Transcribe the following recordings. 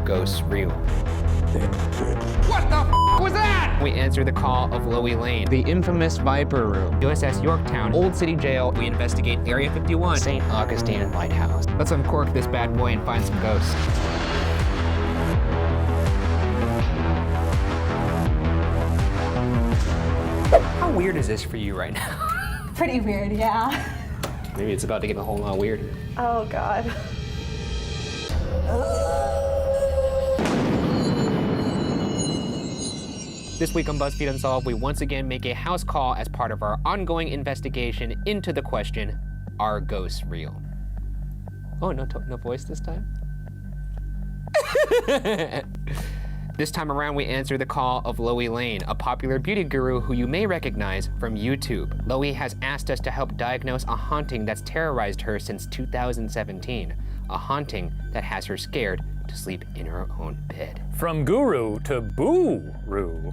ghosts real? What the f was that? We answer the call of Loey Lane, the infamous Viper Room, USS Yorktown, Old City Jail. We investigate Area 51, St. Augustine Lighthouse. Let's uncork this bad boy and find some ghosts. How weird is this for you right now? Pretty weird, yeah. Maybe it's about to get a whole lot weird. Oh, God. This week on BuzzFeed Unsolved, we once again make a house call as part of our ongoing investigation into the question, are ghosts real? Oh, no voice this time? This time around, we answer the call of Loey Lane, a popular beauty guru who you may recognize from YouTube. Loey has asked us to help diagnose a haunting that's terrorized her since 2017, a haunting that has her scared to sleep in her own bed. From guru to boo-roo.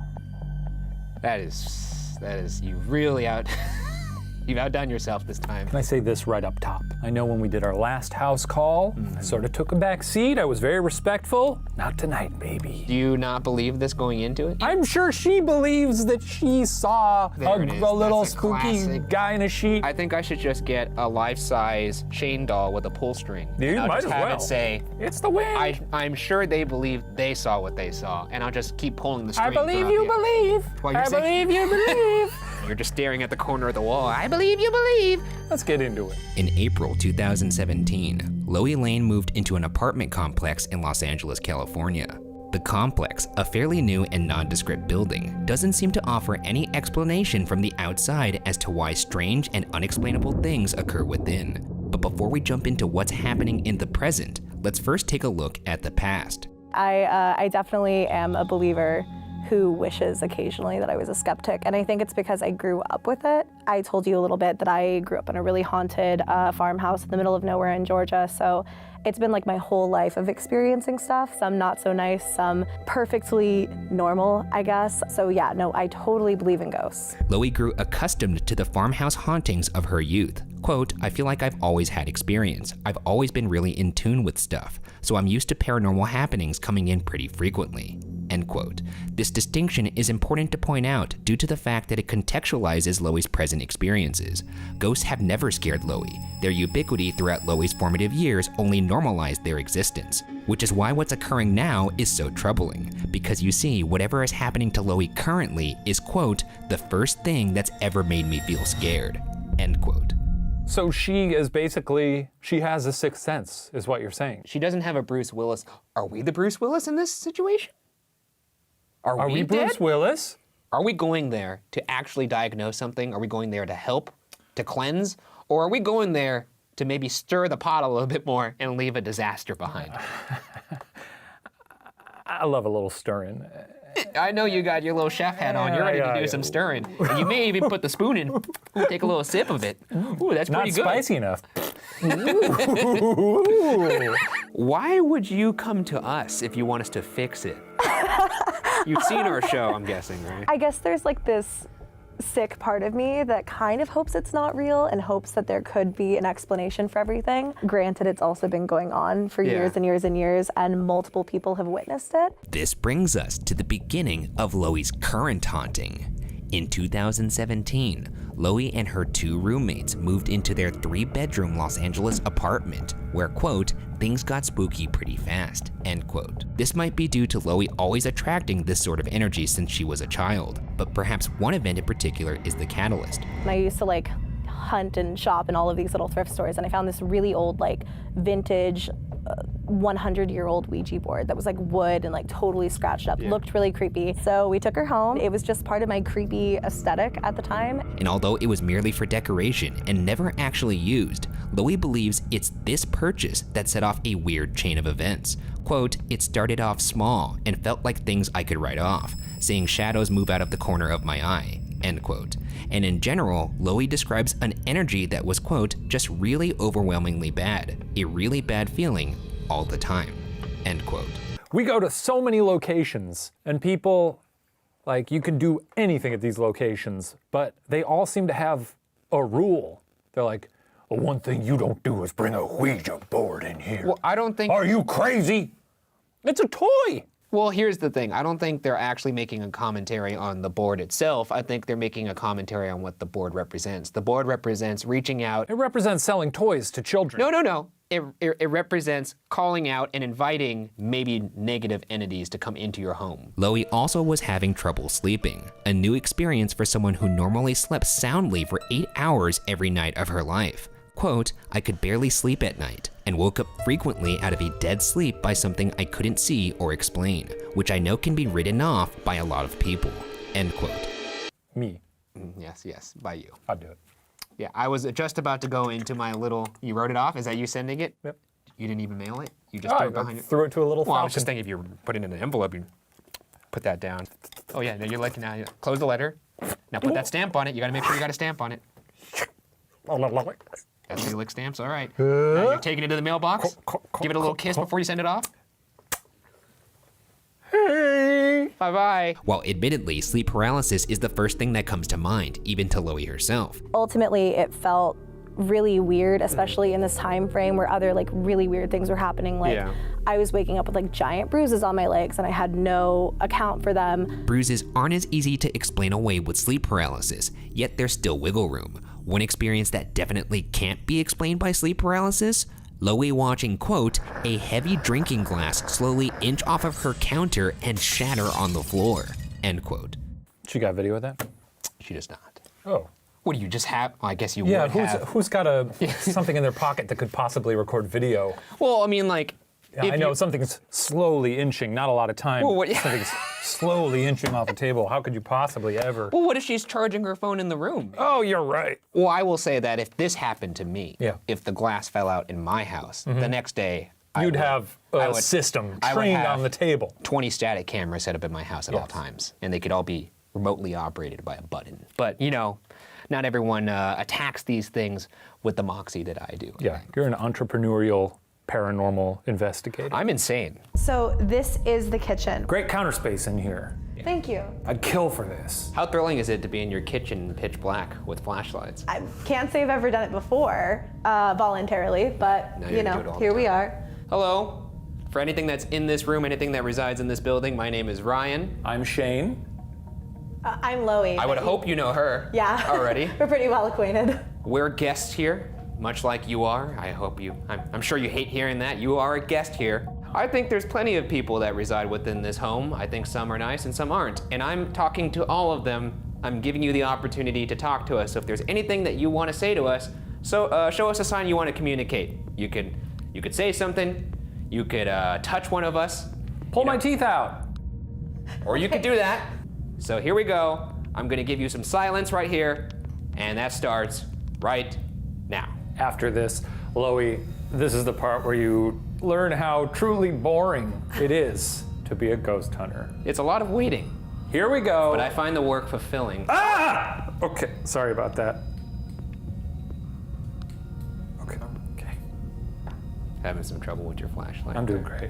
That is, you've outdone yourself this time. Can I say this right up top? I know when we did our last house call, I sort of took a back seat. I was very respectful. Not tonight, baby. Do you not believe this going into it? I'm sure she believes that she saw There it is. a little That's a spooky classic. guy in a sheet. I think I should just get a life-size Shane doll with a pull string. You and I'll might just as have well. it say, It's the wind. I'm sure they believe they saw what they saw, and I'll just keep pulling the string. I believe throughout you the- believe. While you're I saying- believe you believe. You're just staring at the corner of the wall. I believe you believe. Let's get into it. In April 2017, Loey Lane moved into an apartment complex in Los Angeles, California. The complex, a fairly new and nondescript building, doesn't seem to offer any explanation from the outside as to why strange and unexplainable things occur within. But before we jump into what's happening in the present, let's first take a look at the past. I definitely am a believer who wishes occasionally that I was a skeptic, and I think it's because I grew up with it. I told you a little bit that I grew up in a really haunted farmhouse in the middle of nowhere in Georgia, so it's been like my whole life of experiencing stuff, some not so nice, some perfectly normal, I guess. So yeah, no, I totally believe in ghosts. Loey grew accustomed to the farmhouse hauntings of her youth. Quote, I feel like I've always had experience. I've always been really in tune with stuff, so I'm used to paranormal happenings coming in pretty frequently. End quote. This distinction is important to point out due to the fact that it contextualizes Loey's present experiences. Ghosts have never scared Loey. Their ubiquity throughout Loey's formative years only normalized their existence, which is why what's occurring now is so troubling, because you see, whatever is happening to Loey currently is, quote, the first thing that's ever made me feel scared, end quote. So she is basically, she has a sixth sense, is what you're saying. She doesn't have a Bruce Willis. Are we the Bruce Willis in this situation? Are we dead? Bruce Willis? Are we going there to actually diagnose something? Are we going there to help, to cleanse? Or are we going there to maybe stir the pot a little bit more and leave a disaster behind? I love a little stirring. I know you got your little chef hat on. You're ready to do some stirring. And you may even put the spoon in. Ooh, take a little sip of it. Ooh, that's Not pretty good. spicy enough. Why would you come to us if you want us to fix it? You've seen our show, I'm guessing, right? I guess there's like this sick part of me that kind of hopes it's not real and hopes that there could be an explanation for everything. Granted, it's also been going on for years and years and years, and multiple people have witnessed it. This brings us to the beginning of Loey's current haunting. In 2017, Loey and her two roommates moved into their 3-bedroom Los Angeles apartment where, quote, things got spooky pretty fast, end quote. This might be due to Loey always attracting this sort of energy since she was a child, but perhaps one event in particular is the catalyst. And I used to like hunt and shop in all of these little thrift stores, and I found this really old like vintage 100-year-old Ouija board that was like wood and like totally scratched up. Looked really creepy. So we took her home. It was just part of my creepy aesthetic at the time. And although it was merely for decoration and never actually used, Loey believes it's this purchase that set off a weird chain of events. Quote, it started off small and felt like things I could write off, seeing shadows move out of the corner of my eye, end quote. And in general, Loey describes an energy that was, quote, just really overwhelmingly bad, a really bad feeling all the time, end quote. We go to so many locations, and people, like, you can do anything at these locations, but they all seem to have a rule. They're like, well, one thing you don't do is bring a Ouija board in here. Well, I don't think... Are you crazy? It's a toy. Well, here's the thing. I don't think they're actually making a commentary on the board itself. I think they're making a commentary on what the board represents. The board represents reaching out. It represents selling toys to children. No. It represents calling out and inviting maybe negative entities to come into your home. Loey also was having trouble sleeping, a new experience for someone who normally slept soundly for 8 hours every night of her life. Quote, I could barely sleep at night and woke up frequently out of a dead sleep by something I couldn't see or explain, which I know can be written off by a lot of people, end quote. Me. Yes, by you. I'll do it. Yeah, I was just about to go into my little, you wrote it off? Is that you sending it? Yep. You didn't even mail it? You just threw it behind I it? threw it to a little Well, I was fountain. just thinking if you put it in an envelope, you put that down. Oh yeah, now you're like, now close the letter. Now put that stamp on it. You gotta make sure you got a stamp on it. That's how you lick stamps, all right. Now you're taking it to the mailbox. Give it a little kiss before you send it off. Hey. Bye-bye. While admittedly, sleep paralysis is the first thing that comes to mind, even to Loey herself. Ultimately, it felt really weird, especially in this time frame where other like really weird things were happening. Like I was waking up with like giant bruises on my legs and I had no account for them. Bruises aren't as easy to explain away with sleep paralysis, yet there's still wiggle room. One experience that definitely can't be explained by sleep paralysis? Loey watching, quote, a heavy drinking glass slowly inch off of her counter and shatter on the floor, end quote. She got video of that? She does not. Oh. What do you just have? Well, I guess you Yeah, would have. who's got something in their pocket that could possibly record video? Well, I mean, like, Yeah, I know something's slowly inching, not a lot of time. Well, what- Something's slowly inching off the table. How could you possibly ever? Well, what if she's charging her phone in the room? Oh, you're right. Well, I will say that if this happened to me, Yeah. if the glass fell out in my house, the next day, You'd have a I would- system I would trained have on the table. 20 static cameras set up in my house at all Yes. times, and they could all be remotely operated by a button. But, you know, not everyone attacks these things with the moxie that I do. Yeah, you're an entrepreneurial paranormal investigator. I'm insane. So this is the kitchen. Great counter space in here. Thank you. I'd kill for this. How thrilling is it to be in your kitchen pitch black with flashlights? I can't say I've ever done it before voluntarily, but No, you you do know, it all the here we time. are. Hello. For anything that's in this room, anything that resides in this building, my name is Ryan. I'm Shane. I'm Loey. I would hope you know her Yeah. already. We're pretty well acquainted. We're guests here, much like you are. I hope you, I'm sure you hate hearing that. You are a guest here. I think there's plenty of people that reside within this home. I think some are nice and some aren't. And I'm talking to all of them. I'm giving you the opportunity to talk to us. So if there's anything that you want to say to us, so show us a sign you want to communicate. You could say something. You could touch one of us. Pull my teeth out. Or you could do that. So here we go. I'm gonna give you some silence right here, and that starts right now. After this, Loey, this is the part where you learn how truly boring it is to be a ghost hunter. It's a lot of waiting, Here we go. but I find the work fulfilling. Ah! Okay, sorry about that. Okay. Having some trouble with your flashlight. I'm doing great.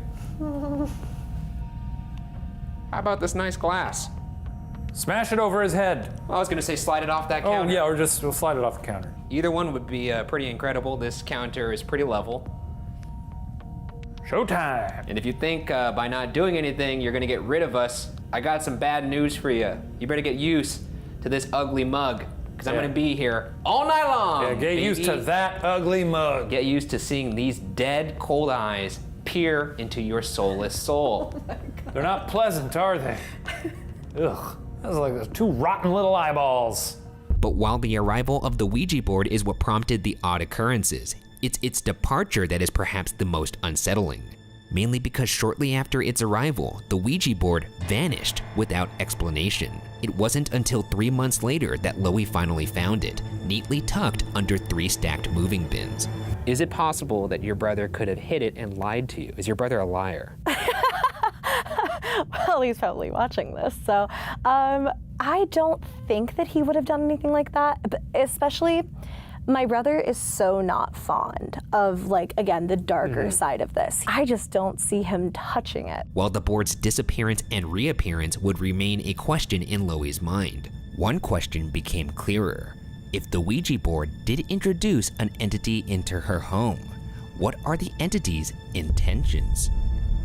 How about this nice glass? Smash it over his head. I was gonna say slide it off that Oh counter. yeah, or just we'll slide it off the counter. Either one would be pretty incredible. This counter is pretty level. Showtime. And if you think by not doing anything you're gonna get rid of us, I got some bad news for you. You better get used to this ugly mug, because I'm Yeah. gonna be here all night long. Yeah, get used to baby. that ugly mug. Get used to seeing these dead, cold eyes peer into your soulless soul. They're not pleasant, are they? Ugh. That's like those two rotten little eyeballs. But while the arrival of the Ouija board is what prompted the odd occurrences, it's its departure that is perhaps the most unsettling. Mainly because shortly after its arrival, the Ouija board vanished without explanation. It wasn't until 3 months later that Loey finally found it, neatly tucked under 3 stacked moving bins. Is it possible that your brother could have hid it and lied to you? Is your brother a liar? Well, he's probably watching this, so I don't think that he would have done anything like that. But especially, my brother is so not fond of, like, again, the darker side of this. I just don't see him touching it. While the board's disappearance and reappearance would remain a question in Loey's mind, one question became clearer. If the Ouija board did introduce an entity into her home, what are the entity's intentions?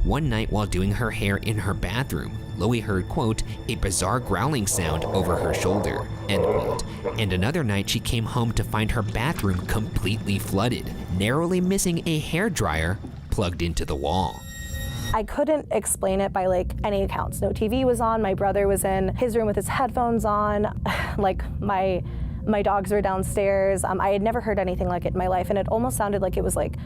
One night while doing her hair in her bathroom, Loey heard, quote, a bizarre growling sound over her shoulder, end quote. And another night she came home to find her bathroom completely flooded, narrowly missing a hairdryer plugged into the wall. I couldn't explain it by like any accounts. No TV was on, my brother was in his room with his headphones on, like my dogs were downstairs. I had never heard anything like it in my life, and it almost sounded like it was like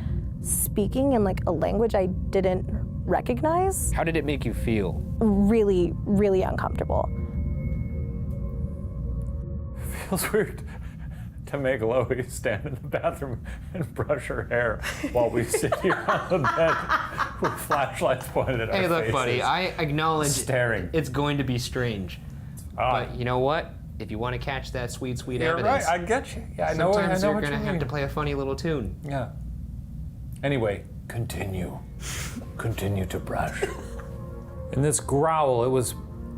speaking in like a language I didn't recognize. How did it make you feel? Really, really uncomfortable. Feels weird to make Loey stand in the bathroom and brush her hair while we sit here on the bed with flashlights pointed at our faces. Hey, look, buddy, I acknowledge staring. It's going to be strange. But you know what? If you want to catch that sweet, sweet You're evidence, right, I get you. Yeah, I know sometimes you're what going to you have mean. to play a funny little tune. Yeah. Anyway, continue. Continue to brush. In this growl, it was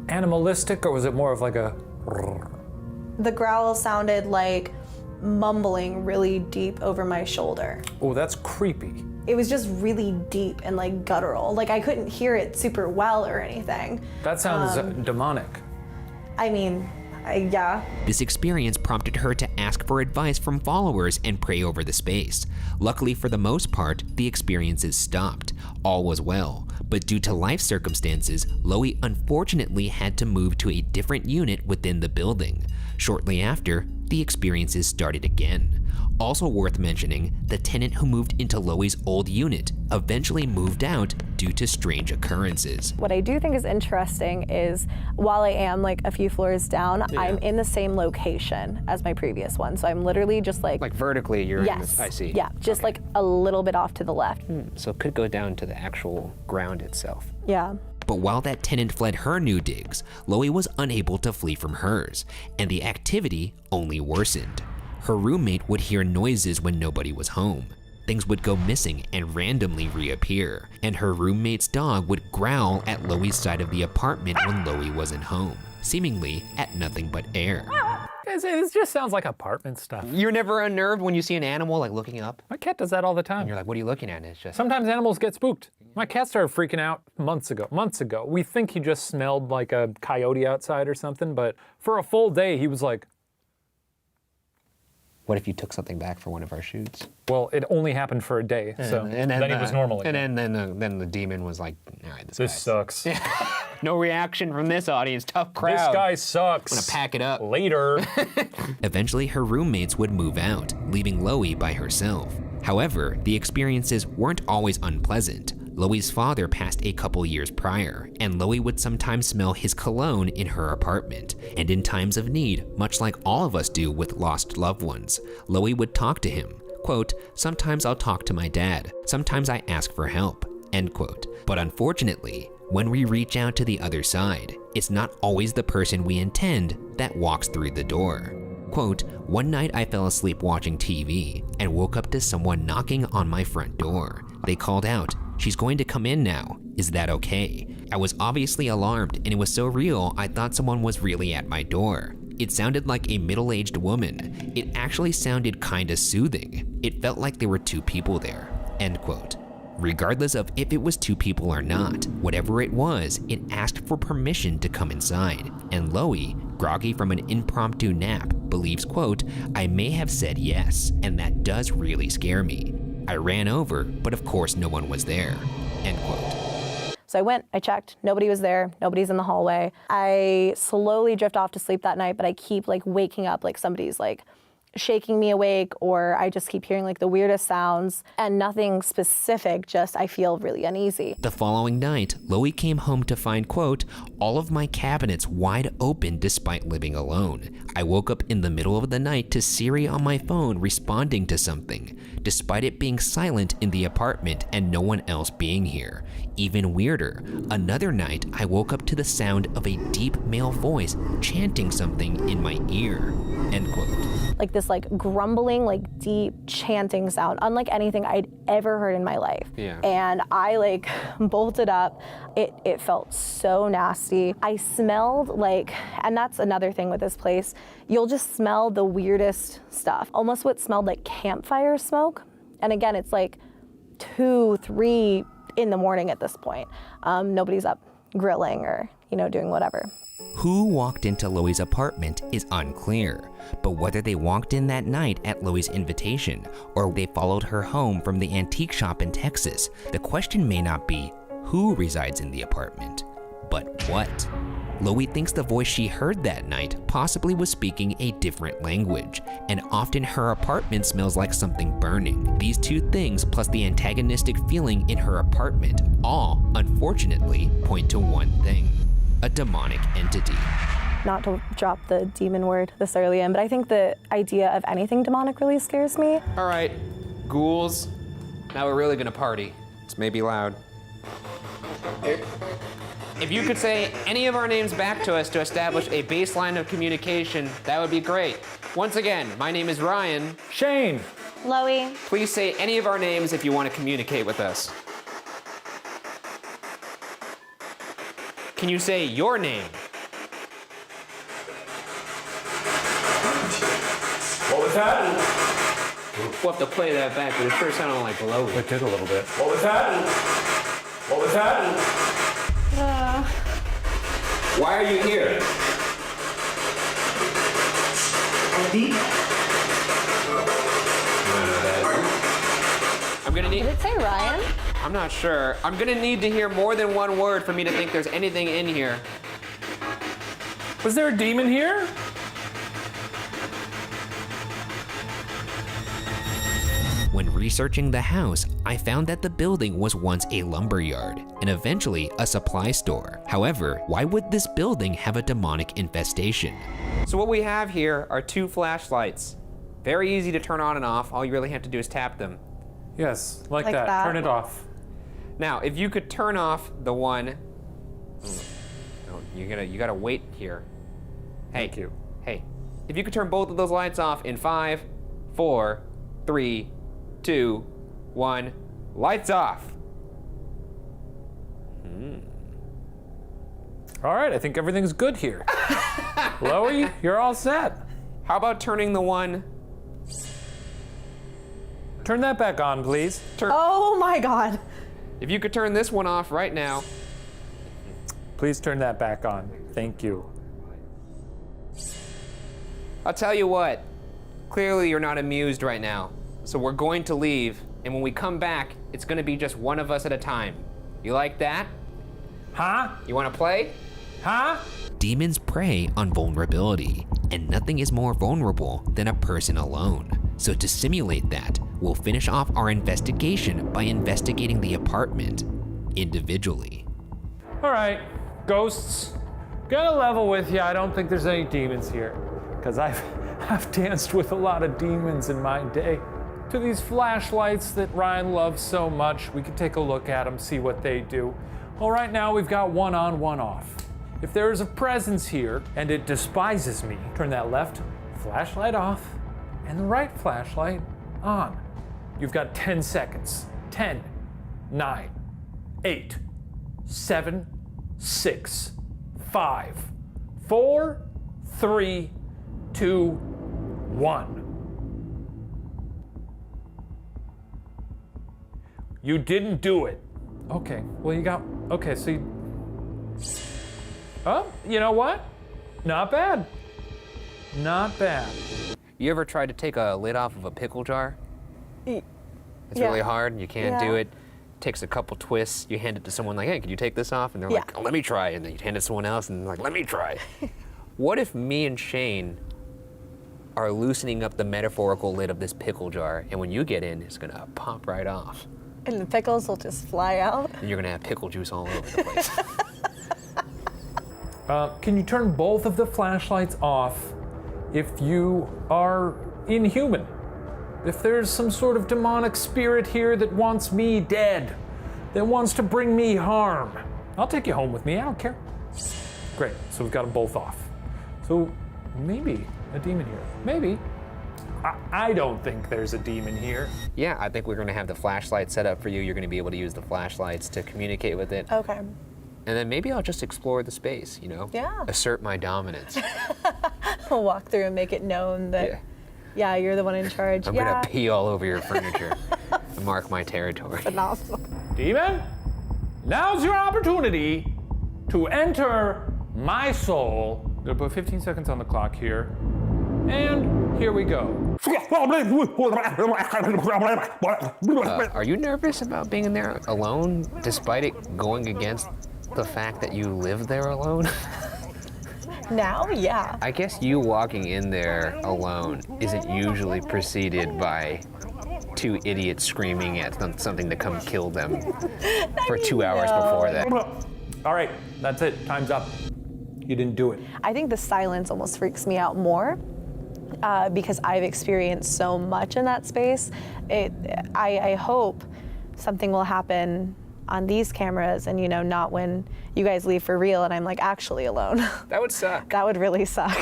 animalistic, or was it more of like a... The growl sounded like mumbling really deep over my shoulder. Oh, that's creepy. It was just really deep and like guttural. Like I couldn't hear it super well or anything. That sounds demonic. I mean, yeah. This experience prompted her to ask for advice from followers and pray over the space. Luckily for the most part, the experiences stopped. All was well. But due to life circumstances, Loey unfortunately had to move to a different unit within the building. Shortly after, the experiences started again. Also worth mentioning, the tenant who moved into Loey's old unit eventually moved out due to strange occurrences. What I do think is interesting is while I am like a few floors down, I'm in the same location as my previous one. So I'm literally just like vertically, you're in yes, this, I see. Yeah, just like a little bit off to the left. So it could go down to the actual ground itself. Yeah. But while that tenant fled her new digs, Loey was unable to flee from hers, and the activity only worsened. Her roommate would hear noises when nobody was home. Things would go missing and randomly reappear, and her roommate's dog would growl at Loey's side of the apartment when Loey wasn't home, seemingly at nothing but air. This just sounds like apartment stuff. You're never unnerved when you see an animal like looking up? My cat does that all the time. And you're like, what are you looking at? And it's just... Sometimes animals get spooked. My cat started freaking out months ago. We think he just smelled like a coyote outside or something, but for a full day he was like... What if you took something back for one of our shoots? Well, it only happened for a day, so then he was normal again. And then the demon was like, all right, This sucks. No reaction from this audience, tough crowd. This guy sucks. I'm gonna pack it up. Later. Eventually, her roommates would move out, leaving Loey by herself. However, the experiences weren't always unpleasant. Loey's father passed a couple years prior, and Loey would sometimes smell his cologne in her apartment. And in times of need, much like all of us do with lost loved ones, Loey would talk to him. Quote, sometimes I'll talk to my dad. Sometimes I ask for help. End quote. But unfortunately, when we reach out to the other side, it's not always the person we intend that walks through the door. Quote, one night I fell asleep watching TV and woke up to someone knocking on my front door. They called out, she's going to come in now. Is that okay? I was obviously alarmed, and it was so real I thought someone was really at my door. It sounded like a middle-aged woman. It actually sounded kinda soothing. It felt like there were two people there. End quote. Regardless of if it was two people or not, whatever it was, it asked for permission to come inside. And Loey, groggy from an impromptu nap, believes, quote, I may have said yes, and that does really scare me. I ran over, but of course no one was there, end quote. So I went, I checked, nobody was there, nobody's in the hallway. I slowly drift off to sleep that night, but I keep like waking up like somebody's like shaking me awake, or I just keep hearing like the weirdest sounds, and nothing specific, just I feel really uneasy. The following night, Loey came home to find, quote, all of my cabinets wide open despite living alone. I woke up in the middle of the night to Siri on my phone responding to something, despite it being silent in the apartment and no one else being here. Even weirder, another night I woke up to the sound of a deep male voice chanting something in my ear, end quote. Like this like grumbling, like deep chanting sound, unlike anything I'd ever heard in my life. Yeah. And I like bolted up. It felt so nasty. I smelled like, and that's another thing with this place, you'll just smell the weirdest stuff. Almost what smelled like campfire smoke. And again, it's like 2, 3 in the morning at this point. Nobody's up grilling or, doing whatever. Who walked into Loey's apartment is unclear, but whether they walked in that night at Loey's invitation or they followed her home from the antique shop in Texas, the question may not be who resides in the apartment, but what. Loey thinks the voice she heard that night possibly was speaking a different language, and often her apartment smells like something burning. These two things, plus the antagonistic feeling in her apartment, all, unfortunately, point to one thing: a demonic entity. Not to drop the demon word this early in, but I think the idea of anything demonic really scares me. All right, ghouls, now we're really gonna party. This may be loud. If you could say any of our names back to us to establish a baseline of communication, that would be great. Once again, my name is Ryan. Shane. Loey. Please say any of our names if you want to communicate with us. Can you say your name? What was that? We'll have to play that back, but it sure sounded like Loey. It did a little bit. What was that? What was that? Why are you here? I'm gonna need. Did it say Ryan? I'm not sure. I'm gonna need to hear more than one word for me to think there's anything in here. Was there a demon here? When researching the house, I found that the building was once a lumber yard and eventually a supply store. However, why would this building have a demonic infestation? So what we have here are two flashlights. Very easy to turn on and off. All you really have to do is tap them. Yes, like Like that. that. Turn it off. Now, if you could turn off the one, no, you gotta wait here. Hey, Thank you. Hey, if you could turn both of those lights off in 5, 4, 3, 2, 1, lights off. All right, I think everything's good here. Loey, you're all set. How about turning the one? Turn that back on, please. Oh my God. If you could turn this one off right now. Please turn that back on. Thank you. I'll tell you what. Clearly, you're not amused right now. So we're going to leave, and when we come back, it's gonna be just one of us at a time. You like that? Huh? You wanna play? Huh? Demons prey on vulnerability, and nothing is more vulnerable than a person alone. So to simulate that, we'll finish off our investigation by investigating the apartment individually. All right, ghosts. Gotta level with you. I don't think there's any demons here, because I've danced with a lot of demons in my day. To these flashlights that Ryan loves so much, we could take a look at them, see what they do. Well, right now we've got one on, one off. If there is a presence here and it despises me, turn that left flashlight off and the right flashlight on. You've got 10 seconds. 10, 9, 8, 7, 6, 5, 4, 3, 2, 1. You didn't do it. Okay, well so you, oh, you know what? Not bad. Not bad. You ever tried to take a lid off of a pickle jar? It's Yeah. really hard, you can't Yeah. do it. Takes a couple twists, you hand it to someone like, hey, can you take this off? And they're Yeah. like, oh, let me try. And then you hand it to someone else and they're like, let me try. What if me and Shane are loosening up the metaphorical lid of this pickle jar, and when you get in, it's gonna pop right off. And the pickles will just fly out. And you're gonna have pickle juice all over the place. Can you turn both of the flashlights off if you are inhuman? If there's some sort of demonic spirit here that wants me dead, that wants to bring me harm, I'll take you home with me, I don't care. Great, so we've got them both off. So maybe a demon here, maybe. I don't think there's a demon here. Yeah, I think we're gonna have the flashlight set up for you. You're gonna be able to use the flashlights to communicate with it. Okay. And then maybe I'll just explore the space, you know? Yeah. Assert my dominance. I'll walk through and make it known that, yeah, you're the one in charge. I'm yeah. gonna pee all over your furniture and mark my territory. Awesome. Demon? Now's your opportunity to enter my soul. I'm gonna put 15 seconds on the clock here. And here we go. Are you nervous about being in there alone, despite it going against the fact that you live there alone? Now, yeah. I guess you walking in there alone isn't usually preceded by two idiots screaming at something to come kill them for 2 hours before that. All right, that's it. Time's up. You didn't do it. I think the silence almost freaks me out more because I've experienced so much in that space. I hope something will happen on these cameras and, not when you guys leave for real and I'm like actually alone. That would suck. That would really suck.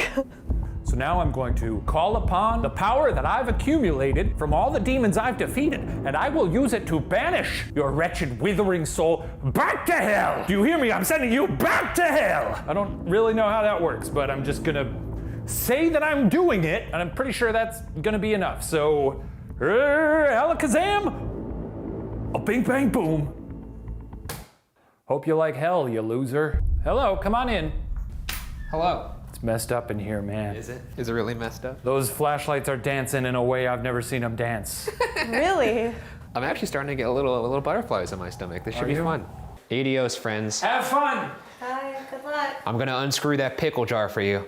So now I'm going to call upon the power that I've accumulated from all the demons I've defeated, and I will use it to banish your wretched, withering soul back to hell. Do you hear me? I'm sending you back to hell. I don't really know how that works, but I'm just gonna say that I'm doing it, and I'm pretty sure that's gonna be enough. So, alakazam, a bing bang boom. Hope you like hell, you loser. Hello, come on in. Hello. It's messed up in here, man. Is it? Is it really messed up? Those flashlights are dancing in a way I've never seen them dance. Really? I'm actually starting to get a little butterflies in my stomach. This should be fun. Adios, friends. Have fun! Hi, good luck. I'm gonna unscrew that pickle jar for you.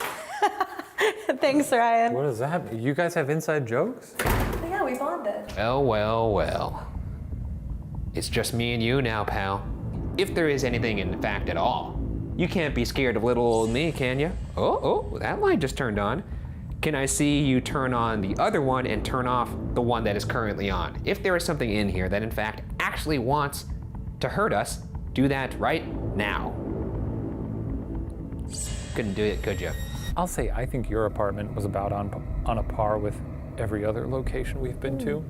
Thanks, Ryan. What does that mean? You guys have inside jokes? Yeah, we bonded. Well, well, well. It's just me and you now, pal. If there is anything in fact at all. You can't be scared of little old me, can you? Oh, that light just turned on. Can I see you turn on the other one and turn off the one that is currently on? If there is something in here that in fact actually wants to hurt us, do that right now. Couldn't do it, could you? I'll say I think your apartment was about on a par with every other location we've been to.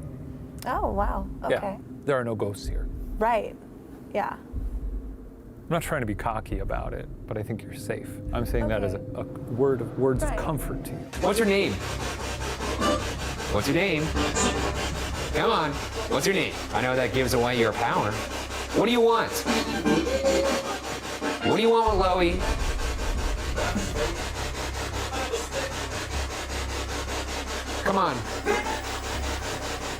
Oh, wow. Okay. Yeah, there are no ghosts here. Right. Yeah. I'm not trying to be cocky about it, but I think you're safe. I'm saying that as a words of comfort to you. What's your name? What's your name? Come on. What's your name? I know that gives away your power. What do you want? What do you want with Loey? Come on.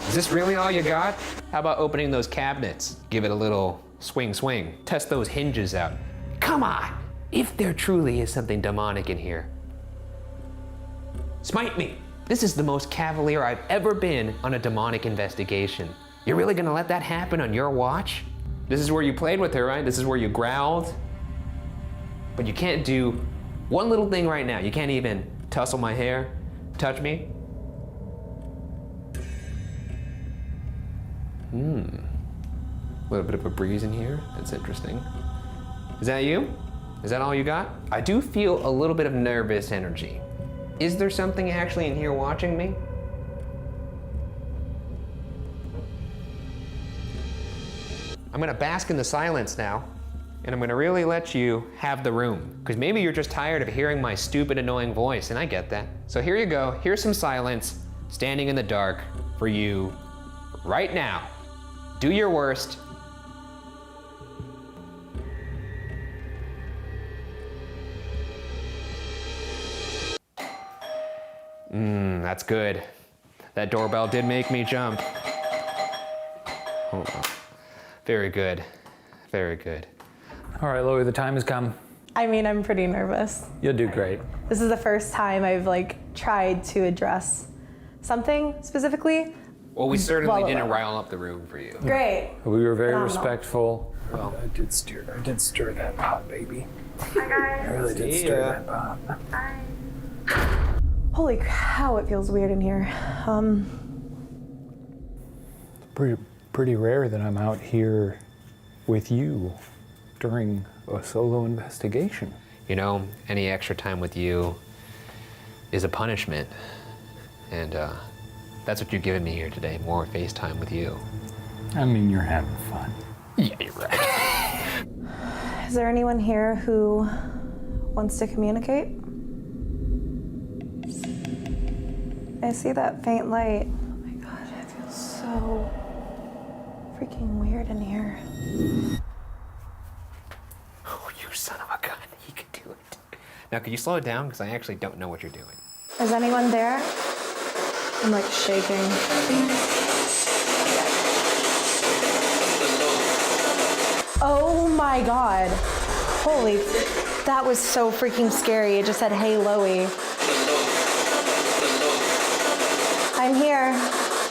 Is this really all you got? How about opening those cabinets? Give it a little swing. Test those hinges out. Come on. If there truly is something demonic in here, smite me. This is the most cavalier I've ever been on a demonic investigation. You're really gonna let that happen on your watch? This is where you played with her, right? This is where you growled. But you can't do one little thing right now. You can't even tussle my hair, touch me. A little bit of a breeze in here. That's interesting. Is that you? Is that all you got? I do feel a little bit of nervous energy. Is there something actually in here watching me? I'm gonna bask in the silence now, and I'm gonna really let you have the room, because maybe you're just tired of hearing my stupid, annoying voice, and I get that. So here you go. Here's some silence, standing in the dark for you right now. Do your worst. That's good. That doorbell did make me jump. Hold on. Very good. Very good. All right, Loey, the time has come. I mean, I'm pretty nervous. You'll do great. This is the first time I've tried to address something specifically. Well, we certainly Well, didn't rile up the room for you. Great. We were very Phenomenal. respectful. Well, I did stir that pot, baby. Hi guys. I really did stir that pot. Hi. Holy cow, it feels weird in here. Pretty rare that I'm out here with you during a solo investigation. you know, any extra time with you is a punishment. And that's what you've given me here today, more FaceTime with you. I mean, you're having fun. Yeah, you're right. Is there anyone here who wants to communicate? I see that faint light. Oh my God, it feels so freaking weird in here. Son of a gun, he could do it. Now, could you slow it down? Because I actually don't know what you're doing. Is anyone there? I'm like shaking. Oh my God. Holy, that was so freaking scary. It just said, hey, Loey. I'm here.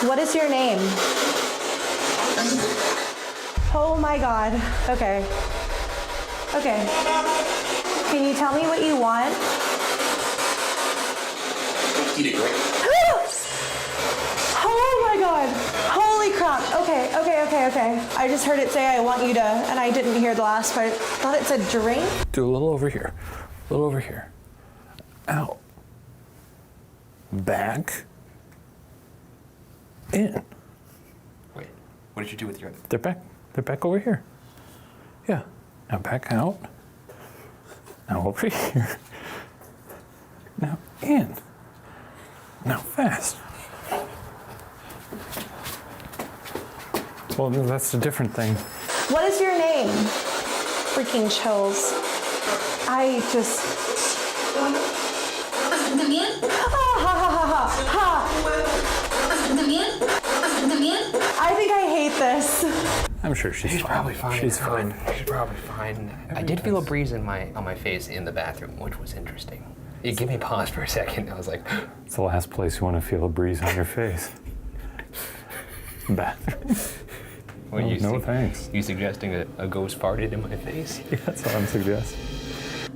What is your name? Oh my God. Okay. Okay. Can you tell me what you want? Oh my God. Holy crap. Okay. I just heard it say I want you to, and I didn't hear the last part. I thought it said drink. Do a little over here. A little over here. Out. Back. In. Wait, what did you do with your other? They're back over here. Yeah. Now back out. Now over here. Now in. Now fast. Well, that's a different thing. What is your name? Freaking chills. I just... I think I hate this. I'm sure she's fine. Probably fine. She's fine. She's probably fine. I did feel a breeze on my face in the bathroom, which was interesting. It gave me pause for a second. I was like, It's the last place you want to feel a breeze on your face. Bathroom. well, No thanks. You suggesting a ghost farted in my face? Yeah, that's what I'm suggesting.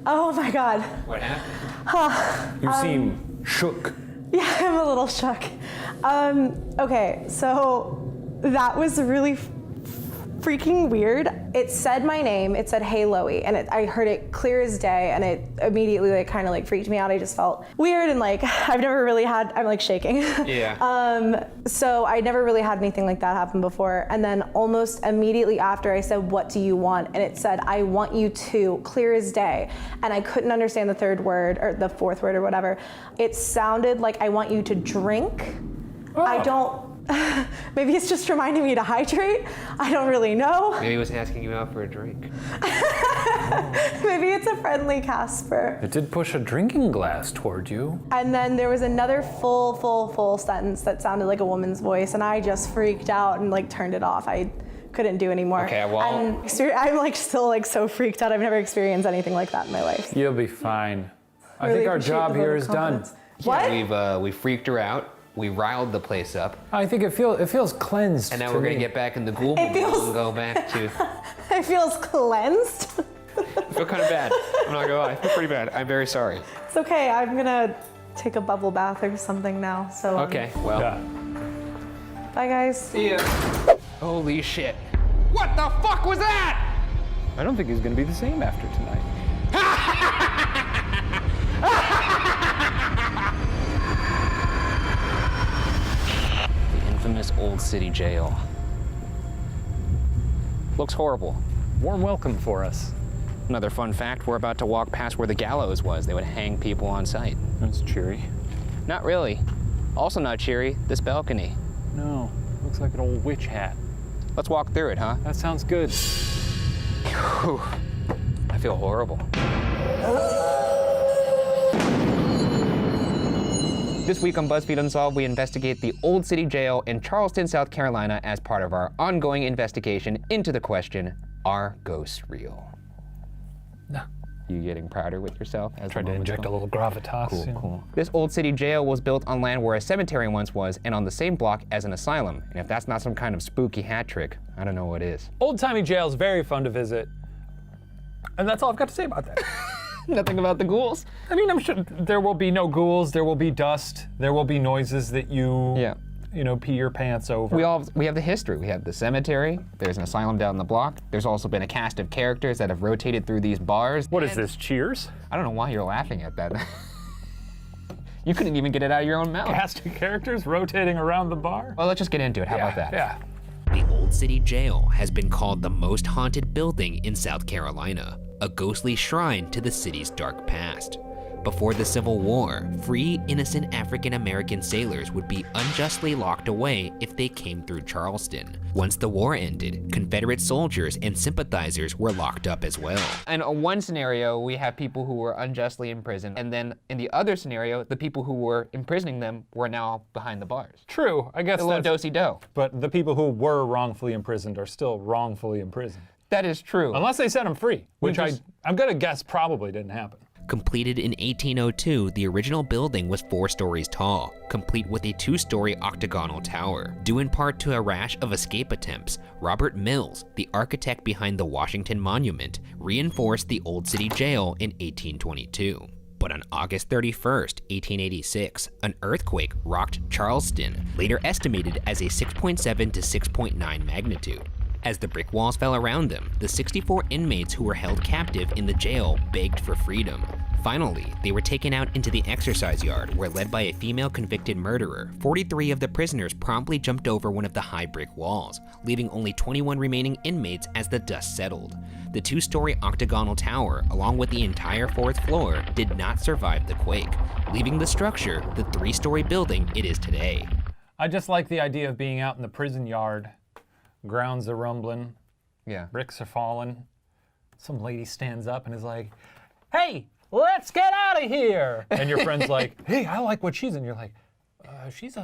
Oh my God. What happened? You seem shook. Yeah, I'm a little shook. Okay, so that was really freaking weird. It said my name, it said, hey, Loey, and I heard it clear as day, and it immediately like kind of like freaked me out. I just felt weird, and like I've never really had, I'm like shaking. Yeah. So I never really had anything like that happen before. And then almost immediately after I said, what do you want? And it said, I want you to, clear as day. And I couldn't understand the third word or the fourth word or whatever. It sounded like I want you to drink. Oh. I don't, maybe it's just reminding me to hydrate. I don't really know. Maybe he was asking you out for a drink. Maybe it's a friendly Casper. It did push a drinking glass toward you. And then there was another full sentence that sounded like a woman's voice, and I just freaked out and like turned it off. I couldn't do anymore. Okay, well. I'm like still like so freaked out. I've never experienced anything like that in my life. You'll be fine. I Really think our appreciate job the vote here of is done. confidence. What? We freaked her out. We riled the place up. I think it feels cleansed. And now to we're going to me. get back in the ghoul It feels- and go back to... It feels cleansed. I feel kind of bad. I'm not going to lie. I feel pretty bad. I'm very sorry. It's okay. I'm gonna take a bubble bath or something now. So Okay, well. Yeah. Bye guys. See ya. Holy shit. What the fuck was that? I don't think he's gonna be the same after tonight. The infamous Old City Jail. Looks horrible. Warm welcome for us. Another fun fact, we're about to walk past where the gallows was. They would hang people on sight. That's cheery. Not really. Also not cheery, this balcony. No, looks like an old witch hat. Let's walk through it, huh? That sounds good. Whew. I feel horrible. This week on BuzzFeed Unsolved, we investigate the Old City Jail in Charleston, South Carolina as part of our ongoing investigation into the question, are ghosts real? No. You getting prouder with yourself? Tried to inject a little gravitas. Cool, you know. cool. This Old City Jail was built on land where a cemetery once was and on the same block as an asylum. And if that's not some kind of spooky hat trick, I don't know what is. Old-timey jail is very fun to visit. And that's all I've got to say about that. Nothing about the ghouls? I mean, I'm sure there will be no ghouls, there will be dust, there will be noises that you pee your pants over. We have the history. We have the cemetery. There's an asylum down the block. There's also been a cast of characters that have rotated through these bars. What is this, Cheers? I don't know why you're laughing at that. You couldn't even get it out of your own mouth. Cast of characters rotating around the bar? Well, let's just get into it. How about that? Yeah. The Old City Jail has been called the most haunted building in South Carolina, a ghostly shrine to the city's dark past. Before the Civil War, free, innocent African-American sailors would be unjustly locked away if they came through Charleston. Once the war ended, Confederate soldiers and sympathizers were locked up as well. In one scenario, we have people who were unjustly imprisoned, and then in the other scenario, the people who were imprisoning them were now behind the bars. True, I guess A little that's... do-si-do. But the people who were wrongfully imprisoned are still wrongfully imprisoned. That is true. Unless they set them free, which just- I'm gonna guess probably didn't happen. Completed in 1802, the original building was 4 stories tall, complete with a 2-story octagonal tower. Due in part to a rash of escape attempts, Robert Mills, the architect behind the Washington Monument, reinforced the Old City Jail in 1822. But on August 31st, 1886, an earthquake rocked Charleston, later estimated as a 6.7 to 6.9 magnitude. As the brick walls fell around them, the 64 inmates who were held captive in the jail begged for freedom. Finally, they were taken out into the exercise yard where, led by a female convicted murderer, 43 of the prisoners promptly jumped over one of the high brick walls, leaving only 21 remaining inmates as the dust settled. The 2-story octagonal tower, along with the entire 4th floor, did not survive the quake, leaving the structure the 3-story building it is today. I just like the idea of being out in the prison yard. Grounds are rumbling, Yeah. bricks are falling. Some lady stands up and is like, "Hey, let's get out of here!" And your friend's like, "Hey, I like what she's in." You're like, she's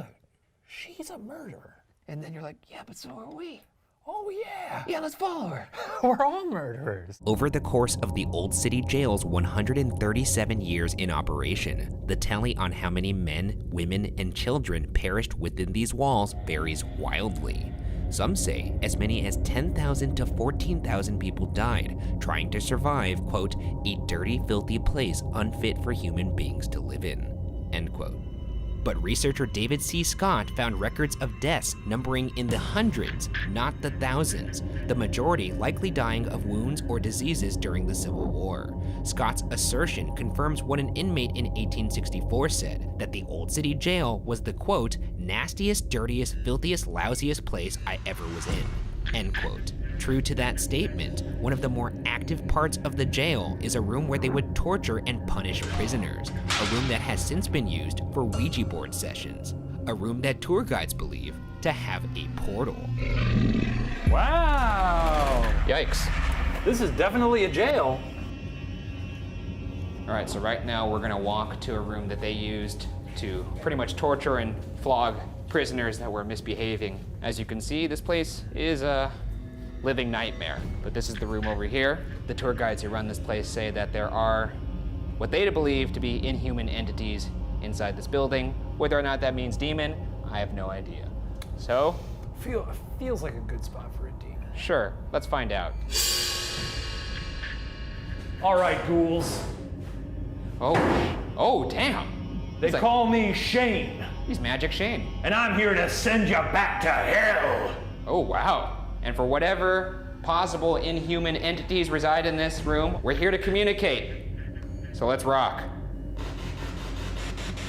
a murderer." And then you're like, yeah, but so are we. Oh yeah, Yeah, let's follow her. we're all murderers. Over the course of the Old City Jail's 137 years in operation, the tally on how many men, women, and children perished within these walls varies wildly. Some say as many as 10,000 to 14,000 people died trying to survive, quote, a dirty, filthy place unfit for human beings to live in, end quote. But researcher David C. Scott found records of deaths numbering in the hundreds, not the thousands, the majority likely dying of wounds or diseases during the Civil War. Scott's assertion confirms what an inmate in 1864 said, that the Old City Jail was the, quote, nastiest, dirtiest, filthiest, lousiest place I ever was in, end quote. True to that statement, one of the more active parts of the jail is a room where they would torture and punish prisoners, a room that has since been used for Ouija board sessions, a room that tour guides believe to have a portal. Wow, Yikes. this is definitely a jail. All right, so right now we're gonna walk to a room that they used to pretty much torture and flog prisoners that were misbehaving. As you can see, this place is a living nightmare, but this is the room over here. The tour guides who run this place say that there are what they believe to be inhuman entities inside this building. Whether or not that means demon, I have no idea. So, Feels like a good spot for a demon. sure, let's find out. All right, ghouls. Oh, damn. They It's like- call me Shane, He's Magic Shane. and I'm here to send you back to hell. Oh, wow. And for whatever possible inhuman entities reside in this room, we're here to communicate. So let's rock.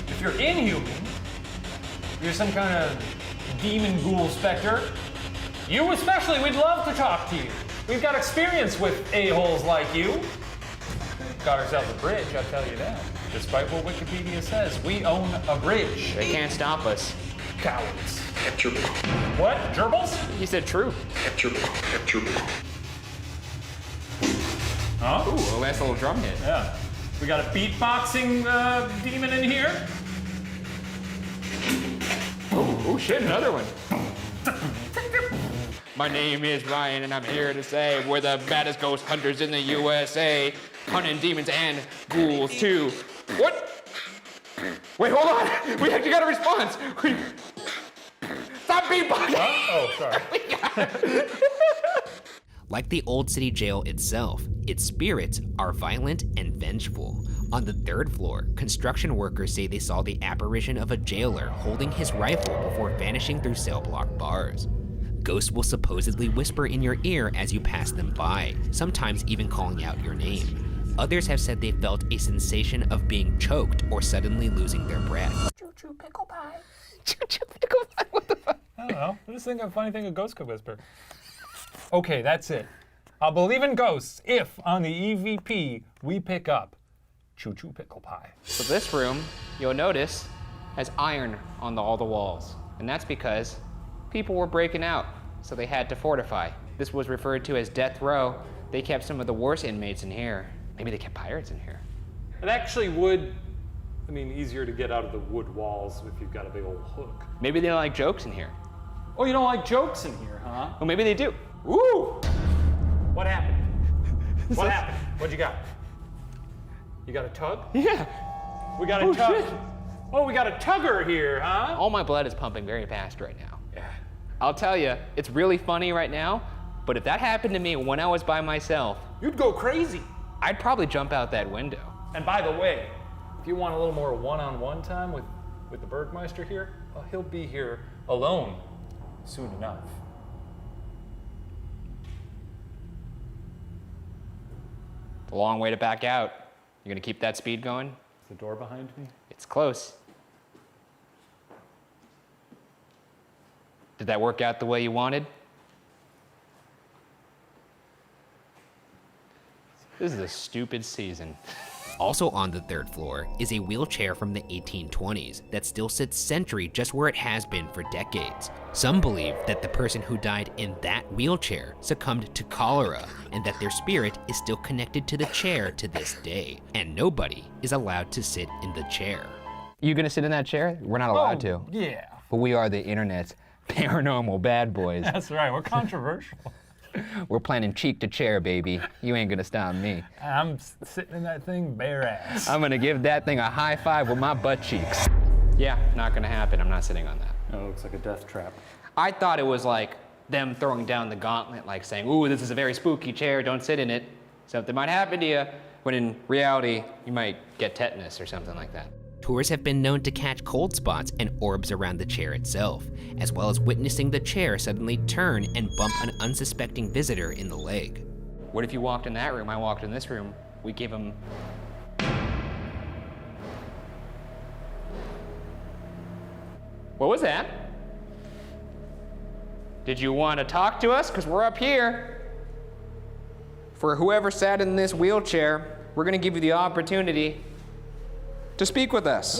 If you're inhuman, you're some kind of demon ghoul specter, you especially, we'd love to talk to you. We've got experience with a-holes like you. Got ourselves a bridge, I'll tell you that. Despite what Wikipedia says, we own a bridge. They can't stop us. Cowards. What? Gerbils? He said true. Huh? Ooh, a nice little drum hit. Yeah. We got a beatboxing demon in here. Oh shit, another one. My name is Ryan and I'm here to say we're the baddest ghost hunters in the USA. Hunting demons and ghouls too. What? Wait, hold on. We actually got a response. Stop beatboxing. Oh, sorry. Like the Old City Jail itself, its spirits are violent and vengeful. On the 3rd floor, construction workers say they saw the apparition of a jailer holding his rifle before vanishing through cell block bars. Ghosts will supposedly whisper in your ear as you pass them by, sometimes even calling out your name. Others have said they felt a sensation of being choked or suddenly losing their breath. Choo-choo pickle pie. What the fuck? I don't know. I just think a funny thing a ghost could whisper. Okay, that's it. I'll believe in ghosts if, on the EVP, we pick up choo-choo pickle pie. So this room, you'll notice, has iron on all the walls. And that's because people were breaking out, so they had to fortify. This was referred to as death row. They kept some of the worst inmates in here. Maybe they kept pirates in here. It actually would, easier to get out of the wood walls if you've got a big old hook. Maybe they don't like jokes in here. Oh, you don't like jokes in here, huh? Well, maybe they do. Ooh! What happened? What happened? What'd you got? You got a tug? Yeah. We got a tug. Shit. Oh, we got a tugger here, huh? All my blood is pumping very fast right now. Yeah. I'll tell you, it's really funny right now, but if that happened to me when I was by myself, you'd go crazy. I'd probably jump out that window. And by the way, if you want a little more one-on-one time with the Bergmeister here, well, he'll be here alone soon enough. It's a long way to back out. You gonna keep that speed going? Is the door behind me? It's close. Did that work out the way you wanted? This is a stupid season. Also on the third floor is a wheelchair from the 1820s that still sits sentry just where it has been for decades. Some believe that the person who died in that wheelchair succumbed to cholera and that their spirit is still connected to the chair to this day, and nobody is allowed to sit in the chair. You gonna sit in that chair? We're not allowed to. Yeah. But we are the internet's paranormal bad boys. That's right, we're controversial. We're planning cheek to chair, baby. You ain't gonna stop me. I'm sitting in that thing bare ass. I'm gonna give that thing a high five with my butt cheeks. Yeah, not gonna happen. I'm not sitting on that. Oh, it looks like a death trap. I thought it was like them throwing down the gauntlet, like saying, ooh, this is a very spooky chair, don't sit in it. Something might happen to you, when in reality, you might get tetanus or something like that. Tours have been known to catch cold spots and orbs around the chair itself, as well as witnessing the chair suddenly turn and bump an unsuspecting visitor in the leg. What if you walked in that room, I walked in this room, we give him... What was that? Did you want to talk to us? Because we're up here. For whoever sat in this wheelchair, we're gonna give you the opportunity to speak with us.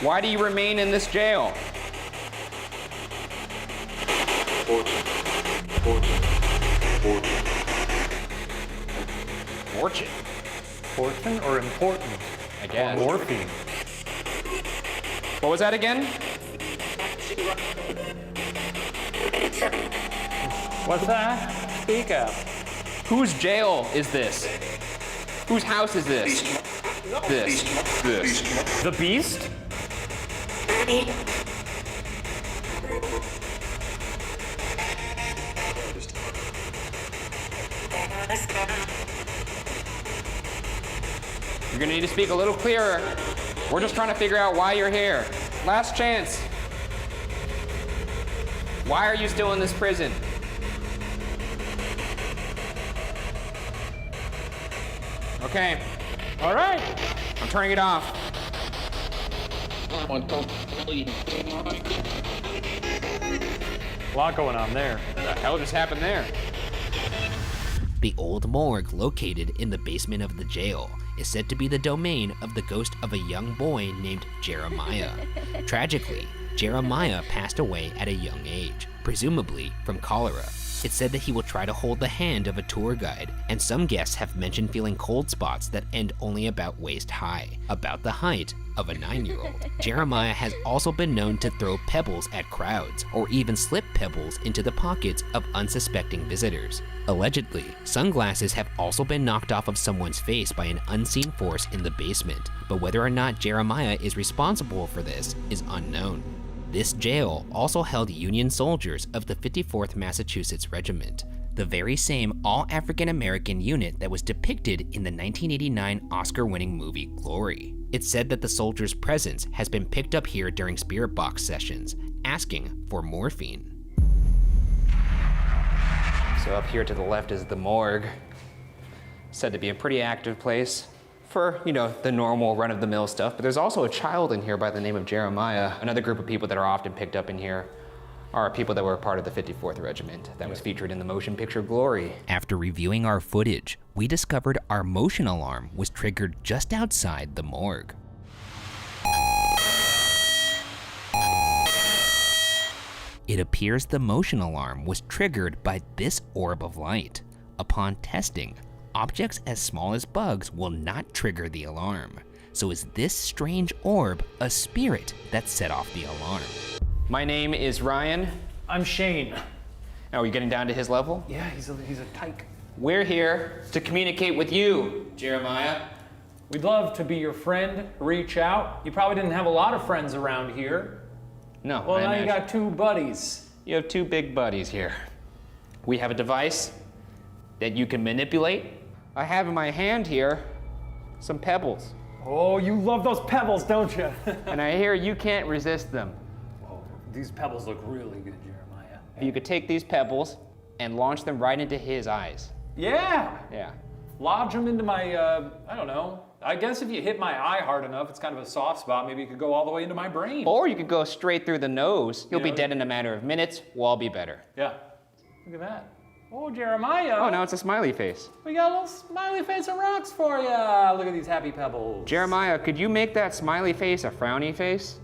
Why do you remain in this jail? Fortune. Fortune or important? I guess. Or morphine. What was that again? What's that? Speak up. Whose jail is this? Whose house is this? This. The Beast? You're gonna need to speak a little clearer. We're just trying to figure out why you're here. Last chance. Why are you still in this prison? Okay. All right. I'm turning it off. A lot going on there. What the hell just happened there? The old morgue located in the basement of the jail is said to be the domain of the ghost of a young boy named Jeremiah. Tragically, Jeremiah passed away at a young age, presumably from cholera. It's said that he will try to hold the hand of a tour guide, and some guests have mentioned feeling cold spots that end only about waist high, about the height of a 9-year-old. Jeremiah has also been known to throw pebbles at crowds, or even slip pebbles into the pockets of unsuspecting visitors. Allegedly, sunglasses have also been knocked off of someone's face by an unseen force in the basement, but whether or not Jeremiah is responsible for this is unknown. This jail also held Union soldiers of the 54th Massachusetts Regiment, the very same all-African-American unit that was depicted in the 1989 Oscar-winning movie Glory. It's said that the soldiers' presence has been picked up here during spirit box sessions, asking for morphine. So up here to the left is the morgue. Said to be a pretty active place for, the normal run-of-the-mill stuff, but there's also a child in here by the name of Jeremiah, another group of people that are often picked up in here. are people that were a part of the 54th Regiment that was featured in the motion picture Glory. After reviewing our footage, we discovered our motion alarm was triggered just outside the morgue. It appears the motion alarm was triggered by this orb of light. Upon testing, objects as small as bugs will not trigger the alarm. So is this strange orb a spirit that set off the alarm? My name is Ryan. I'm Shane. Now, are you getting down to his level? Yeah, he's a tyke. We're here to communicate with you, Jeremiah. We'd love to be your friend, reach out. You probably didn't have a lot of friends around here. No, Well, I now you imagine. got 2 buddies. You have 2 big buddies here. We have a device that you can manipulate. I have in my hand here some pebbles, Oh, you love those pebbles, don't you? and I hear you can't resist them. Oh, these pebbles look really good, Jeremiah. You could take these pebbles and launch them right into his eyes. Yeah! Yeah. Lodge them into my, I don't know. I guess if you hit my eye hard enough, it's kind of a soft spot, maybe it could go all the way into my brain. Or you could go straight through the nose. You'll be Yeah. dead in a matter of minutes. We'll all be better. Yeah. Look at that. Oh, Jeremiah. Oh, now it's a smiley face. We got a little smiley face of rocks for ya. Look at these happy pebbles. Jeremiah, could you make that smiley face a frowny face?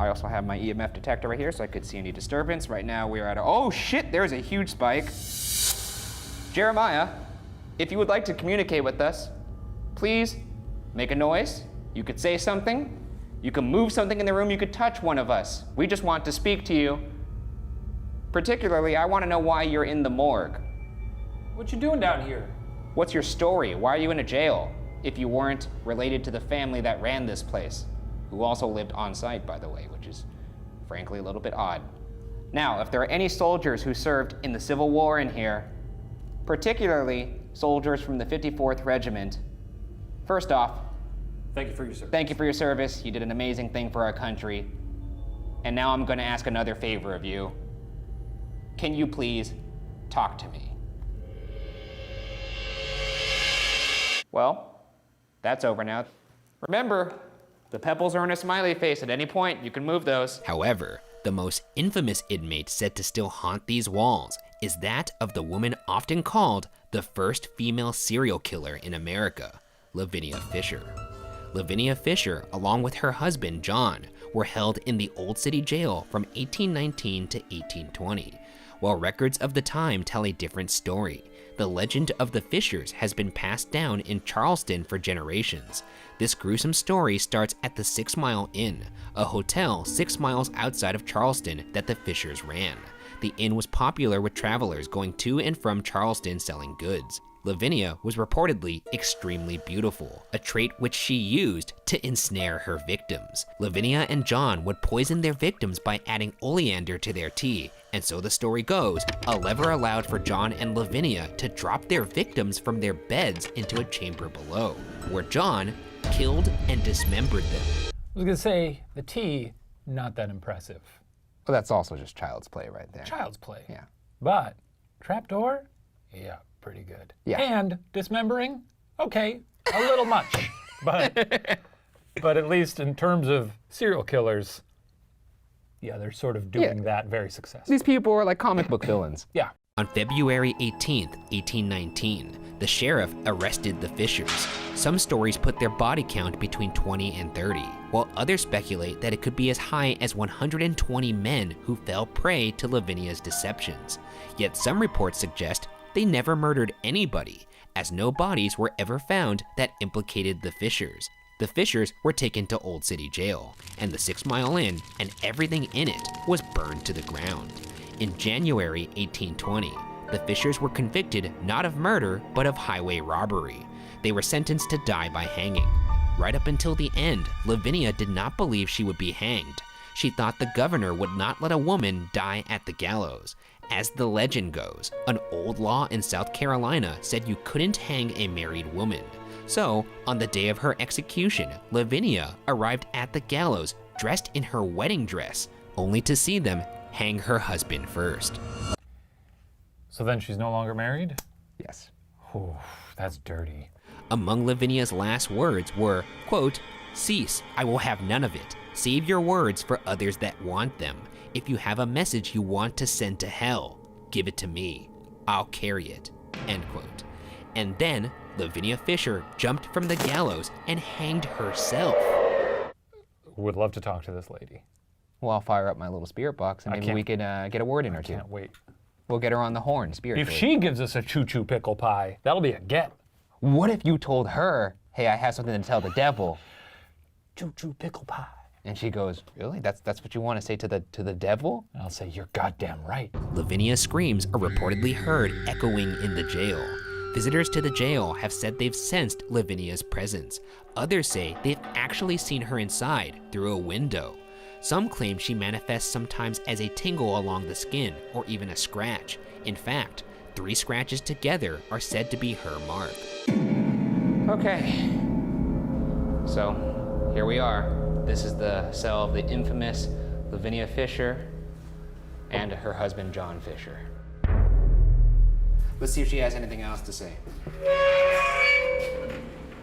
I also have my EMF detector right here so I could see any disturbance. Right now we are at oh shit, there's a huge spike. Jeremiah, if you would like to communicate with us, please make a noise. You could say something. You can move something in the room. You could touch one of us. We just want to speak to you. Particularly, I want to know why you're in the morgue. What you doing down here? What's your story? Why are you in a jail if you weren't related to the family that ran this place, who also lived on site, by the way, which is frankly a little bit odd. Now, if there are any soldiers who served in the Civil War in here, particularly soldiers from the 54th Regiment, first off, Thank you for your service. thank you for your service. You did an amazing thing for our country. And now I'm going to ask another favor of you. Can you please talk to me? Well, that's over now. Remember, the pebbles are in a smiley face. At any point, you can move those. However, the most infamous inmate said to still haunt these walls is that of the woman often called the first female serial killer in America, Lavinia Fisher. Lavinia Fisher, along with her husband, John, were held in the Old City Jail from 1819 to 1820. While records of the time tell a different story, the legend of the Fishers has been passed down in Charleston for generations. This gruesome story starts at the 6 Mile Inn, a hotel 6 miles outside of Charleston that the Fishers ran. The inn was popular with travelers going to and from Charleston selling goods. Lavinia was reportedly extremely beautiful, a trait which she used to ensnare her victims. Lavinia and John would poison their victims by adding oleander to their tea, and so the story goes, a lever allowed for John and Lavinia to drop their victims from their beds into a chamber below, where John killed and dismembered them. I was gonna say, the tea, not that impressive. Well, that's also just child's play right there. Child's play. Yeah. But, trapdoor? Yeah, pretty good. Yeah. And dismembering? Okay, a little much. But at least in terms of serial killers, yeah, they're sort of doing that very successfully. These people are like comic book villains. Yeah. On February 18th, 1819, the sheriff arrested the Fishers. Some stories put their body count between 20 and 30, while others speculate that it could be as high as 120 men who fell prey to Lavinia's deceptions. Yet some reports suggest they never murdered anybody, as no bodies were ever found that implicated the Fishers. The Fishers were taken to Old City Jail, and the 6 Mile Inn and everything in it was burned to the ground. In January 1820, the Fishers were convicted not of murder, but of highway robbery. They were sentenced to die by hanging. Right up until the end, Lavinia did not believe she would be hanged. She thought the governor would not let a woman die at the gallows. As the legend goes, an old law in South Carolina said you couldn't hang a married woman. So, on the day of her execution, Lavinia arrived at the gallows dressed in her wedding dress, only to see them hang her husband first. So then she's no longer married? Yes. Oh, that's dirty. Among Lavinia's last words were, quote, "Cease, I will have none of it. Save your words for others that want them. If you have a message you want to send to hell, give it to me. I'll carry it." End quote. And then Lavinia Fisher jumped from the gallows and hanged herself. Would love to talk to this lady. Well, I'll fire up my little spirit box and maybe we can get a word in or two. Can't wait. We'll get her on the horn spiritually. If she gives us a choo-choo pickle pie, that'll be a get. What if you told her, "Hey, I have something to tell the devil"? Choo-choo pickle pie. And she goes, "Really? That's what you want to say to the devil?" I'll say, "You're goddamn right." Lavinia's screams are reportedly heard echoing in the jail. Visitors to the jail have said they've sensed Lavinia's presence. Others say they've actually seen her inside through a window. Some claim she manifests sometimes as a tingle along the skin or even a scratch. In fact, 3 scratches together are said to be her mark. Okay. So, here we are. This is the cell of the infamous Lavinia Fisher and her husband, John Fisher. Let's see if she has anything else to say.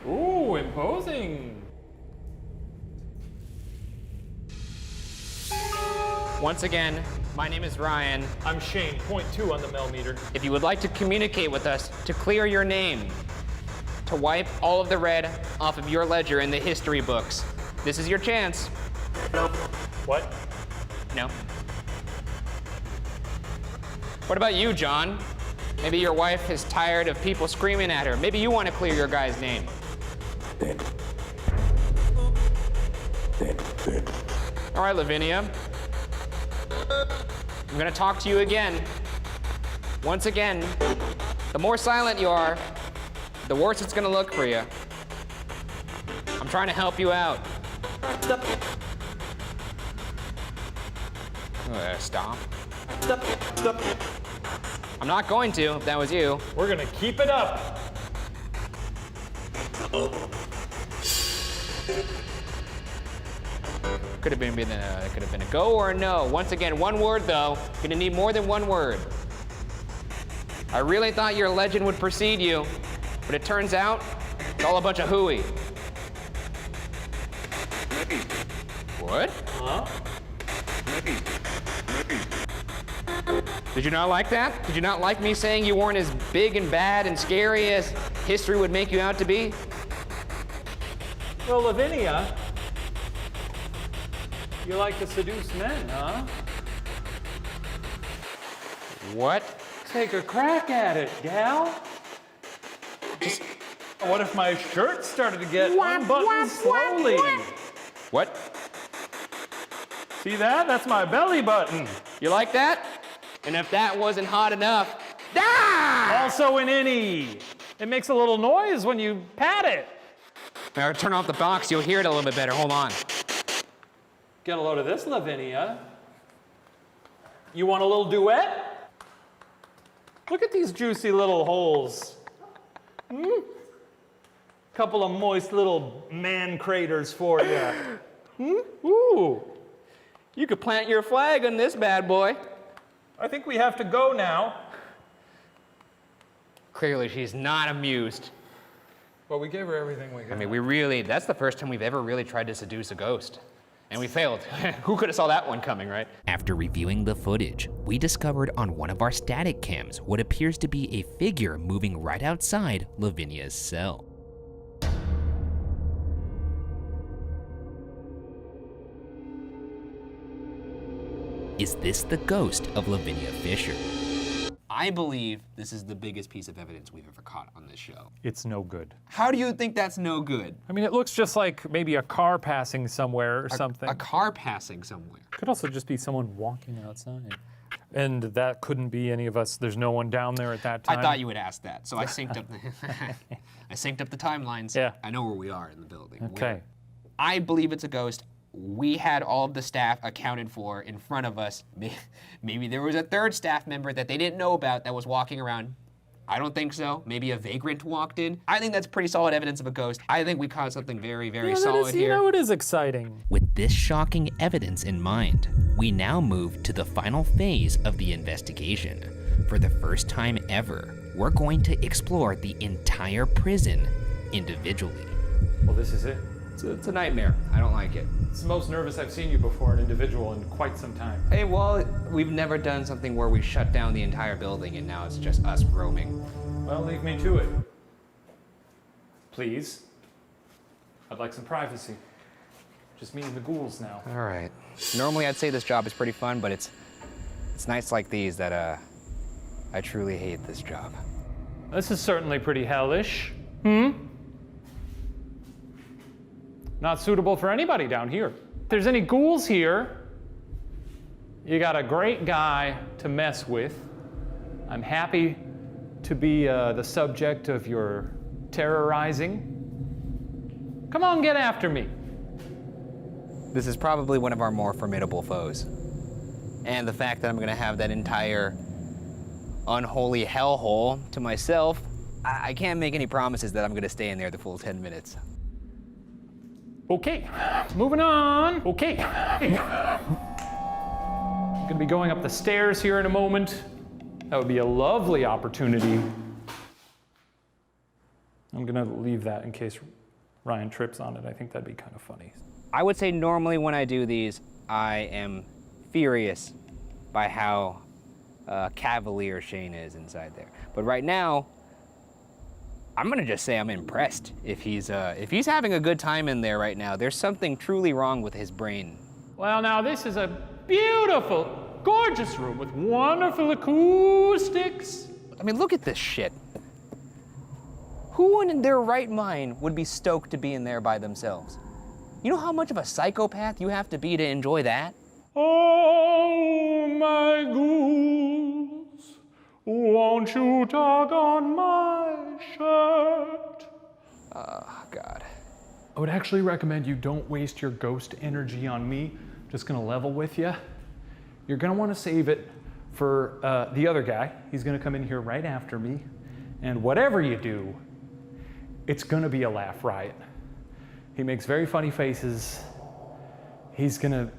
Ooh, imposing. Once again, my name is Ryan. I'm Shane, .2 on the millimeter. If you would like to communicate with us, to clear your name, to wipe all of the red off of your ledger in the history books, this is your chance. What? No. What about you, John? Maybe your wife is tired of people screaming at her. Maybe you want to clear your guy's name. All right, Lavinia. I'm gonna talk to you again. Once again, the more silent you are, the worse it's gonna look for you. I'm trying to help you out. Stop. I'm not going to, if that was you. We're gonna keep it up. Could have been a go or a no. Once again, one word though. Gonna need more than one word. I really thought your legend would precede you, but it turns out it's all a bunch of hooey. What? Huh? Did you not like that? Did you not like me saying you weren't as big and bad and scary as history would make you out to be? Well, Lavinia, you like to seduce men, huh? What? Take a crack at it, gal. What if my shirt started to get unbuttoned slowly? What? See that? That's my belly button. You like that? And if that wasn't hot enough, Also an innie. It makes a little noise when you pat it. Now turn off the box, you'll hear it a little bit better. Hold on. Get a load of this, Lavinia. You want a little duet? Look at these juicy little holes. Couple of moist little man craters for you. Ooh. You could plant your flag on this bad boy. I think we have to go now. Clearly, she's not amused. Well, we gave her everything we got. I mean, that's the first time we've ever really tried to seduce a ghost. And we failed. Who could have saw that one coming, right? After reviewing the footage, we discovered on one of our static cams what appears to be a figure moving right outside Lavinia's cell. Is this the ghost of Lavinia Fisher? I believe this is the biggest piece of evidence we've ever caught on this show. It's no good. How do you think that's no good? I mean, it looks just like maybe a car passing somewhere or something. A car passing somewhere. Could also just be someone walking outside. And that couldn't be any of us. There's no one down there at that time. I thought you would ask that, so I synced up. I synced up the timelines. Yeah. I know where we are in the building. Okay. I believe it's a ghost. We had all of the staff accounted for in front of us. Maybe there was a third staff member that they didn't know about that was walking around. I don't think so. Maybe a vagrant walked in. I think that's pretty solid evidence of a ghost. I think we caught something very, very solid here. You know, it is exciting. With this shocking evidence in mind, we now move to the final phase of the investigation. For the first time ever, we're going to explore the entire prison individually. Well, this is it. It's a nightmare. I don't like it. It's the most nervous I've seen you before, an individual, in quite some time. Hey, well, we've never done something where we shut down the entire building and now it's just us roaming. Well, leave me to it. Please. I'd like some privacy. Just me and the ghouls now. All right. Normally I'd say this job is pretty fun, but it's nights like these that I truly hate this job. This is certainly pretty hellish. Not suitable for anybody down here. If there's any ghouls here, you got a great guy to mess with. I'm happy to be the subject of your terrorizing. Come on, get after me. This is probably one of our more formidable foes. And the fact that I'm gonna have that entire unholy hellhole to myself, I can't make any promises that I'm gonna stay in there the full 10 minutes. Okay, moving on. Okay. I'm gonna be going up the stairs here in a moment. That would be a lovely opportunity. I'm gonna leave that in case Ryan trips on it. I think that'd be kind of funny. I would say normally when I do these, I am furious by how cavalier Shane is inside there. But right now, I'm gonna just say I'm impressed. If he's having a good time in there right now, there's something truly wrong with his brain. Well, now this is a beautiful, gorgeous room with wonderful acoustics. I mean, look at this shit. Who in their right mind would be stoked to be in there by themselves? You know how much of a psychopath you have to be to enjoy that? Oh, my ghouls, won't you tug on my shirt? Oh, God. I would actually recommend you don't waste your ghost energy on me. Just gonna level with you. You're gonna wanna save it for the other guy. He's gonna come in here right after me. And whatever you do, it's gonna be a laugh riot. He makes very funny faces. He's gonna,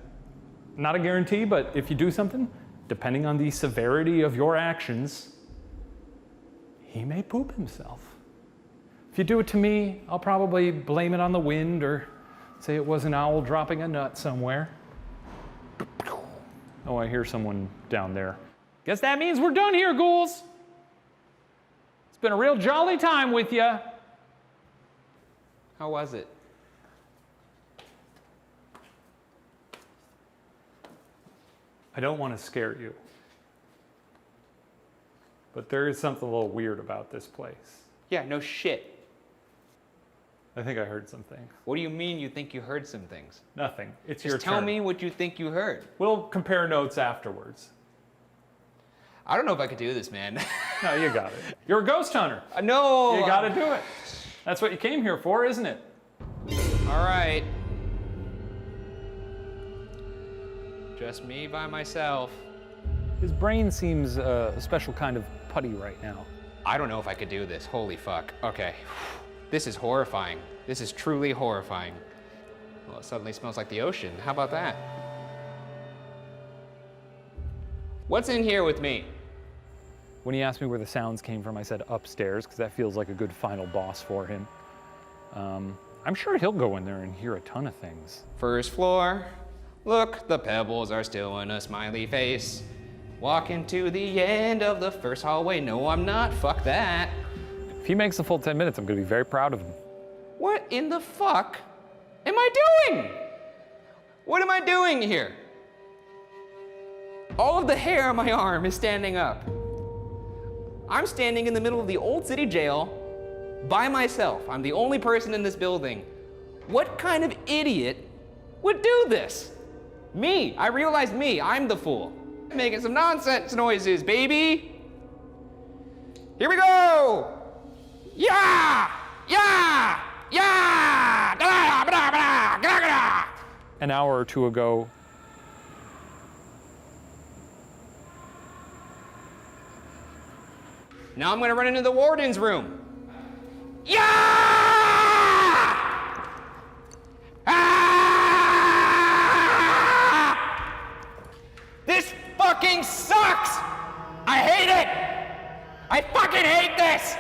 not a guarantee, but if you do something, depending on the severity of your actions, he may poop himself. If you do it to me, I'll probably blame it on the wind or say it was an owl dropping a nut somewhere. Oh, I hear someone down there. Guess that means we're done here, ghouls. It's been a real jolly time with you. How was it? I don't want to scare you, but there is something a little weird about this place. Yeah, no shit. I think I heard some things. What do you mean you think you heard some things? Nothing. It's your Just tell turn. me what you think you heard. We'll compare notes afterwards. I don't know if I could do this, man. No, you got it. You're a ghost hunter. No! You got to do it. That's what you came here for, isn't it? All right. Just me by myself. His brain seems a special kind of putty right now. I don't know if I could do this. Holy fuck. Okay. This is horrifying. This is truly horrifying. Well, it suddenly smells like the ocean. How about that? What's in here with me? When he asked me where the sounds came from, I said upstairs, because that feels like a good final boss for him. I'm sure he'll go in there and hear a ton of things. First floor. Look, the pebbles are still in a smiley face. Walking to the end of the first hallway. No, I'm not. Fuck that. If he makes the full 10 minutes, I'm going to be very proud of him. What in the fuck am I doing? What am I doing here? All of the hair on my arm is standing up. I'm standing in the middle of the old city jail by myself. I'm the only person in this building. What kind of idiot would do this? Me. I realized me. I'm the fool. Making some nonsense noises, baby. Here we go. Yeah! Yeah! Yeah! Da, da, da, da, da, da. An hour or two ago, Now I'm gonna run into the warden's room. Yeah! Ah! This fucking sucks! I hate it! I fucking hate this!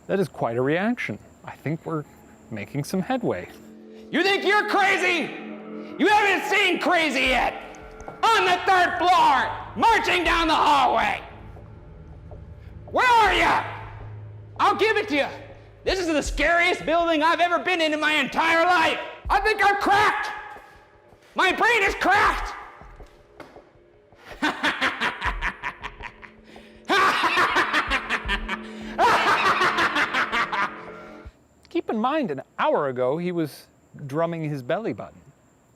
That is quite a reaction. I think we're making some headway. You think you're crazy? You haven't seen crazy yet. On the 3rd floor, marching down the hallway. Where are you? I'll give it to you. This is the scariest building I've ever been in my entire life. I think I'm cracked. My brain is cracked. Keep in mind, an hour ago, he was drumming his belly button.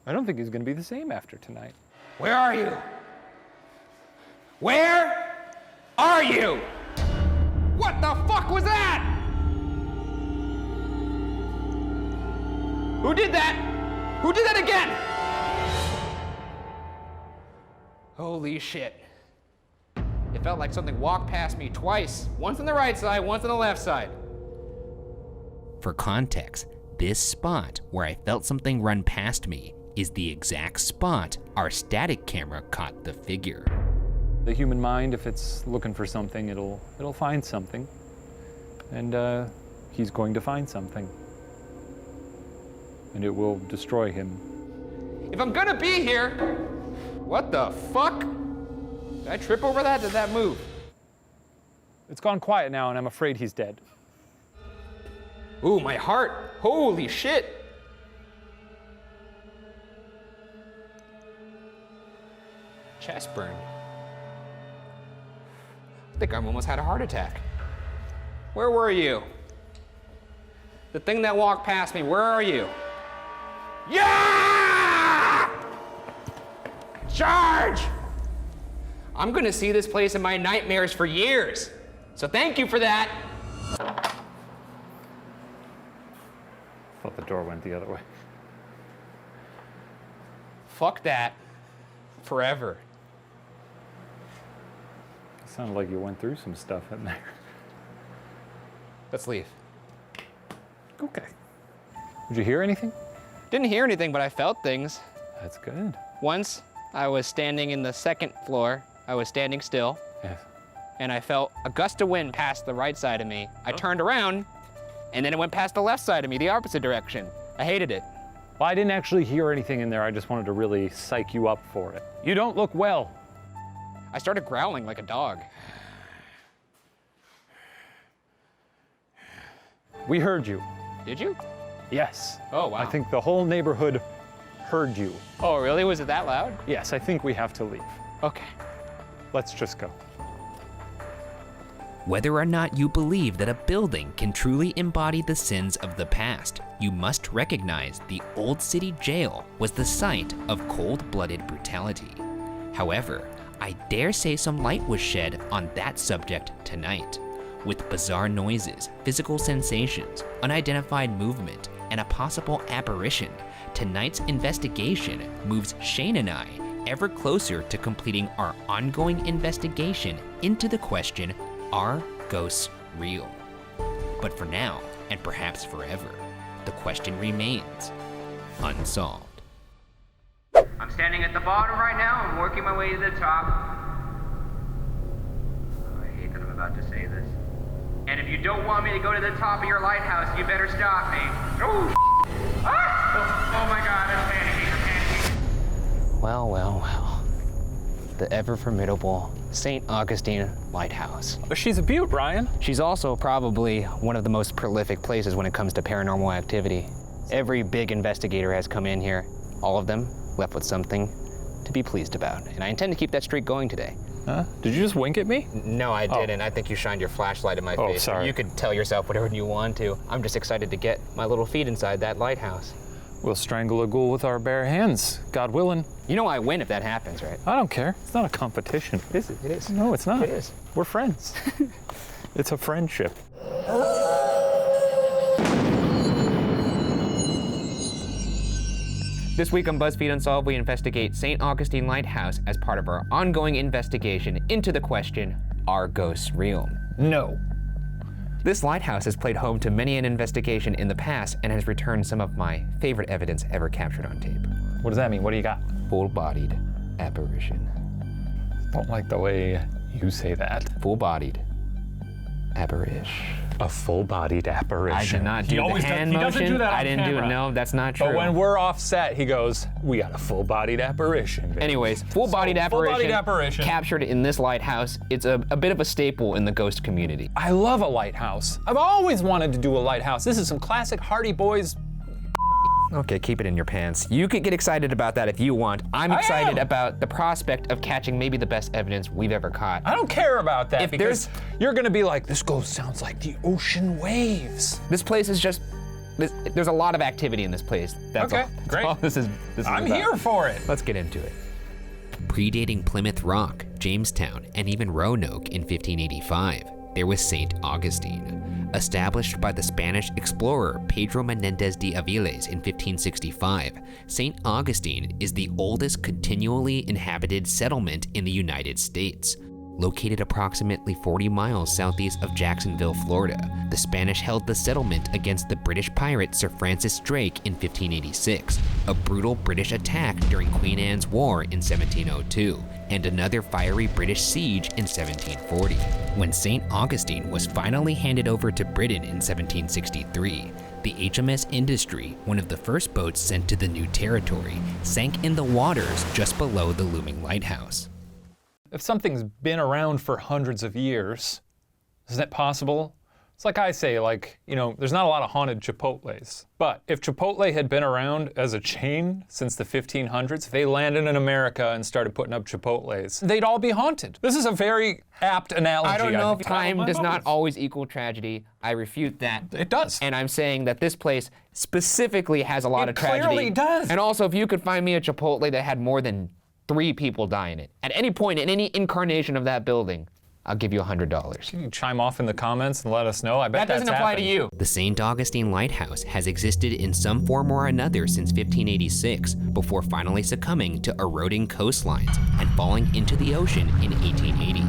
I don't think he's gonna be the same after tonight. Where are you? Where are you? What the fuck was that? Who did that? Who did that again? Holy shit. It felt like something walked past me twice. Once on the right side, once on the left side. For context, this spot where I felt something run past me is the exact spot our static camera caught the figure. The human mind, if it's looking for something, it'll find something. And he's going to find something. And it will destroy him. If I'm gonna be here, what the fuck? Did I trip over that? Did that move? It's gone quiet now, and I'm afraid he's dead. Ooh, my heart. Holy shit. Chest burn. I think I almost had a heart attack. Where were you? The thing that walked past me, where are you? Yeah! Charge! I'm gonna see this place in my nightmares for years. So thank you for that. Thought the door went the other way. Fuck that. Forever. It sounded like you went through some stuff in there. Let's leave. Okay. Did you hear anything? Didn't hear anything, but I felt things. That's good. Once, I was standing in the 2nd floor. I was standing still, Yes. and I felt a gust of wind pass the right side of me. I turned around, and then it went past the left side of me, the opposite direction. I hated it. Well, I didn't actually hear anything in there. I just wanted to really psych you up for it. You don't look well. I started growling like a dog. We heard you. Did you? Yes. Oh, wow. I think the whole neighborhood heard you. Oh, really? Was it that loud? Yes, I think we have to leave. Okay. Let's just go. Whether or not you believe that a building can truly embody the sins of the past, you must recognize the Old City Jail was the site of cold-blooded brutality. However, I dare say some light was shed on that subject tonight. With bizarre noises, physical sensations, unidentified movement, and a possible apparition, tonight's investigation moves Shane and I ever closer to completing our ongoing investigation into the question, are ghosts real? But for now, and perhaps forever, the question remains unsolved. I'm standing at the bottom right now. I'm working my way to the top. Oh, I hate that I'm about to say this. And if you don't want me to go to the top of your lighthouse, you better stop me. Oh, ah! Oh my God, I'm panicking. Well, well, well. The ever formidable St. Augustine Lighthouse. But she's a beaut, Ryan. She's also probably one of the most prolific places when it comes to paranormal activity. Every big investigator has come in here, all of them left with something to be pleased about. And I intend to keep that streak going today. Huh? Did you just wink at me? No, I didn't. I think you shined your flashlight in my Oh, face. sorry. You could tell yourself whatever you want to. I'm just excited to get my little feet inside that lighthouse. We'll strangle a ghoul with our bare hands, God willing. You know I win if that happens, right? I don't care. It's not a competition. It is. It is. No, it's not. It is. We're friends. It's a friendship. This week on BuzzFeed Unsolved, we investigate St. Augustine Lighthouse as part of our ongoing investigation into the question, are ghosts real? No. This lighthouse has played home to many an investigation in the past and has returned some of my favorite evidence ever captured on tape. What does that mean? What do you got? Full-bodied apparition. Don't like the way you say that. Full-bodied Apparition. A full-bodied apparition. I did not do the hand motion. He doesn't do that on I didn't do it. camera. No, that's not true. But when we're off set, he goes, "We got a full-bodied apparition." Baby. Anyways, full-bodied apparition captured in this lighthouse. It's a bit of a staple in the ghost community. I love a lighthouse. I've always wanted to do a lighthouse. This is some classic Hardy Boys. Okay, keep it in your pants. You could get excited about that if you want. I'm excited about the prospect of catching maybe the best evidence we've ever caught. I don't care about that If because you're gonna be like, this ghost sounds like the ocean waves. This place is just, there's a lot of activity in this place. That's Okay, all. That's great. all this is I'm about. here for it. Let's get into it. Predating Plymouth Rock, Jamestown, and even Roanoke in 1585, there was St. Augustine. Established by the Spanish explorer Pedro Menendez de Aviles in 1565, St. Augustine is the oldest continually inhabited settlement in the United States. Located approximately 40 miles southeast of Jacksonville, Florida, the Spanish held the settlement against the British pirate Sir Francis Drake in 1586, a brutal British attack during Queen Anne's War in 1702, and another fiery British siege in 1740. When St. Augustine was finally handed over to Britain in 1763, the HMS Industry, one of the first boats sent to the new territory, sank in the waters just below the looming lighthouse. If something's been around for hundreds of years, isn't it possible? It's like I say, there's not a lot of haunted Chipotles. But if Chipotle had been around as a chain since the 1500s, if they landed in America and started putting up Chipotles, they'd all be haunted. This is a very apt analogy. I don't know if think. time does not always equal tragedy. I refute that. It does. And I'm saying that this place specifically has a lot of tragedy. It clearly does. And also, if you could find me a Chipotle that had more than 3 people die in it, at any point in any incarnation of that building, I'll give you $100. Can you chime off in the comments and let us know? I bet That doesn't that's apply to happened. you. The St. Augustine Lighthouse has existed in some form or another since 1586, before finally succumbing to eroding coastlines and falling into the ocean in 1880.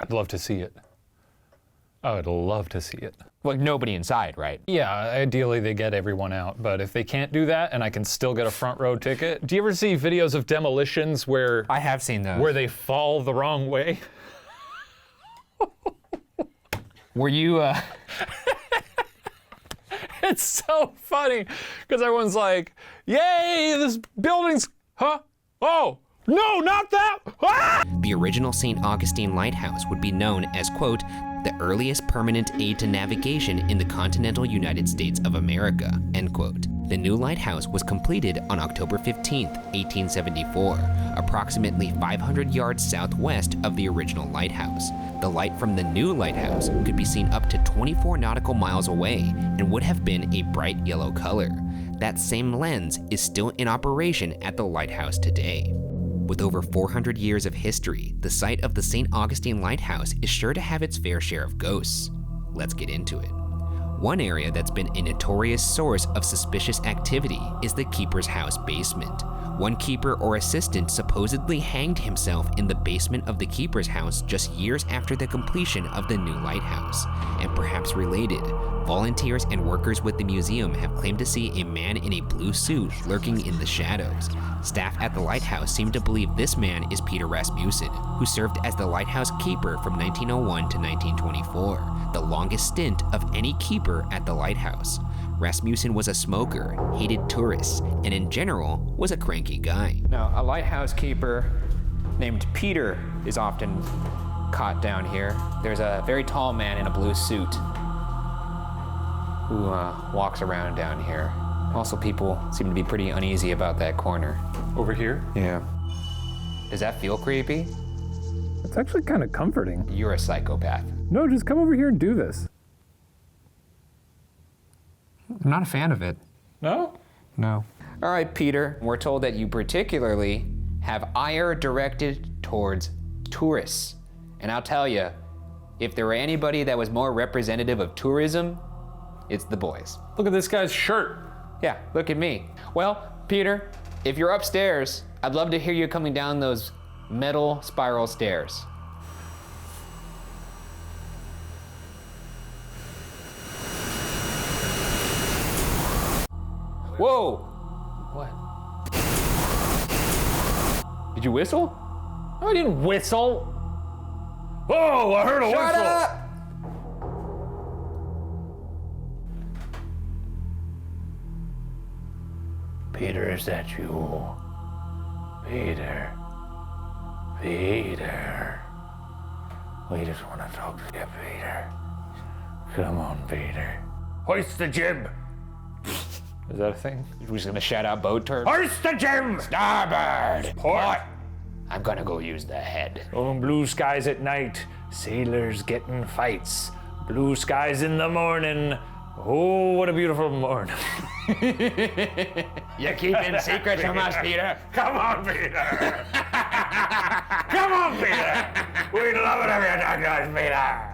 I'd love to see it. I would love to see it. Like nobody inside, right? Yeah, ideally they get everyone out, but if they can't do that and I can still get a front row ticket. Do you ever see videos of demolitions where I have seen those. where they fall the wrong way? Were you, It's so funny because everyone's like, yay, this building's, huh? Oh, no, not that! Ah! The original St. Augustine Lighthouse would be known as, quote, the earliest permanent aid to navigation in the continental United States of America, end quote. The new lighthouse was completed on October 15, 1874, approximately 500 yards southwest of the original lighthouse. The light from the new lighthouse could be seen up to 24 nautical miles away and would have been a bright yellow color. That same lens is still in operation at the lighthouse today. With over 400 years of history, the site of the St. Augustine Lighthouse is sure to have its fair share of ghosts. Let's get into it. One area that's been a notorious source of suspicious activity is the keeper's house basement. One keeper or assistant supposedly hanged himself in the basement of the keeper's house just years after the completion of the new lighthouse. And perhaps related, volunteers and workers with the museum have claimed to see a man in a blue suit lurking in the shadows. Staff at the lighthouse seem to believe this man is Peter Rasmussen, who served as the lighthouse keeper from 1901 to 1924, the longest stint of any keeper at the lighthouse. Rasmussen was a smoker, hated tourists, and in general was a cranky guy. Now, a lighthouse keeper named Peter is often caught down here. There's a very tall man in a blue suit who walks around down here. Also, people seem to be pretty uneasy about that corner. Over here? Yeah. Does that feel creepy? It's actually kind of comforting. You're a psychopath. No, just come over here and do this. I'm not a fan of it. No? No. All right, Peter. We're told that you particularly have ire directed towards tourists. And I'll tell you, if there were anybody that was more representative of tourism, it's the boys. Look at this guy's shirt. Yeah, look at me. Well, Peter, if you're upstairs, I'd love to hear you coming down those metal spiral stairs. Whoa! What? Did you whistle? No, I didn't whistle. Oh, I heard a Shut whistle. up! Peter, is that you? Peter. Peter. We just want to talk to you, Peter. Come on, Peter. Hoist the jib! Is that a thing? We're just gonna shout out boat terms. Hoist the jib! Starboard! Port! I'm gonna go use the head. On blue skies at night, sailors get in fights. Blue skies in the morning. Oh, what a beautiful morning. You're keeping secrets from us, Peter. Come on, Peter! Come on, Peter! We'd love it if you talk to us, Peter!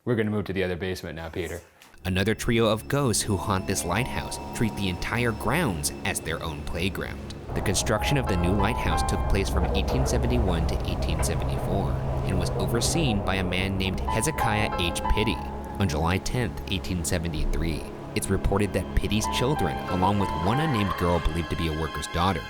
We're gonna move to the other basement now, Peter. Another trio of ghosts who haunt this lighthouse treat the entire grounds as their own playground. The construction of the new lighthouse took place from 1871 to 1874 and was overseen by a man named Hezekiah H. Pitty. On July 10, 1873, it's reported that Pitty's children, along with one unnamed girl believed to be a worker's daughter,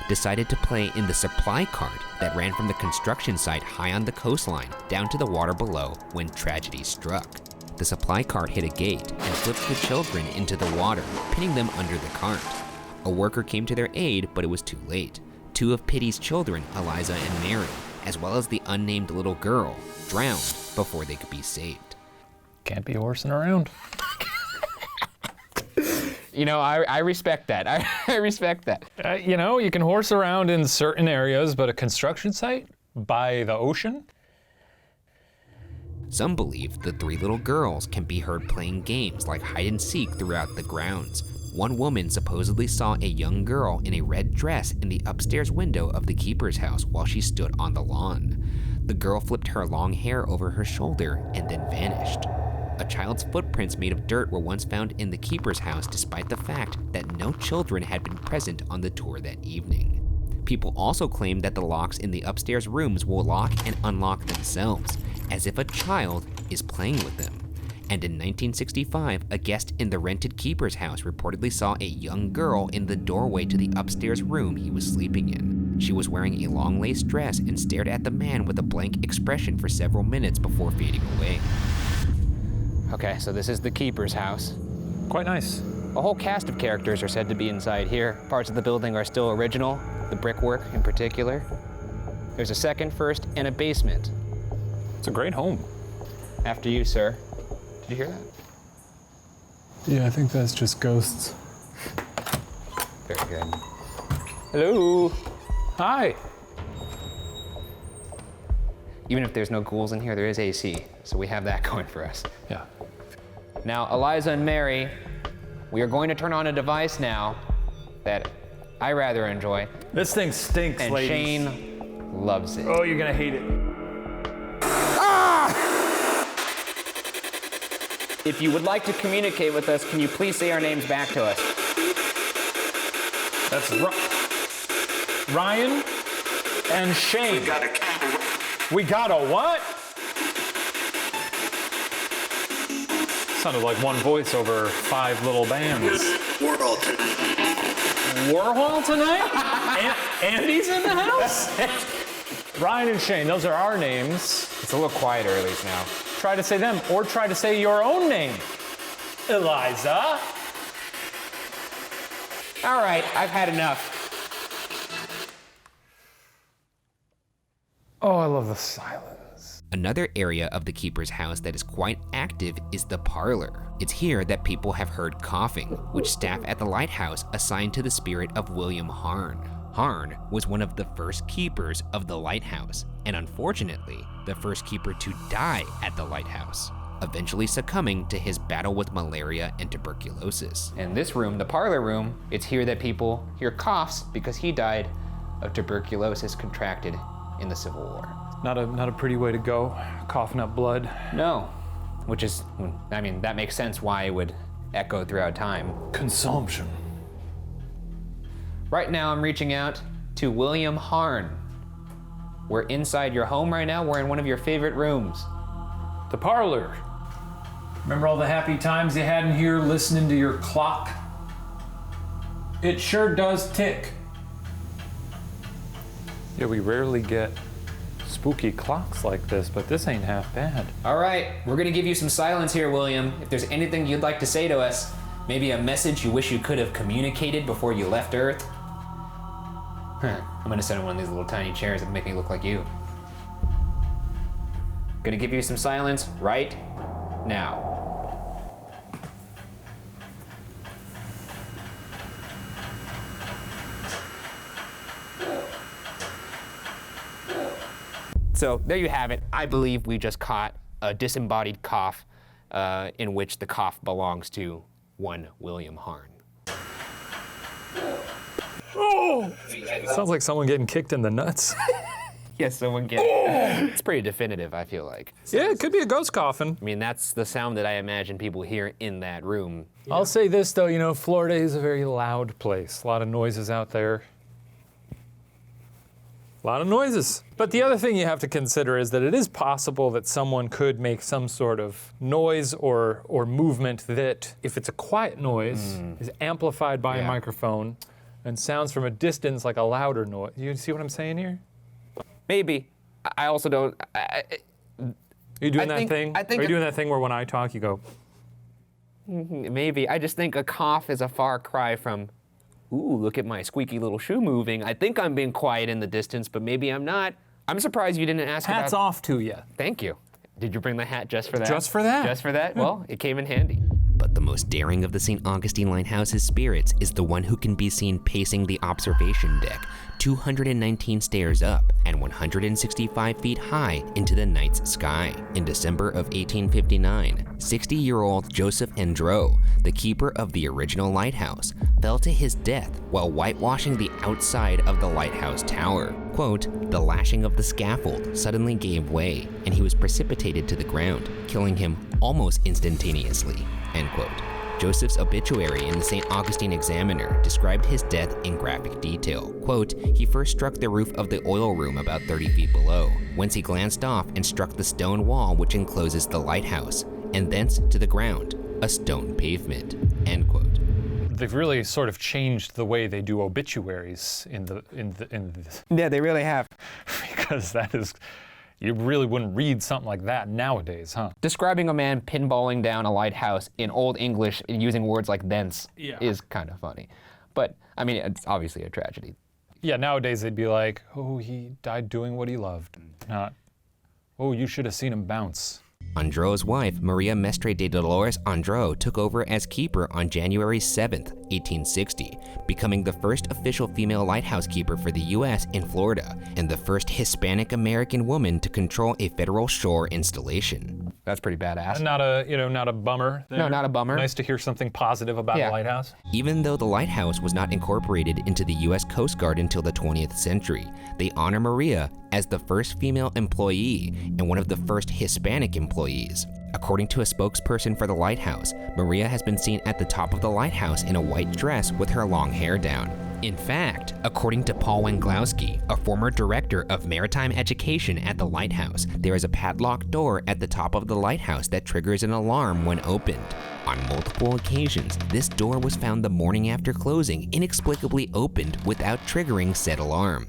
decided to play in the supply cart that ran from the construction site high on the coastline down to the water below when tragedy struck. The supply cart hit a gate and flipped the children into the water, pinning them under the cart. A worker came to their aid, but it was too late. Two of Pitty's children, Eliza and Mary, as well as the unnamed little girl, drowned before they could be saved. Can't be horsing around. You know, I respect that. I respect that. You know, you can horse around in certain areas, but a construction site by the ocean? Some believe the three little girls can be heard playing games like hide and seek throughout the grounds. One woman supposedly saw a young girl in a red dress in the upstairs window of the keeper's house while she stood on the lawn. The girl flipped her long hair over her shoulder and then vanished. A child's footprints made of dirt were once found in the keeper's house despite the fact that no children had been present on the tour that evening. People also claim that the locks in the upstairs rooms will lock and unlock themselves, as if a child is playing with them. And in 1965, a guest in the rented keeper's house reportedly saw a young girl in the doorway to the upstairs room he was sleeping in. She was wearing a long lace dress and stared at the man with a blank expression for several minutes before fading away. Okay, so this is the keeper's house. Quite nice. A whole cast of characters are said to be inside here. Parts of the building are still original, the brickwork in particular. There's a second, first, and a basement. It's a great home. After you, sir. Did you hear that? Yeah, I think that's just ghosts. Very good. Hello. Hi. Even if there's no ghouls in here, there is AC, so we have that going for us. Yeah. Now, Eliza and Mary, we are going to turn on a device now that I rather enjoy, This thing stinks, and ladies. Shane loves it. Oh, you're gonna hate it. If you would like to communicate with us, can you please say our names back to us? That's Ryan and Shane. We got a what? Sounded like one voice over 5 little bands. Warhol tonight? Andy's in the house? Ryan and Shane, those are our names. It's a little quieter at least now. Try to say them, or try to say your own name. Eliza. All right, I've had enough. Oh, I love the silence. Another area of the keeper's house that is quite active is the parlor. It's here that people have heard coughing, which staff at the lighthouse assigned to the spirit of William Harn. Harn was one of the first keepers of the lighthouse, and unfortunately, the first keeper to die at the lighthouse, eventually succumbing to his battle with malaria and tuberculosis. In this room, the parlor room, it's here that people hear coughs because he died of tuberculosis contracted in the Civil War. Not a pretty way to go, coughing up blood. No, which is, I mean, that makes sense why it would echo throughout time. Consumption. Right now, I'm reaching out to William Harn. We're inside your home right now. We're in one of your favorite rooms. The parlor. Remember all the happy times you had in here listening to your clock? It sure does tick. Yeah, we rarely get spooky clocks like this, but this ain't half bad. All right, we're gonna give you some silence here, William. If there's anything you'd like to say to us, Maybe a message you wish you could have communicated before you left Earth? I'm gonna sit in one of these little tiny chairs and make me look like you. Gonna give you some silence right now. So there you have it. I believe we just caught a disembodied cough in which the cough belongs to one William Harn. Sounds like someone getting kicked in the nuts. Yes, someone get. It's pretty definitive, I feel like. Yeah, it could be a ghost coffin. I mean, that's the sound that I imagine people hear in that room. I'll say this though, you know, Florida is a very loud place. A lot of noises out there. A lot of noises. But the other thing you have to consider is that it is possible that someone could make some sort of noise or movement that, if it's a quiet noise, is amplified by a microphone and sounds from a distance like a louder noise. You see what I'm saying here? Maybe. I also don't. Are you doing that think- thing? I think Are you it- doing that thing where when I talk you go, Maybe. I just think a cough is a far cry from, ooh, look at my squeaky little shoe moving. I think I'm being quiet in the distance, but maybe I'm not. I'm surprised you didn't ask hats about. off to you. Thank you. Did you bring the hat just for that? Just for that. Just for that? Well, it came in handy. But the most daring of the St. Augustine Lighthouse's spirits is the one who can be seen pacing the observation deck, 219 stairs up and 165 feet high into the night's sky. In December of 1859, 60-year-old Joseph Andrew, the keeper of the original lighthouse, fell to his death while whitewashing the outside of the lighthouse tower. Quote, the lashing of the scaffold suddenly gave way and he was precipitated to the ground, killing him almost instantaneously, end quote. Joseph's obituary in the St. Augustine Examiner described his death in graphic detail. Quote, he first struck the roof of the oil room about 30 feet below, whence he glanced off and struck the stone wall which encloses the lighthouse, and thence to the ground, a stone pavement, end quote. They've really sort of changed the way they do obituaries in the Yeah, they really have. because that is, you really wouldn't read something like that nowadays, huh? Describing a man pinballing down a lighthouse in Old English using words like thence is kind of funny. But, I mean, it's obviously a tragedy. Yeah, nowadays they'd be like, oh, he died doing what he loved. Not, oh, you should have seen him bounce. Andre's wife, Maria Mestre de Dolores Andreu, took over as keeper on January 7th, 1860, becoming the first official female lighthouse keeper for the U.S. in Florida, and the first Hispanic-American woman to control a federal shore installation. That's pretty badass. Not a bummer. No, not a bummer. Nice to hear something positive about Yeah. the lighthouse. Even though the lighthouse was not incorporated into the U.S. Coast Guard until the 20th century, they honor Maria as the first female employee and one of the first Hispanic employees. According to a spokesperson for the lighthouse, Maria has been seen at the top of the lighthouse in a white dress with her long hair down. In fact, according to Paul Wenglowski, a former director of maritime education at the lighthouse, there is a padlocked door at the top of the lighthouse that triggers an alarm when opened. On multiple occasions, this door was found the morning after closing inexplicably opened without triggering said alarm.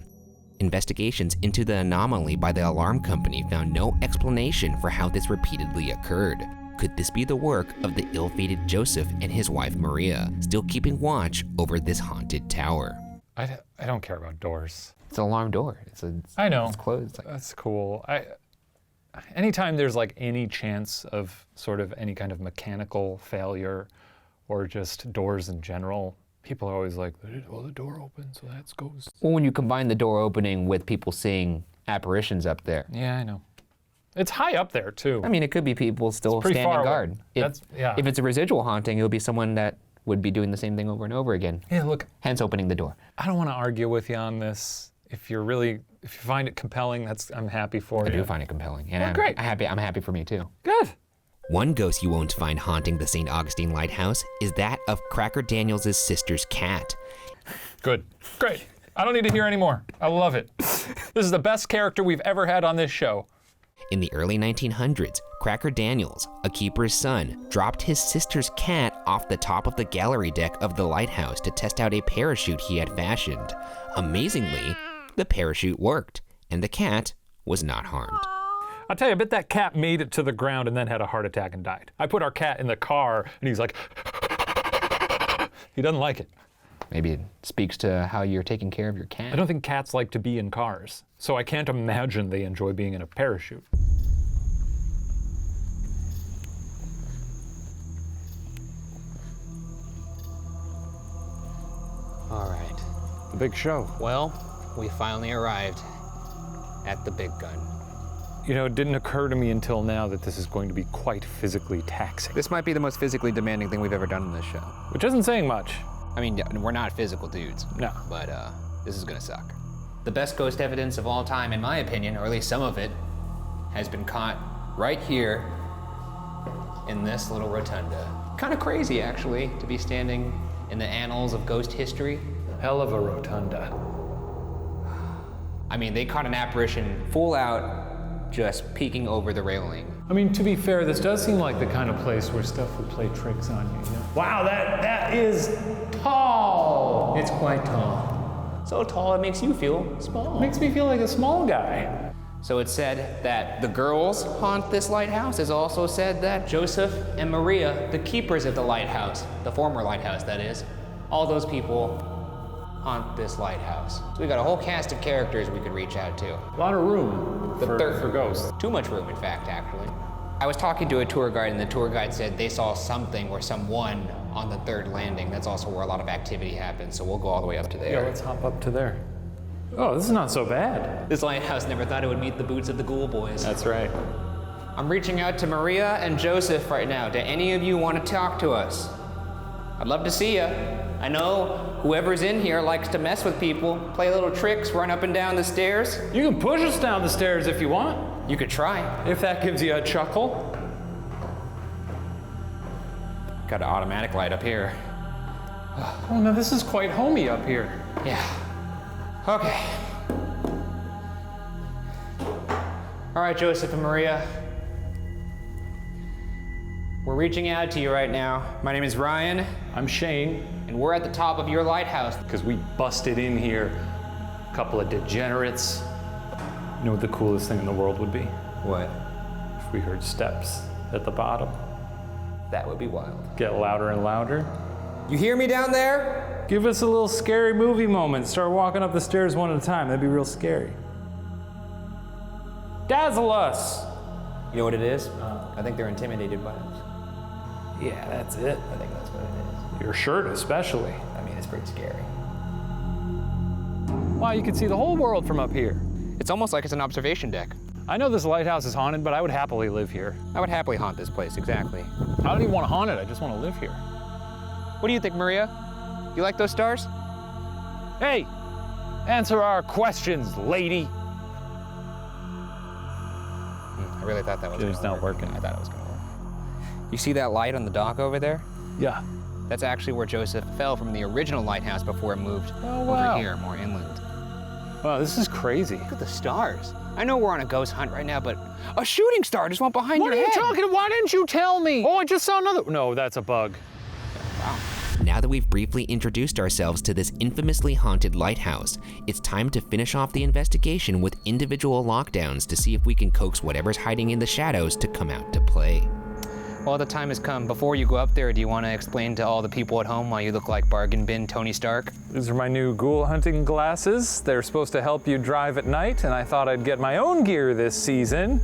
Investigations into the anomaly by the alarm company found no explanation for how this repeatedly occurred. Could this be the work of the ill-fated Joseph and his wife Maria, still keeping watch over this haunted tower? I don't care about doors. It's an alarm door. I know. It's closed. Like, That's cool. Anytime there's like any chance of sort of any kind of mechanical failure or just doors in general, people are always like, well, the door opens, so that's ghosts. well, when you combine the door opening with people seeing apparitions up there, Yeah, I know. It's high up there too. I mean, it could be people still pretty standing far away. guard. If it's a residual haunting, it would be someone that would be doing the same thing over and over again, Yeah, look, hence opening the door. I don't want to argue with you on this. If you find it compelling, I'm happy for I you. do find it compelling, and great. I'm happy for me too. Good. One ghost you won't find haunting the St. Augustine Lighthouse is that of Cracker Daniels' sister's cat. Good. Great. I don't need to hear any more. I love it. This is the best character we've ever had on this show. In the early 1900s, Cracker Daniels, a keeper's son, dropped his sister's cat off the top of the gallery deck of the lighthouse to test out a parachute he had fashioned. Amazingly, the parachute worked, and the cat was not harmed. I'll tell you, I bet that cat made it to the ground and then had a heart attack and died. I put our cat in the car and he's like, He doesn't like it. Maybe it speaks to how you're taking care of your cat. I don't think cats like to be in cars, so I can't imagine they enjoy being in a parachute. All right. The big show. Well, we finally arrived at the big gun. You know, it didn't occur to me until now that this is going to be quite physically taxing. This might be the most physically demanding thing we've ever done in this show. Which isn't saying much. I mean, we're not physical dudes. No. But this is gonna suck. The best ghost evidence of all time, in my opinion, or at least some of it, has been caught right here in this little rotunda. Kind of crazy, actually, to be standing in the annals of ghost history. Hell of a rotunda. I mean, they caught an apparition full out, just peeking over the railing. I mean, to be fair, this does seem like the kind of place where stuff would play tricks on you. You know? Wow, that is tall. It's quite tall. So tall it makes you feel small. Makes me feel like a small guy. So it's said that the girls haunt this lighthouse. It's also said that Joseph and Maria, the keepers of the lighthouse, the former lighthouse that is, all those people haunt this lighthouse. So we got a whole cast of characters we could reach out to. A lot of room for ghosts. Too much room, in fact, actually. I was talking to a tour guide, and the tour guide said they saw something or someone on the third landing. That's also where a lot of activity happens, so we'll go all the way up to there. Yeah, let's hop up to there. Oh, this is not so bad. This lighthouse never thought it would meet the boots of the Ghoul Boys. That's right. I'm reaching out to Maria and Joseph right now. Do any of you want to talk to us? I'd love to see you. I know whoever's in here likes to mess with people, play little tricks, run up and down the stairs. You can push us down the stairs if you want. You could try. If that gives you a chuckle. Got an automatic light up here. Oh no, this is quite homey up here. Yeah. Okay. All right, Joseph and Maria. We're reaching out to you right now. My name is Ryan, I'm Shane. and we're at the top of your lighthouse. Because we busted in here, a couple of degenerates. You know what the coolest thing in the world would be? What? If we heard steps at the bottom. That would be wild. Get louder and louder. You hear me down there? Give us a little scary movie moment. Start walking up the stairs one at a time. That'd be real scary. Dazzle us! You know what it is? I think they're intimidated by us. Yeah, that's it. I think that's what it Your shirt especially. is. I mean, it's pretty scary. Wow, you can see the whole world from up here. It's almost like it's an observation deck. I know this lighthouse is haunted, but I would happily live here. I would happily haunt this place, exactly. I don't even want to haunt it, I just want to live here. What do you think, Maria? You like those stars? Hey, answer our questions, lady. I really thought that was It's gonna not work. working. I thought it was gonna work. You see that light on the dock over there? Yeah. That's actually where Joseph fell from the original lighthouse before it moved wow. over here, more inland. Wow, this is crazy. Look at the stars. I know we're on a ghost hunt right now, but a shooting star just went behind What your are you head. talking about? Why didn't you tell me? Oh, I just saw another. No, that's a bug. Now that we've briefly introduced ourselves to this infamously haunted lighthouse, it's time to finish off the investigation with individual lockdowns to see if we can coax whatever's hiding in the shadows to come out to play. Well, the time has come. Before you go up there, do you want to explain to all the people at home why you look like bargain bin Tony Stark? These are my new ghoul hunting glasses. They're supposed to help you drive at night, and I thought I'd get my own gear this season.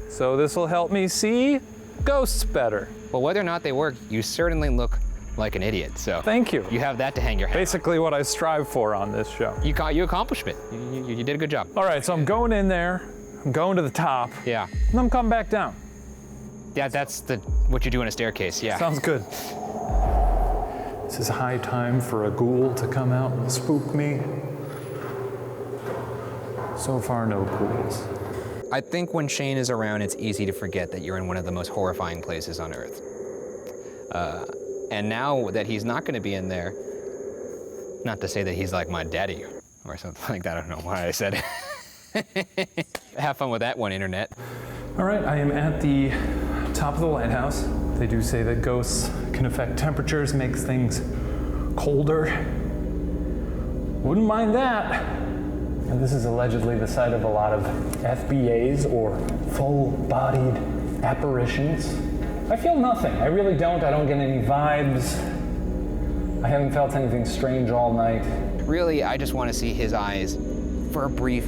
So this will help me see ghosts better. Well, whether or not they work, you certainly look like an idiot, so. Thank you. You have that to hang your hat on. Basically what I strive for on this show. You accomplished it. You did a good job. All right, so I'm going in there, I'm going to the top, Yeah. and I'm coming back down. Yeah, that's what you do in a staircase, yeah. Sounds good. This is high time for a ghoul to come out and spook me. So far, no ghouls. I think when Shane is around, it's easy to forget that you're in one of the most horrifying places on Earth. And now that he's not going to be in there, not to say that he's like my daddy or something like that, I don't know why I said it. Have fun with that one, internet. All right, I am at the top of the lighthouse. They do say that ghosts can affect temperatures, makes things colder. Wouldn't mind that. And this is allegedly the site of a lot of FBAs, or full-bodied apparitions. I feel nothing. I really don't. I don't get any vibes. I haven't felt anything strange all night. Really, I just want to see his eyes for a brief,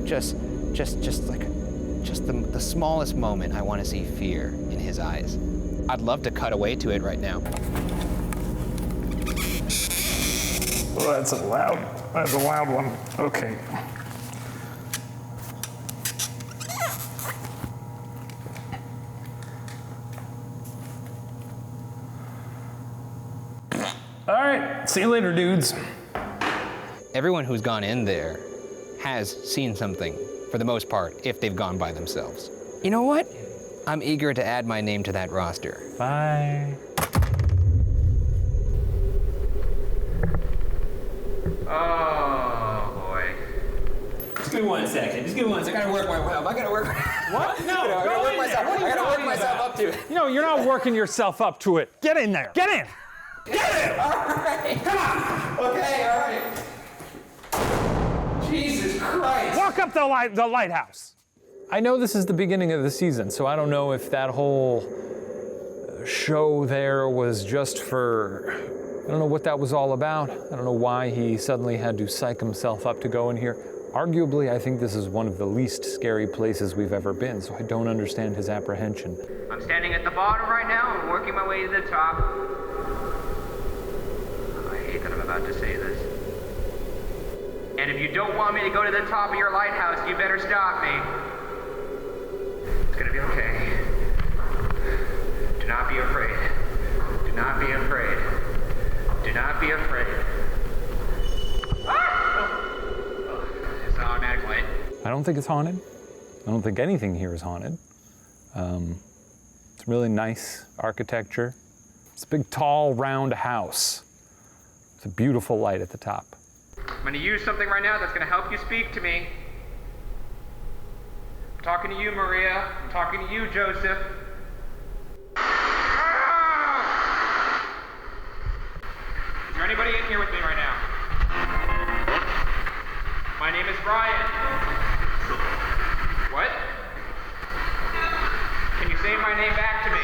just the smallest moment. I want to see fear in his eyes. I'd love to cut away to it right now. Oh, that's a loud one. Okay. All right, see you later, dudes. Everyone who's gone in there has seen something, for the most part, if they've gone by themselves. You know what? I'm eager to add my name to that roster. Bye. Oh, boy. Just give me 1 second. I gotta work my way up. I gotta work. What? No, I gotta work myself. I gotta work myself up to it. You know, you're not working yourself up to it. Get in there. Get in. Get it! All right. Come on. Okay, all right. Jesus Christ. Walk up the lighthouse. I know this is the beginning of the season, so I don't know if that whole show there was just for, I don't know what that was all about. I don't know why he suddenly had to psych himself up to go in here. Arguably, I think this is one of the least scary places we've ever been, so I don't understand his apprehension. I'm standing at the bottom right now and working my way to the top. I hate that I'm about to say this. And if you don't want me to go to the top of your lighthouse, you better stop me. It's gonna be okay. Do not be afraid. Do not be afraid. Do not be afraid. Ah! It's an automatic light. I don't think it's haunted. I don't think anything here is haunted. It's really nice architecture. It's a big, tall, round house. It's a beautiful light at the top. I'm gonna use something right now that's gonna help you speak to me. I'm talking to you, Maria. I'm talking to you, Joseph. Is there anybody in here with me right now? My name is Brian. What? Can you say my name back to me?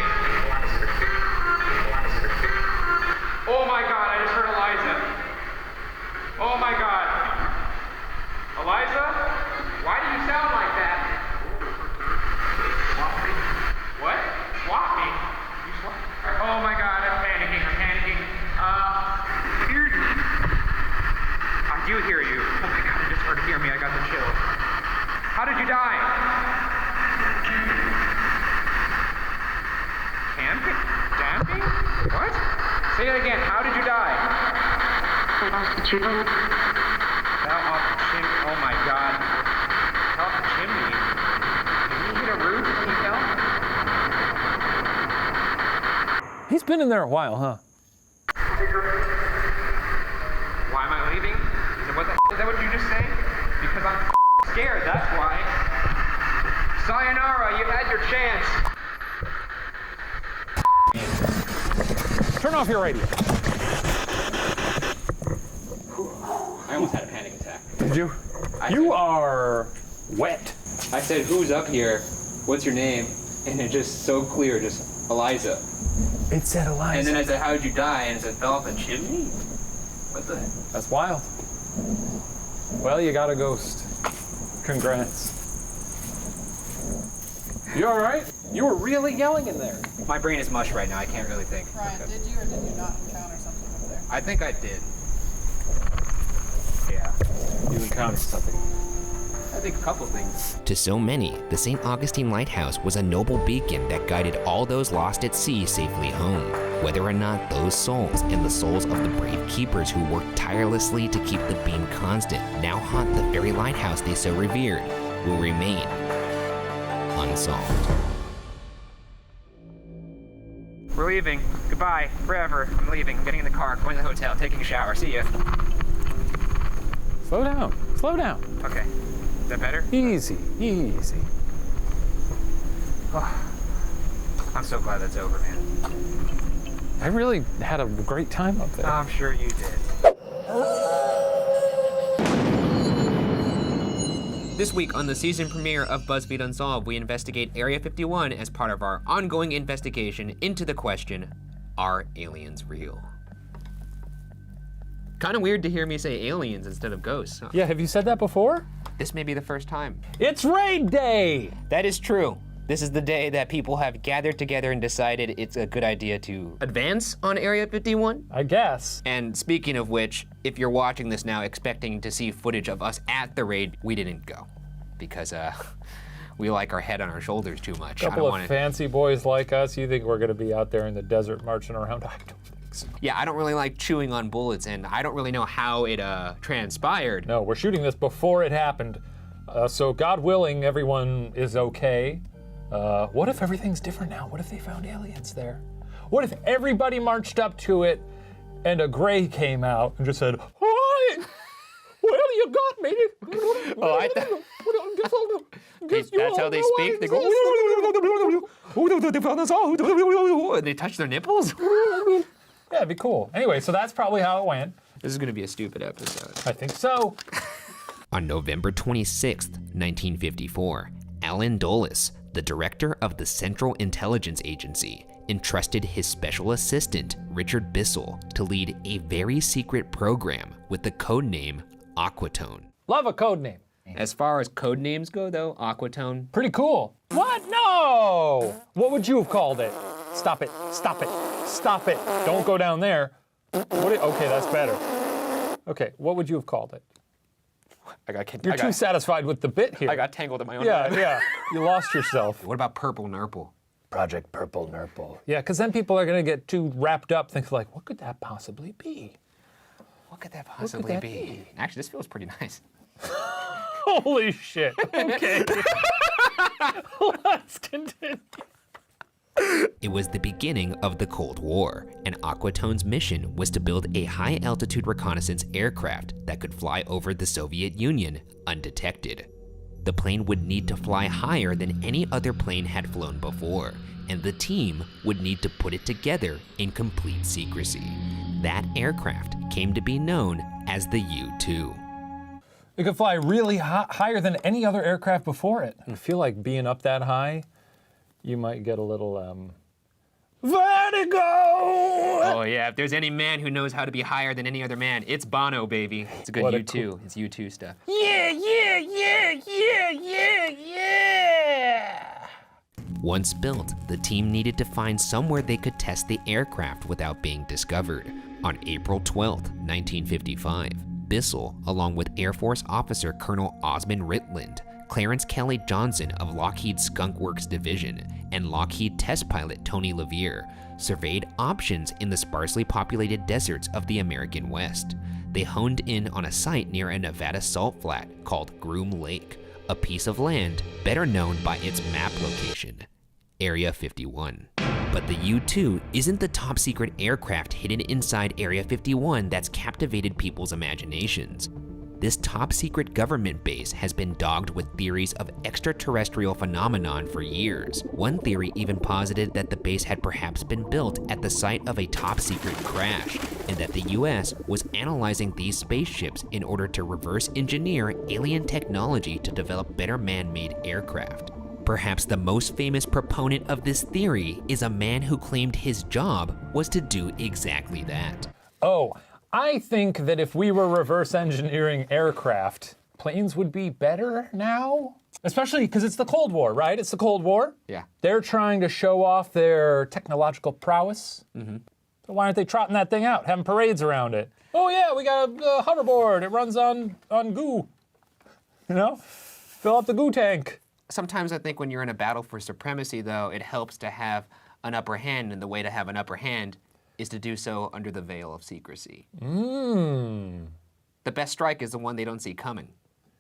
Oh my God, I just heard Eliza. Oh my God. Eliza? Why do you sound like that? What? Swap me? You swap? Oh my God, I'm panicking. I do hear you. Oh my God, I just heard hear me. I got the chills. How did you die? Damping? What? Say it again. How did you die? Fell off the chimney. Oh my God. Fell off the chimney. Did you hit a roof when you fell? He's been in there a while, huh? Why am I leaving? Is that what you just say? Because I'm scared, that's why. Sayonara, you had your chance. Turn off your radio. I almost had a panic attack. Did you? You are wet. I said, who's up here? What's your name? And it just so clear, just Eliza. It said Eliza. And then I said, how did you die? And it said, fell off a chimney? What the heck? That's wild. Well, you got a ghost. Congrats. You all right? You were really yelling in there. My brain is mush right now. I can't really think. Ryan, did you or did you not encounter something up there? I think I did. Yeah. You encountered something. I think a couple things. To so many, the St. Augustine Lighthouse was a noble beacon that guided all those lost at sea safely home. Whether or not those souls and the souls of the brave keepers who worked tirelessly to keep the beam constant now haunt the very lighthouse they so revered will remain unsolved. We're leaving. Goodbye. Forever. I'm leaving. I'm getting in the car. I'm going to the hotel. Taking a shower. See ya. Slow down. Slow down. Okay. Is that better? Easy. Easy. Oh, I'm so glad that's over, man. I really had a great time up there. I'm sure you did. This week on the season premiere of BuzzFeed Unsolved, we investigate Area 51 as part of our ongoing investigation into the question, are aliens real? Kind of weird to hear me say aliens instead of ghosts. Huh? Yeah, have you said that before? This may be the first time. It's raid day! That is true. This is the day that people have gathered together and decided it's a good idea to advance on Area 51. I guess. And speaking of which, if you're watching this now expecting to see footage of us at the raid, we didn't go because we like our head on our shoulders too much. Couple of fancy boys like us, you think we're gonna be out there in the desert marching around? I don't think so. Yeah, I don't really like chewing on bullets, and I don't really know how it transpired. No, we're shooting this before it happened. So God willing, everyone is okay. What if everything's different now? What if they found aliens there? What if everybody marched up to it and a gray came out and just said, "Hi, well, you got me." Oh, I thought that's how they speak. They go, they found us all. And they touch their nipples. Yeah, it'd be cool. Anyway, so that's probably how it went. This is gonna be a stupid episode. I think so. On November 26th, 1954, Alan Dulles, the director of the Central Intelligence Agency, entrusted his special assistant, Richard Bissell, to lead a very secret program with the codename Aquatone. Love a code name. As far as code names go, though, Aquatone. Pretty cool. What? No! What would you have called it? Stop it, stop it, stop it. Don't go down there. Okay, that's better. Okay, what would you have called it? You're too satisfied with the bit here. I got tangled in my own Yeah, web. yeah. You lost yourself. What about Purple Nurple? Project Purple Nurple. Yeah, because then people are going to get too wrapped up, thinking like, what could that possibly be? What could that possibly that be? Actually, this feels pretty nice. Holy shit. Okay. Let's continue. It was the beginning of the Cold War, and Aquatone's mission was to build a high-altitude reconnaissance aircraft that could fly over the Soviet Union undetected. The plane would need to fly higher than any other plane had flown before, and the team would need to put it together in complete secrecy. That aircraft came to be known as the U-2. It could fly really higher than any other aircraft before it. I feel like being up that high, you might get a little, vertigo! Oh yeah, if there's any man who knows how to be higher than any other man, it's Bono, baby. It's a good What a U2. It's U2 stuff. Yeah. Once built, the team needed to find somewhere they could test the aircraft without being discovered. On April 12, 1955, Bissell, along with Air Force officer Colonel Osmond Ritland, Clarence Kelly Johnson of Lockheed Skunk Works Division, and Lockheed test pilot Tony Levere, surveyed options in the sparsely populated deserts of the American West. They honed in on a site near a Nevada salt flat called Groom Lake, a piece of land better known by its map location, Area 51. But the U-2 isn't the top secret aircraft hidden inside Area 51 that's captivated people's imaginations. This top secret government base has been dogged with theories of extraterrestrial phenomenon for years. One theory even posited that the base had perhaps been built at the site of a top secret crash, and that the US was analyzing these spaceships in order to reverse engineer alien technology to develop better man-made aircraft. Perhaps the most famous proponent of this theory is a man who claimed his job was to do exactly that. Oh, I think that if we were reverse engineering aircraft, planes would be better now. Especially because it's the Cold War, right? It's the Cold War. Yeah. They're trying to show off their technological prowess. Mm-hmm. So why aren't they trotting that thing out, having parades around it? Oh yeah, we got a hoverboard. It runs on goo. You know, fill up the goo tank. Sometimes I think when you're in a battle for supremacy, though, it helps to have an upper hand, and the way to have an upper hand is to do so under the veil of secrecy. The best strike is the one they don't see coming.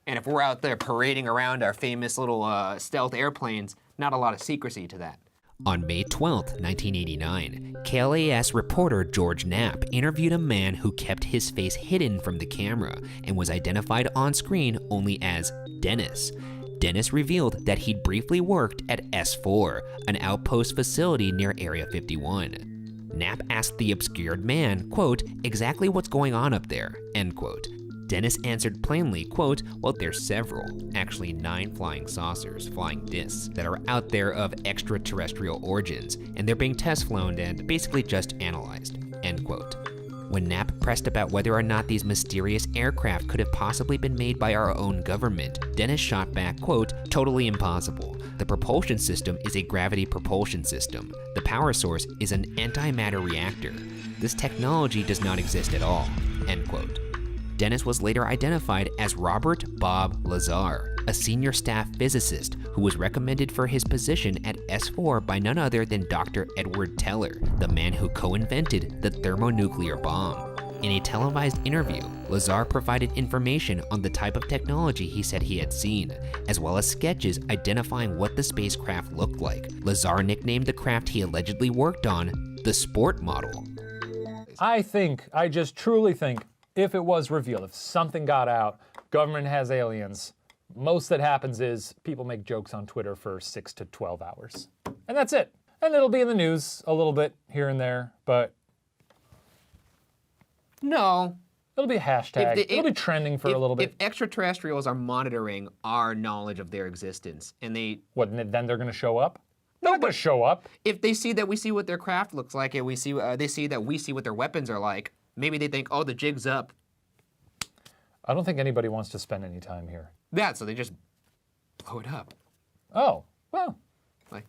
And if we're out there parading around our famous little stealth airplanes, not a lot of secrecy to that. On May 12, 1989, KLAS reporter George Knapp interviewed a man who kept his face hidden from the camera and was identified on screen only as Dennis. Dennis revealed that he'd briefly worked at S4, an outpost facility near Area 51. Knapp asked the obscured man, quote, exactly what's going on up there, end quote. Dennis answered plainly, quote, well, there's several, actually 9 flying saucers, flying discs, that are out there of extraterrestrial origins, and they're being test flown and basically just analyzed, end quote. When Knapp pressed about whether or not these mysterious aircraft could have possibly been made by our own government, Dennis shot back, quote, "Totally impossible. The propulsion system is a gravity propulsion system. The power source is an antimatter reactor. This technology does not exist at all," end quote. Dennis was later identified as Robert Bob Lazar, a senior staff physicist who was recommended for his position at S4 by none other than Dr. Edward Teller, the man who co-invented the thermonuclear bomb. In a televised interview, Lazar provided information on the type of technology he said he had seen, as well as sketches identifying what the spacecraft looked like. Lazar nicknamed the craft he allegedly worked on the Sport model. I just truly think, if it was revealed, if something got out, government has aliens, most that happens is people make jokes on Twitter for 6 to 12 hours. And that's it. And it'll be in the news a little bit here and there, but No. it'll be a hashtag. It'll be trending for a little bit. If extraterrestrials are monitoring our knowledge of their existence, and they, What, then they're gonna show up? They're not gonna show up. if they see that we see what their craft looks like, and they see that we see what their weapons are like, maybe they think, oh, the jig's up. I don't think anybody wants to spend any time here. Yeah, so they just blow it up. Oh, well, Like,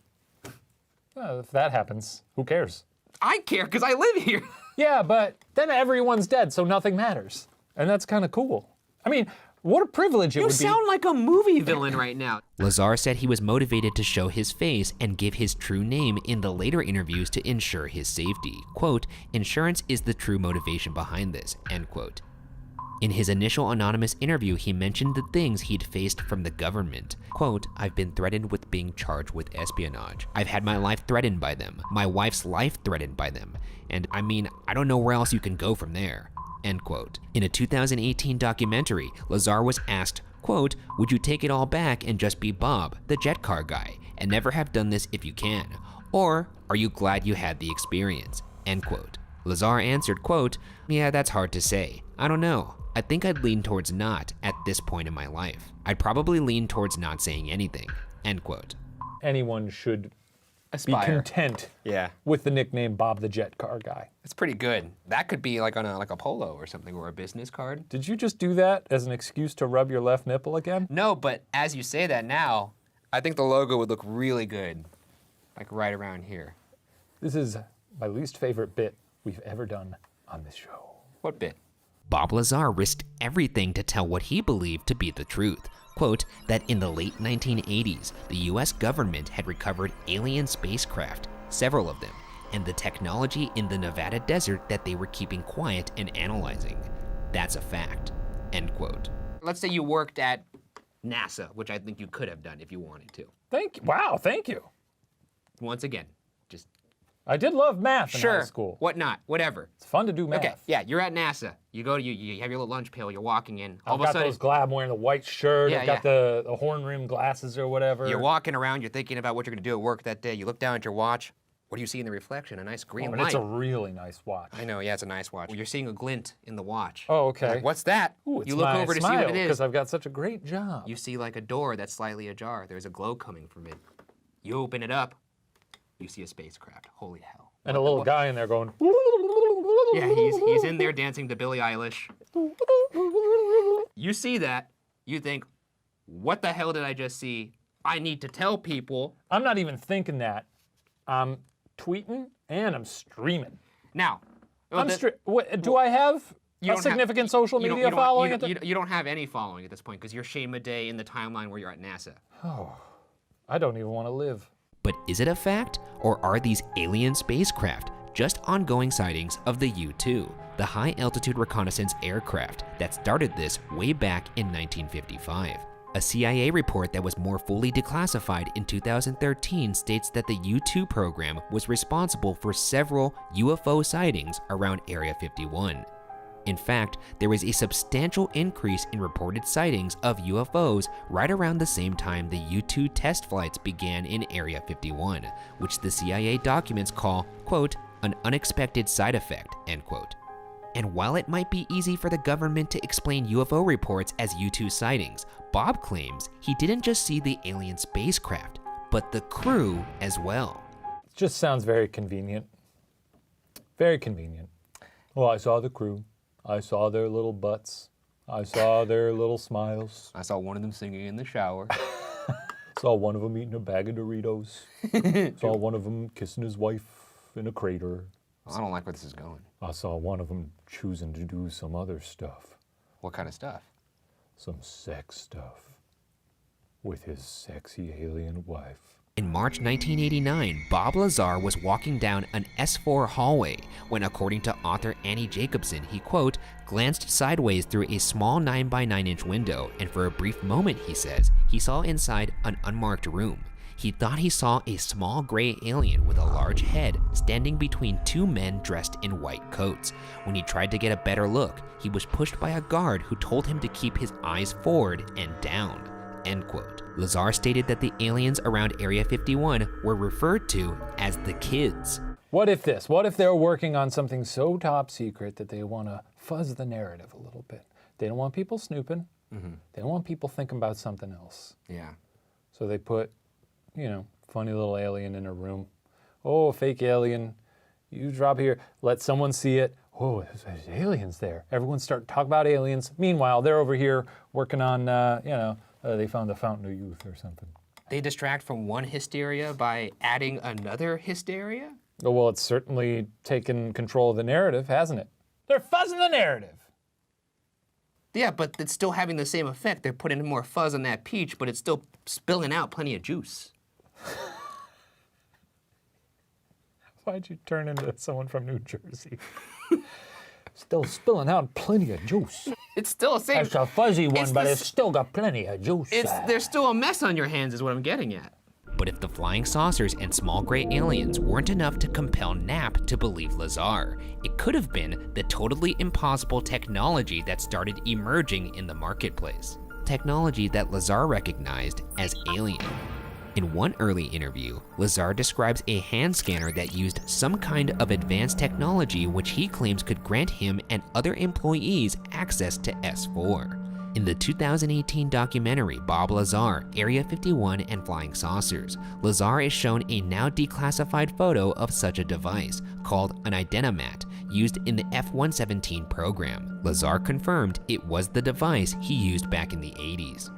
if that happens, who cares? I care because I live here. Yeah, but then everyone's dead, so nothing matters. And that's kind of cool. I mean, what a privilege it You would be. sound like a movie villain right now. Lazar said he was motivated to show his face and give his true name in the later interviews to ensure his safety. Quote, "Insurance is the true motivation behind this," end quote. In his initial anonymous interview, he mentioned the things he'd faced from the government. Quote, "I've been threatened with being charged with espionage. I've had my life threatened by them, my wife's life threatened by them. And I mean, I don't know where else you can go from there," end quote. In a 2018 documentary, Lazar was asked, quote, "Would you take it all back and just be Bob, the jet car guy, and never have done this if you can? Or are you glad you had the experience?" End quote. Lazar answered, quote, "Yeah, that's hard to say. I don't know. I think I'd lean towards not at this point in my life. I'd probably lean towards not saying anything," end quote. Anyone should Aspire. be content Yeah. with the nickname Bob the Jet Car Guy. It's pretty good. That could be like on a polo or something, or a business card. Did you just do that as an excuse to rub your left nipple again? No, but as you say that now, I think the logo would look really good, like right around here. This is my least favorite bit we've ever done on this show. What bit? Bob Lazar risked everything to tell what he believed to be the truth. Quote, that in the late 1980s, the US government had recovered alien spacecraft, several of them, and the technology in the Nevada desert that they were keeping quiet and analyzing. That's a fact, end quote. Let's say you worked at NASA, which I think you could have done if you wanted to. Thank you. Wow, thank you. Once again, just I did love math in high school. what not, whatever. It's fun to do math. Okay, yeah, you're at NASA. You go to, you have your little lunch pail, you're walking in. All I've of a got sudden, those I'm wearing the white shirt. Yeah, I've got the horn-rimmed glasses or whatever. you're walking around, you're thinking about what you're gonna do at work that day. You look down at your watch. What do you see in the reflection? A nice green And light. it's a really nice watch. I know, yeah, it's a nice watch. You're seeing a glint in the watch. Oh, okay. You're like, what's that? Ooh, it's you look my over to see smile, what it is. because I've got such a great job. You see like a door that's slightly ajar. There's a glow coming from it. You open it up. You see a spacecraft. Holy hell. And a little guy in there going. Yeah, he's in there dancing to Billie Eilish. You see that. You think, what the hell did I just see? I need to tell people. I'm not even thinking that. I'm tweeting and I'm streaming. Now, Do I have you a don't significant have, social you don't- media you don't- following? You don't have any following at this point because you're Shane Day in the timeline where you're at NASA. I don't even want to live. But is it a fact, or are these alien spacecraft just ongoing sightings of the U-2, the high-altitude reconnaissance aircraft that started this way back in 1955? A CIA report that was more fully declassified in 2013 states that the U-2 program was responsible for several UFO sightings around Area 51. In fact, there was a substantial increase in reported sightings of UFOs right around the same time the U-2 test flights began in Area 51, which the CIA documents call, quote, an unexpected side effect, end quote. And while it might be easy for the government to explain UFO reports as U-2 sightings, Bob claims he didn't just see the alien spacecraft, but the crew as well. It just sounds very convenient. Very convenient. Oh, I saw the crew. I saw their little butts. I saw their little smiles. I saw one of them singing in the shower. Saw one of them eating a bag of Doritos. Saw one of them kissing his wife in a crater. I don't like where this is going. I saw one of them choosing to do some other stuff. What kind of stuff? Some sex stuff. With his sexy alien wife. In March 1989, Bob Lazar was walking down an S4 hallway when, according to author Annie Jacobson, he, quote, glanced sideways through a small 9 by 9 inch window, and for a brief moment, he says, he saw inside an unmarked room. He thought he saw a small gray alien with a large head standing between two men dressed in white coats. When he tried to get a better look, he was pushed by a guard who told him to keep his eyes forward and down. End quote. Lazar stated that the aliens around Area 51 were referred to as the kids. What if this? What if they're working on something so top secret that they want to fuzz the narrative a little bit? They don't want people snooping. They don't want people thinking about something else. Yeah. So they put, you know, funny little alien in a room. Oh, a fake alien. You drop here, let someone see it. Oh, there's aliens there. Everyone start talking about aliens. Meanwhile, they're over here working on, they found the Fountain of Youth or something. They distract from one hysteria by adding another hysteria? Oh, well, it's certainly taken control of the narrative, hasn't it? They're fuzzing the narrative. Yeah, but it's still having the same effect. They're putting more fuzz on that peach, but it's still spilling out plenty of juice. Why'd you turn into someone from New Jersey? Still spilling out plenty of juice. It's still the same. It's a fuzzy one, It's but the it's still got plenty of juice. There's still a mess on your hands is what I'm getting at. But if the flying saucers and small gray aliens weren't enough to compel Knapp to believe Lazar, it could have been the totally impossible technology that started emerging in the marketplace. Technology that Lazar recognized as alien. In one early interview, Lazar describes a hand scanner that used some kind of advanced technology which he claims could grant him and other employees access to S4. In the 2018 documentary Bob Lazar, Area 51 and Flying Saucers, Lazar is shown a now declassified photo of such a device, called an Identimat, used in the F-117 program. Lazar confirmed it was the device he used back in the 80s.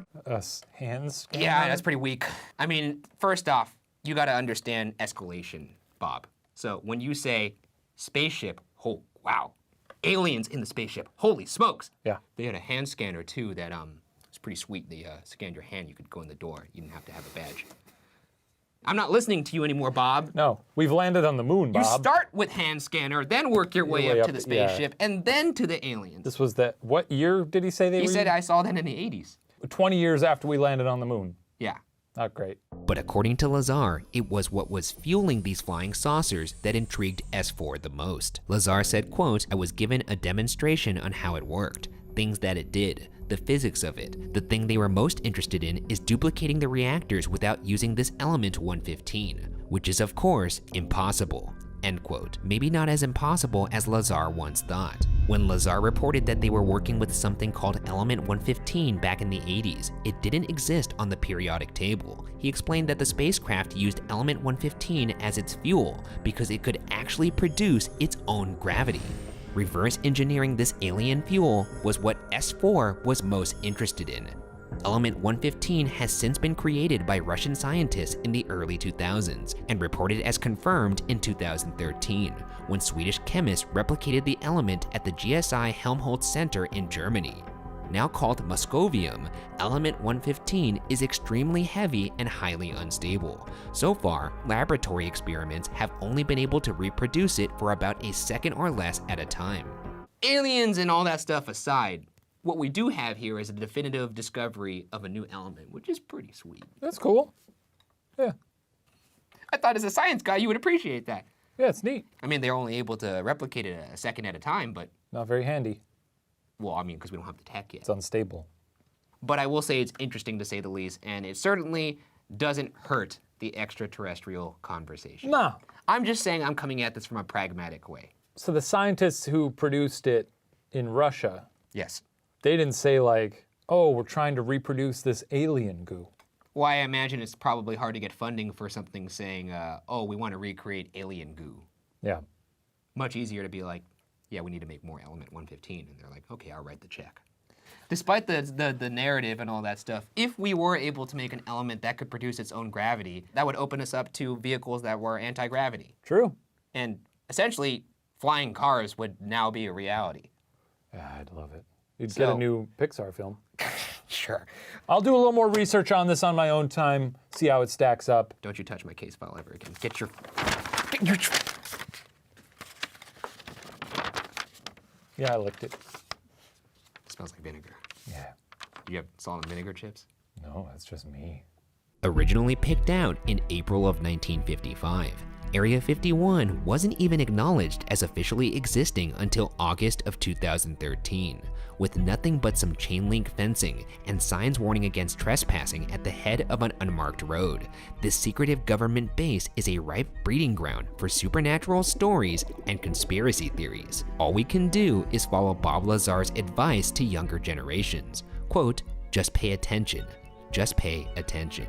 Hands? Yeah, that's pretty weak. I mean, first off, you gotta understand escalation, Bob. So when you say spaceship, oh, wow. Aliens in the spaceship, holy smokes. Yeah. They had a hand scanner too that was pretty sweet. They scanned your hand, you could go in the door. You didn't have to have a badge. I'm not listening to you anymore, Bob. No, we've landed on the moon, Bob. You start with hand scanner, then work your way up to the yeah. spaceship, and then to the aliens. This was that, what year did he say they were? He said I saw that in the 80s. 20 years after we landed on the moon. Yeah. Not great. But according to Lazar, it was what was fueling these flying saucers that intrigued S4 the most. Lazar said, quote, I was given a demonstration on how it worked, things that it did, the physics of it. The thing they were most interested in is duplicating the reactors without using this element 115, which is of course impossible. End quote. Maybe not as impossible as Lazar once thought. When Lazar reported that they were working with something called element 115 back in the 80s, it didn't exist on the periodic table. He explained that the spacecraft used element 115 as its fuel because it could actually produce its own gravity. Reverse engineering this alien fuel was what S4 was most interested in. Element 115 has since been created by Russian scientists in the early 2000s and reported as confirmed in 2013, when Swedish chemists replicated the element at the GSI Helmholtz Center in Germany. Now called Moscovium, element 115 is extremely heavy and highly unstable. So far, laboratory experiments have only been able to reproduce it for about a second or less at a time. Aliens and all that stuff aside, what we do have here is a definitive discovery of a new element, which is pretty sweet. That's cool. Yeah. I thought as a science guy, you would appreciate that. Yeah, it's neat. I mean, they're only able to replicate it a second at a time, but, Not very handy. well, I mean, because we don't have the tech yet. It's unstable. But I will say it's interesting to say the least, and it certainly doesn't hurt the extraterrestrial conversation. No. I'm just saying I'm coming at this from a pragmatic way. So the scientists who produced it in Russia, Yes. they didn't say like, oh, we're trying to reproduce this alien goo. Well, I imagine it's probably hard to get funding for something saying, oh, we want to recreate alien goo. Yeah. Much easier to be like, yeah, we need to make more element 115. And they're like, okay, I'll write the check. Despite the narrative and all that stuff, if we were able to make an element that could produce its own gravity, that would open us up to vehicles that were anti-gravity. True. And essentially, flying cars would now be a reality. Yeah, I'd love it. You'd get a new Pixar film. Sure. I'll do a little more research on this on my own time, see how it stacks up. Don't you touch my case file ever again. Get your... Yeah, I licked it. Smells like vinegar. Yeah. You have salt and vinegar chips? No, that's just me. Originally picked out in April of 1955, Area 51 wasn't even acknowledged as officially existing until August of 2013, with nothing but some chain link fencing and signs warning against trespassing at the head of an unmarked road. This secretive government base is a ripe breeding ground for supernatural stories and conspiracy theories. All we can do is follow Bob Lazar's advice to younger generations. Quote, just pay attention. Just pay attention.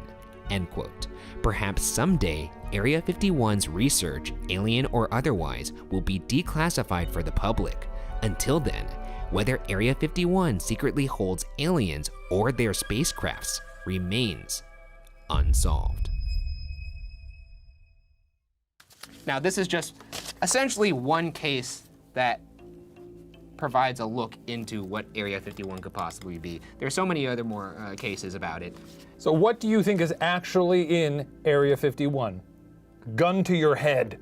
End quote. Perhaps someday, Area 51's research, alien or otherwise, will be declassified for the public. Until then, whether Area 51 secretly holds aliens or their spacecrafts remains unsolved. Now, this is just essentially one case that provides a look into what Area 51 could possibly be. There's so many other more cases about it. So what do you think is actually in Area 51? Gun to your head.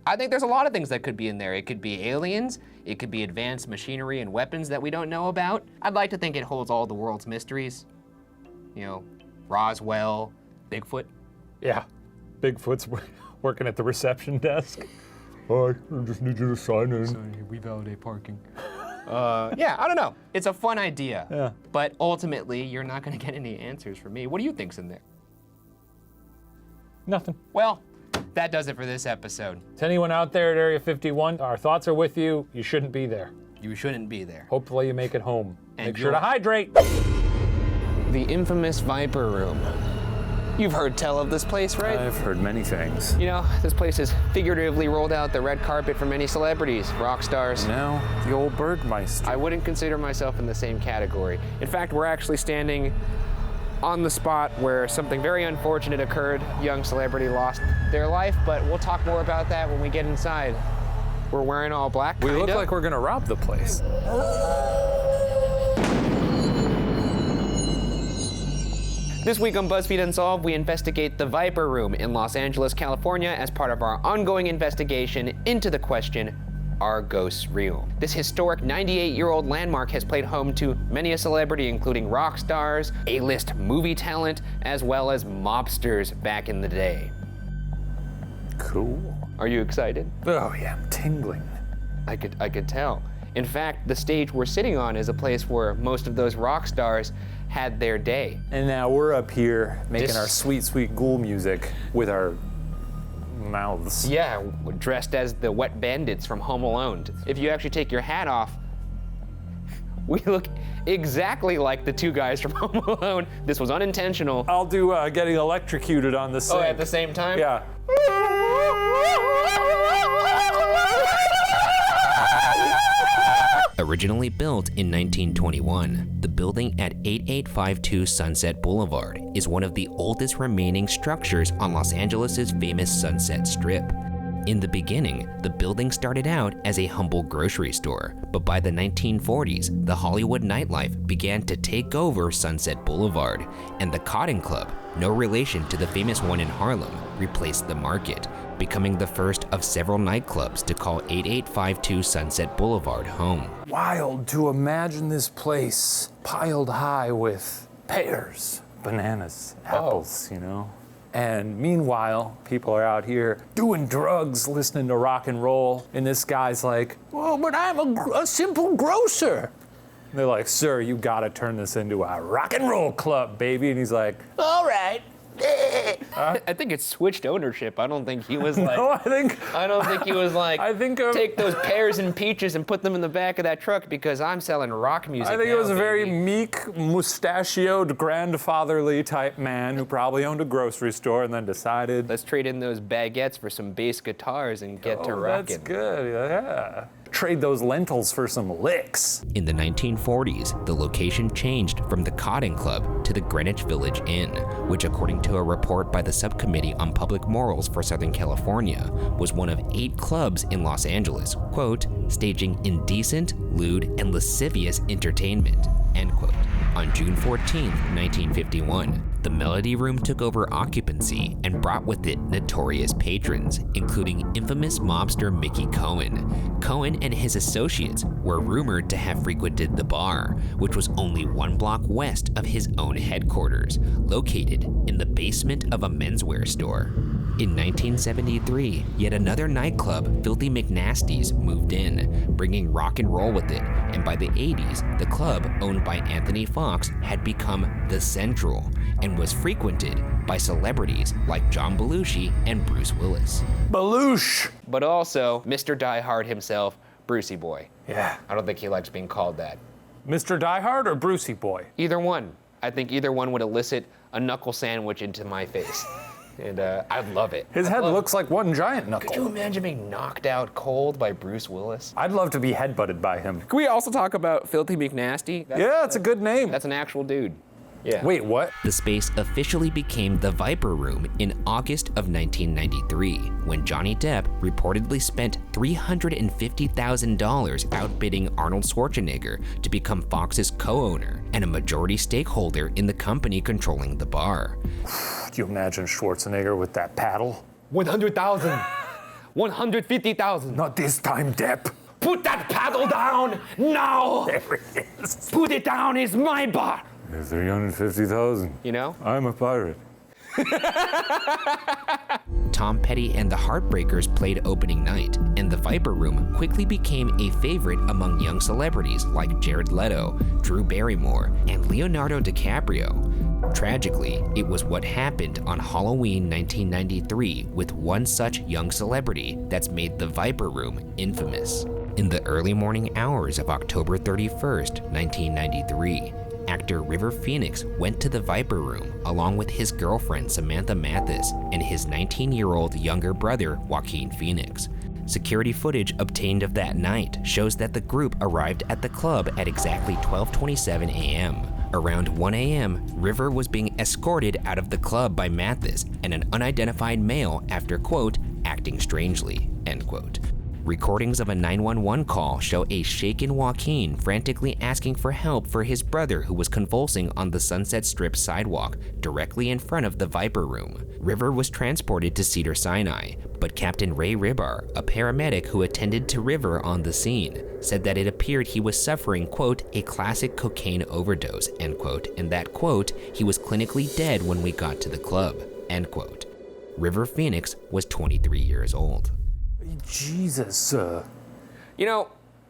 I think there's a lot of things that could be in there. It could be aliens, it could be advanced machinery and weapons that we don't know about. I'd like to think it holds all the world's mysteries. You know, Roswell, Bigfoot. Yeah, Bigfoot's working at the reception desk. I just need you to sign in. Sorry, we validate parking. Yeah, I don't know. It's a fun idea. Yeah. But ultimately, you're not gonna get any answers from me. What do you think's in there? Nothing. Well, that does it for this episode. To anyone out there at Area 51, our thoughts are with you. You shouldn't be there. You shouldn't be there. Hopefully you make it home. And Make sure to you'll- hydrate. The infamous Viper Room. You've heard tell of this place, right? I've heard many things. You know, this place has figuratively rolled out the red carpet for many celebrities, rock stars. Now, the old Bergmeister. I wouldn't consider myself in the same category. In fact, we're actually standing on the spot where something very unfortunate occurred. Young celebrity lost their life, but we'll talk more about that when we get inside. We're wearing all black, We look kinda. like we're gonna rob the place. This week on BuzzFeed Unsolved, we investigate the Viper Room in Los Angeles, California as part of our ongoing investigation into the question, are ghosts real? This historic 98-year-old landmark has played home to many a celebrity, including rock stars, A-list movie talent, as well as mobsters back in the day. Cool. Are you excited? Oh yeah, I'm tingling. I could tell. In fact, the stage we're sitting on is a place where most of those rock stars had their day. And now we're up here making This- our sweet, sweet ghoul music with our mouths. Yeah, dressed as the wet bandits from Home Alone. If you actually take your hat off, we look exactly like the two guys from Home Alone. This was unintentional. I'll do getting electrocuted on the sink. Oh, at the same time? Yeah. Originally built in 1921, the building at 8852 Sunset Boulevard is one of the oldest remaining structures on Los Angeles' famous Sunset Strip. In the beginning, the building started out as a humble grocery store, but by the 1940s, the Hollywood nightlife began to take over Sunset Boulevard, and the Cotton Club, no relation to the famous one in Harlem, replaced the market, becoming the first of several nightclubs to call 8852 Sunset Boulevard home. Wild to imagine this place piled high with pears, bananas, apples, you know? And meanwhile, people are out here doing drugs, listening to rock and roll, and this guy's like, well, but I'm a simple grocer. And they're like, sir, you gotta turn this into a rock and roll club, baby. And he's like, all right. I think it's switched ownership. I don't think he was like. No, I don't think he was like. I think take those pears and peaches and put them in the back of that truck because I'm selling rock music. I think now, it was a very baby. meek, mustachioed, grandfatherly type man who probably owned a grocery store and then decided, Let's trade in those baguettes for some bass guitars and get to oh, rocking. that's good, yeah. trade those lentils for some licks. In the 1940s, the location changed from the Cotton Club to the Greenwich Village Inn, which, according to a report by the Subcommittee on Public Morals for Southern California, was one of 8 clubs in Los Angeles, quote, staging indecent, lewd, and lascivious entertainment, end quote. On June 14, 1951, the Melody Room took over occupancy and brought with it notorious patrons, including infamous mobster Mickey Cohen. Cohen and his associates were rumored to have frequented the bar, which was only 1 block west of his own headquarters, located in the basement of a menswear store. In 1973, yet another nightclub, Filthy McNasty's, moved in, bringing rock and roll with it, and by the 80s, the club, owned by Anthony Fox, had become The Central, and was frequented by celebrities like John Belushi and Bruce Willis. Belushi! But also, Mr. Die Hard himself, Brucey Boy. Yeah. I don't think he likes being called that. Mr. Die Hard or Brucey Boy? Either one. I think either one would elicit a knuckle sandwich into my face. And I'd love it. His head looks like one giant Could you knuckle. imagine being knocked out cold by Bruce Willis? I'd love to be headbutted by him. Can we also talk about Filthy McNasty? Yeah, it's a good name. That's an actual dude. Yeah. Wait, what? The space officially became the Viper Room in August of 1993, when Johnny Depp reportedly spent $350,000 outbidding Arnold Schwarzenegger to become Fox's co-owner and a majority stakeholder in the company controlling the bar. Do you imagine Schwarzenegger with that paddle? 100,000. 150,000. Not this time, Depp. Put that paddle down now. There it is. Put it down. It's my bar. 350,000. You know? I'm a pirate. Tom Petty and the Heartbreakers played opening night, and the Viper Room quickly became a favorite among young celebrities like Jared Leto, Drew Barrymore, and Leonardo DiCaprio. Tragically, it was what happened on Halloween 1993 with one such young celebrity that's made the Viper Room infamous. In the early morning hours of October 31st, 1993, actor River Phoenix went to the Viper Room along with his girlfriend Samantha Mathis and his 19-year-old younger brother Joaquin Phoenix. Security footage obtained of that night shows that the group arrived at the club at exactly 12:27 a.m. Around 1 a.m., River was being escorted out of the club by Mathis and an unidentified male after, quote, acting strangely, end quote. Recordings of a 911 call show a shaken Joaquin frantically asking for help for his brother who was convulsing on the Sunset Strip sidewalk directly in front of the Viper Room. River was transported to Cedars-Sinai, but Captain Ray Ribar, a paramedic who attended to River on the scene, said that it appeared he was suffering, quote, a classic cocaine overdose, end quote, and that, quote, he was clinically dead when we got to the club, end quote. River Phoenix was 23 years old. Jesus. You know,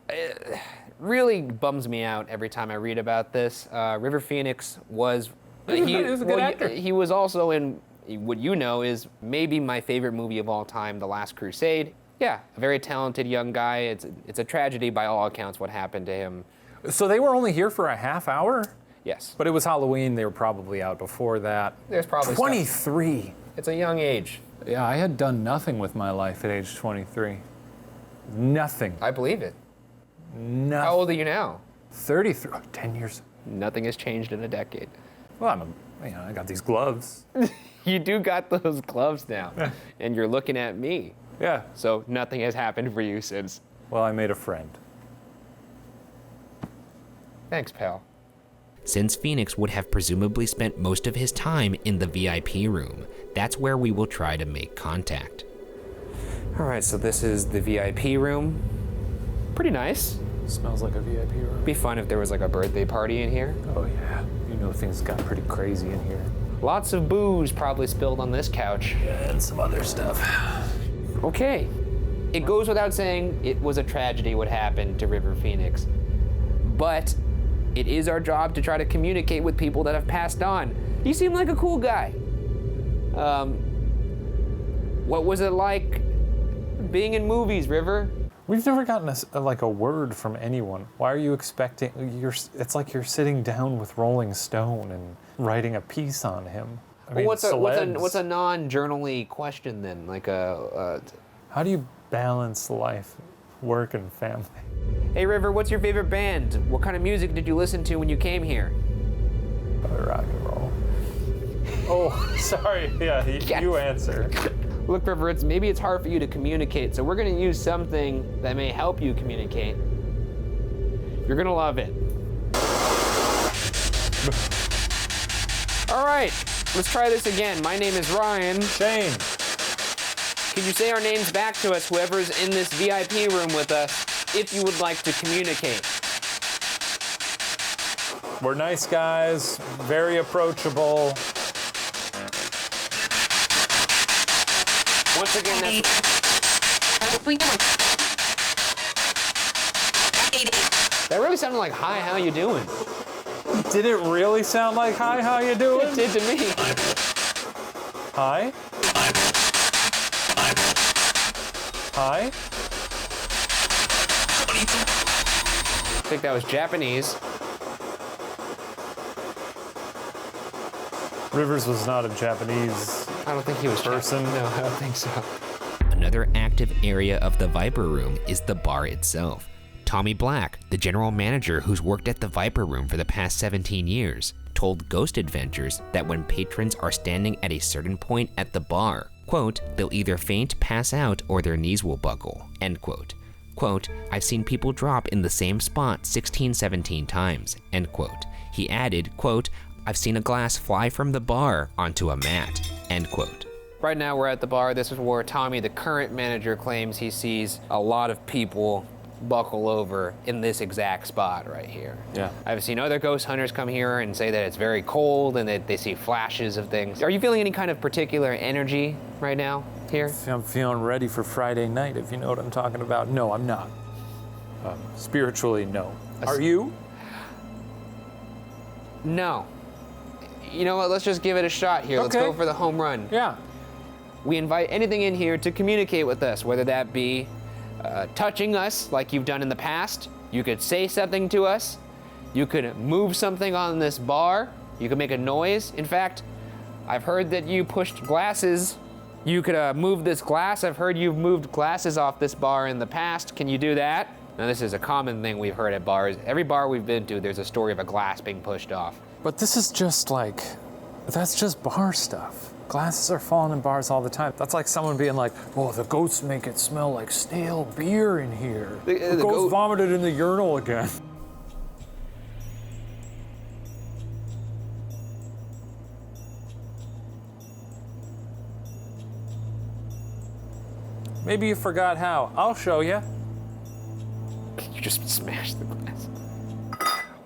it really bums me out every time I read about this. River Phoenix was... He was a good actor. He was also in what you know is maybe my favorite movie of all time, The Last Crusade. Yeah, a very talented young guy. It's a tragedy by all accounts what happened to him. So they were only here for a half hour? Yes. But it was Halloween. They were probably out before that. There's probably stuff. 23. It's a young age. Yeah, I had done nothing with my life at age 23. Nothing. I believe it. Nothing. How old are you now? 33. 10 years. Nothing has changed in a decade. Well, I got these gloves. You do got those gloves now, and you're looking at me. Yeah. So nothing has happened for you since. Well, I made a friend. Thanks, pal. Since Phoenix would have presumably spent most of his time in the VIP room, that's where we will try to make contact. All right, so this is the VIP room. Pretty nice. Smells like a VIP room. Be fun if there was like a birthday party in here. Oh yeah. You know things got pretty crazy in here. Lots of booze probably spilled on this couch. Yeah, and some other stuff. Okay. It goes without saying it was a tragedy what happened to River Phoenix. But it is our job to try to communicate with people that have passed on. You seem like a cool guy. What was it like being in movies, River? We've never gotten a word from anyone. Why are you expecting? It's like you're sitting down with Rolling Stone and writing a piece on him. I mean, What's celebs. a non-journal-y question then? Like How do you balance life work and family. Hey River, what's your favorite band? What kind of music did you listen to when you came here? Rock and roll. Oh, sorry. Yeah, you answer. Look, River, maybe it's hard for you to communicate, so we're gonna use something that may help you communicate. You're gonna love it. All right, let's try this again. My name is Ryan. Shane. Can you say our names back to us, whoever's in this VIP room with us, if you would like to communicate? We're nice guys, very approachable. Once again, that really sounded like, hi, how you doing? Did it really sound like, hi, how you doing? It did to me. Hi? Hi? I think that was Japanese. Rivers was not a Japanese I don't think he was person. No, I don't think so. Another active area of the Viper Room is the bar itself. Tommy Black, the general manager who's worked at the Viper Room for the past 17 years, told Ghost Adventures that when patrons are standing at a certain point at the bar, quote, they'll either faint, pass out, or their knees will buckle, end quote. Quote, I've seen people drop in the same spot 16, 17 times, end quote. He added, quote, I've seen a glass fly from the bar onto a mat, end quote. Right now we're at the bar. This is where Tommy, the current manager, claims he sees a lot of people buckle over in this exact spot right here. Yeah. I've seen other ghost hunters come here and say that it's very cold and that they see flashes of things. Are you feeling any kind of particular energy right now here? I'm feeling ready for Friday night, if you know what I'm talking about. No, I'm not. Spiritually, no. Are you? No. You know what, let's just give it a shot here. Let's Okay. go for the home run. Yeah. We invite anything in here to communicate with us, whether that be touching us like you've done in the past. You could say something to us. You could move something on this bar. You could make a noise. In fact, I've heard that you pushed glasses. You could move this glass. I've heard you've moved glasses off this bar in the past. Can you do that? Now, this is a common thing we've heard at bars. Every bar we've been to, there's a story of a glass being pushed off. But this is just like, that's just bar stuff. Glasses are falling in bars all the time. That's like someone being like, oh, the ghosts make it smell like stale beer in here. The ghost vomited in the urinal again. Maybe you forgot how. I'll show you. You just smashed the glass.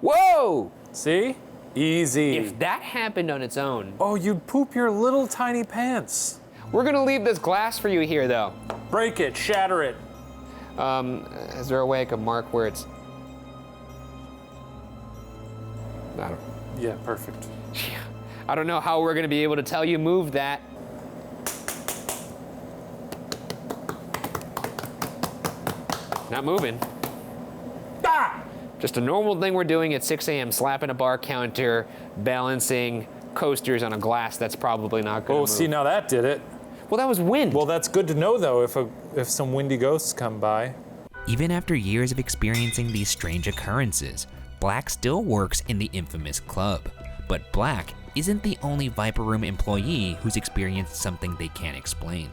Whoa! See? Easy. If that happened on its own. Oh, you'd poop your little tiny pants. We're gonna leave this glass for you here, though. Break it, shatter it. Is there a way I can mark where it's... Yeah, perfect. I don't know how we're gonna be able to tell you move that. Not moving. Ah! Just a normal thing we're doing at 6 a.m., slapping a bar counter, balancing coasters on a glass that's probably not gonna Oh, move. see, now that did it. Well, that was wind. Well, that's good to know, though, if some windy ghosts come by. Even after years of experiencing these strange occurrences, Black still works in the infamous club. But Black isn't the only Viper Room employee who's experienced something they can't explain.